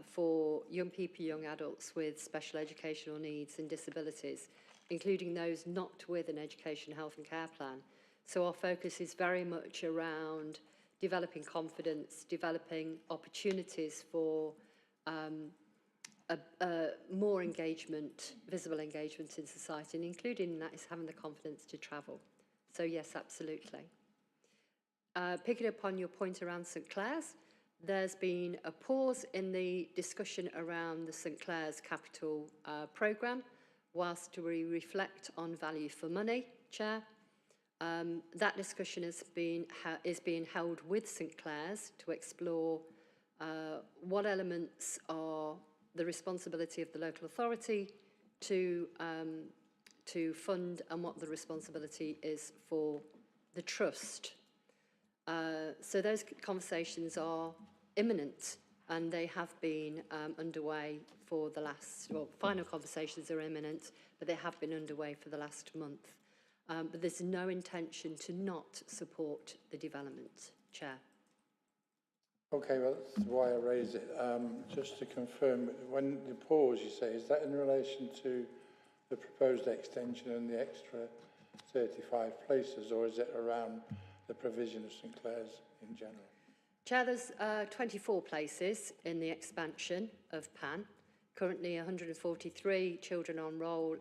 for young people, young adults with special educational needs and disabilities, including those not with an education, health and care plan. So our focus is very much around developing confidence, developing opportunities for more engagement, visible engagement in society, and including in that is having the confidence to travel. So yes, absolutely. Picking up on your point around St Clair's, there's been a pause in the discussion around the St Clair's Capital programme whilst we reflect on value for money, Chair. That discussion is being held with St Clair's to explore what elements are the responsibility of the local authority to fund and what the responsibility is for the trust. So those conversations are imminent, and they have been underway for the last, well, final conversations are imminent, but they have been underway for the last month. But there's no intention to not support the development, Chair. Okay, well, that's why I raised it. Just to confirm, when the pause, you say, is that in relation to the proposed extension and the extra 35 places, or is it around the provision of St Clair's in general? Chair, there's 24 places in the expansion of PAN. Currently 143 children on roll.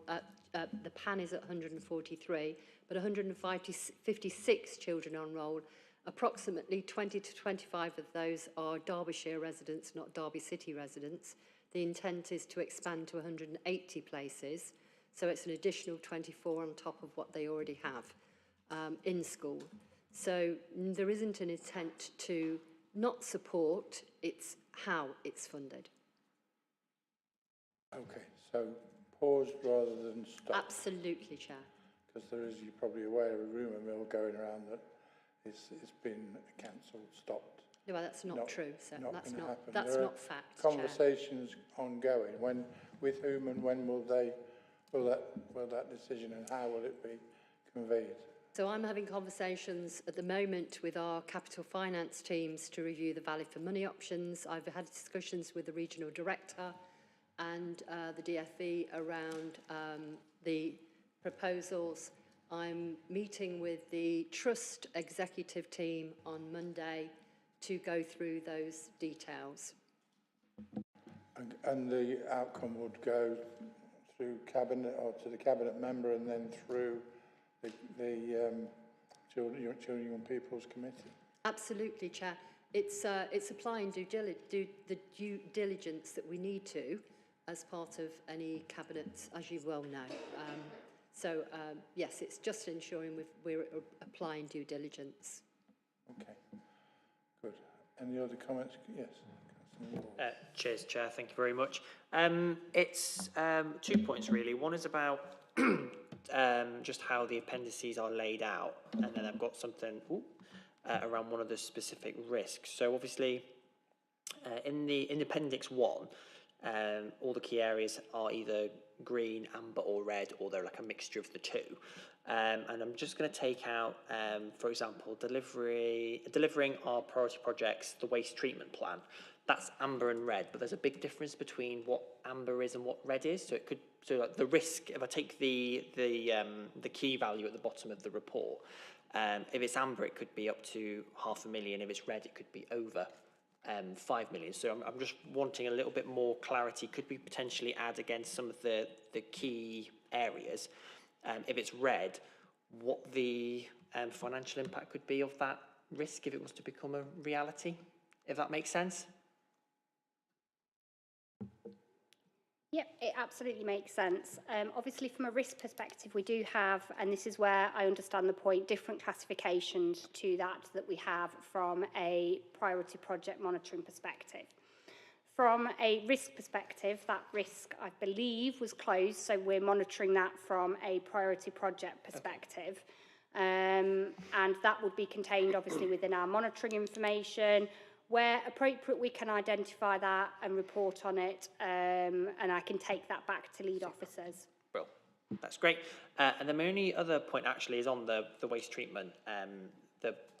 The PAN is at 143, but 156 children on roll. Approximately 20 to 25 of those are Derbyshire residents, not Derby City residents. The intent is to expand to 180 places. So it's an additional 24 on top of what they already have in school. So there isn't an intent to not support, it's how it's funded. Okay, so pause rather than stop. Absolutely, Chair. Because there is, you're probably aware, a rumour mill going around that it's been cancelled, stopped. No, well, that's not true, sir. That's not fact, conversations ongoing. When, with whom and when will that decision and how will it be conveyed? So I'm having conversations at the moment with our capital finance teams to review the value for money options. I've had discussions with the regional director and the DFE around the proposals. I'm meeting with the trust executive team on Monday to go through those details. And the outcome would go through cabinet or to the cabinet member and then through the Children and Young People's Committee. Absolutely, Chair. It's applying the due diligence that we need to as part of any cabinet, as you well know. Yes, it's just ensuring we're applying due diligence. Okay, good. Any other comments? Yes. Cheers, Chair. Thank you very much. It's 2 points, really. One is about just how the appendices are laid out, and then I've got something around one of the specific risks. So obviously, in Appendix 1, all the key areas are either green, amber or red, or they're like a mixture of the two. And I'm just going to take out, for example, delivering our priority projects, the waste treatment plan. That's amber and red, but there's a big difference between what amber is and what red is. So like the risk, if I take the key value at the bottom of the report, if it's amber, it could be up to 500,000. If it's red, it could be over 5 million. So I'm just wanting a little bit more clarity. Could we potentially add against some of the key areas? If it's red, what the financial impact could be of that risk if it was to become a reality, if that makes sense? Yep, it absolutely makes sense. Obviously, from a risk perspective, we do have, and this is where I understand the point, different classifications to that we have from a priority project monitoring perspective. From a risk perspective, that risk, I believe, was closed, so we're monitoring that from a priority project perspective. And that would be contained, obviously, within our monitoring information. Where appropriate, we can identify that and report on it, and I can take that back to lead officers. Well, that's great. And then my only other point actually is on the waste treatment,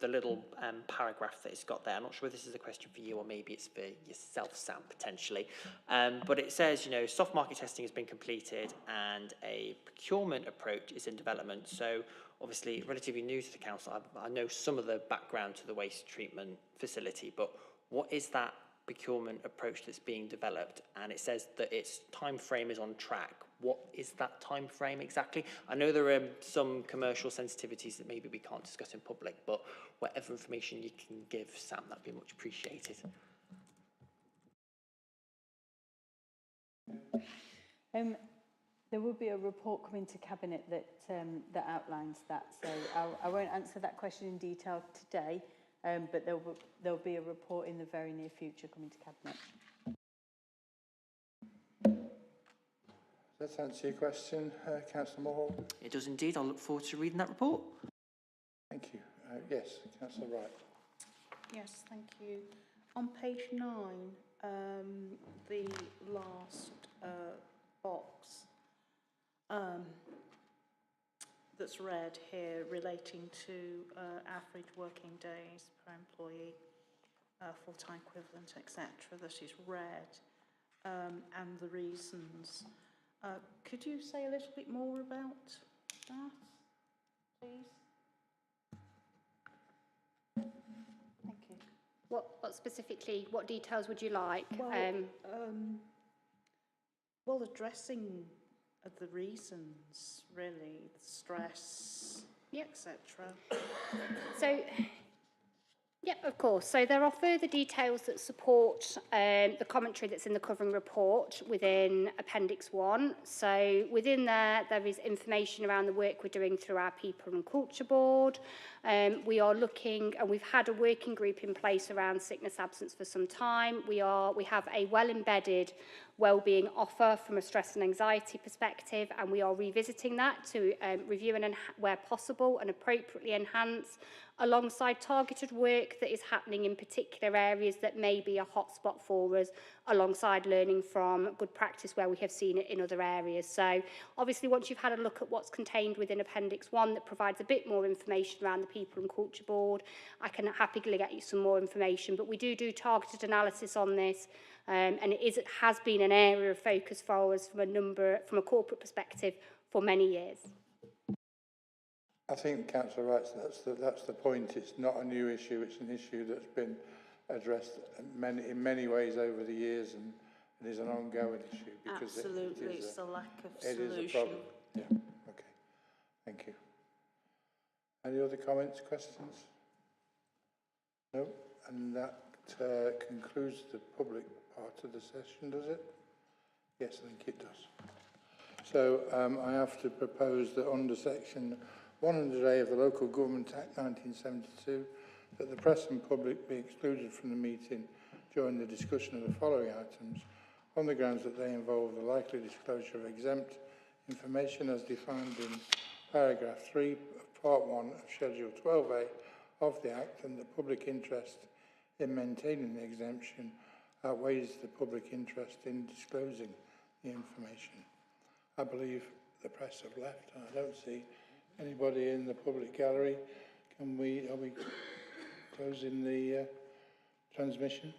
the little paragraph that it's got there. I'm not sure if this is a question for you or maybe it's for yourself, Sam, potentially. But it says, soft market testing has been completed and a procurement approach is in development. So obviously relatively new to the council. I know some of the background to the waste treatment facility, but what is that procurement approach that's being developed? And it says that its time frame is on track. What is that time frame exactly? I know there are some commercial sensitivities that maybe we can't discuss in public, but whatever information you can give, Sam, that'd be much appreciated. There will be a report coming to Cabinet that outlines that. So I won't answer that question in detail today, but there'll be a report in the very near future coming to Cabinet. Does that answer your question, Councillor Moore? It does indeed. I look forward to reading that report. Thank you. Yes, Councillor Wright. Yes, thank you. On page 9, the last box that's red here relating to average working days per employee, full-time equivalent, etc., that is red, and the reasons. Could you say a little bit more about that, please? Thank you. What specifically, what details would you like? Well, addressing the reasons, really, the stress, yep, etc. So Yep, of course. So there are further details that support the commentary that's in the covering report within Appendix 1. So within there is information around the work we're doing through our People and Culture Board. We are looking, and we've had a working group in place around sickness absence for some time. We have a well-embedded wellbeing offer from a stress and anxiety perspective, and we are revisiting that to review and, where possible, and appropriately enhance alongside targeted work that is happening in particular areas that may be a hotspot for us, alongside learning from good practice where we have seen it in other areas. So obviously once you've had a look at what's contained within Appendix 1 that provides a bit more information around the People and Culture Board, I can happily get you some more information, but we do targeted analysis on this, and it has been an area of focus for us from a corporate perspective for many years. I think Councillor Wright, that's the point. It's not a new issue. It's an issue that's been addressed in many ways over the years, and it is an ongoing issue because Absolutely, it is it's the lack of it solution. is a problem. Yeah. Okay. Thank you. Any other comments, questions? No. And that concludes the public part of the session, does it? Yes, I think it does. So I have to propose that under section 100A of the Local Government Act 1972, that the press and public be excluded from the meeting during the discussion of the following items on the grounds that they involve the likely disclosure of exempt information as defined in paragraph 3 of Part 1 of Schedule 12A of the Act, and the public interest in maintaining the exemption outweighs the public interest in disclosing the information. I believe the press have left, and I don't see anybody in the public gallery. Are we closing the transmission?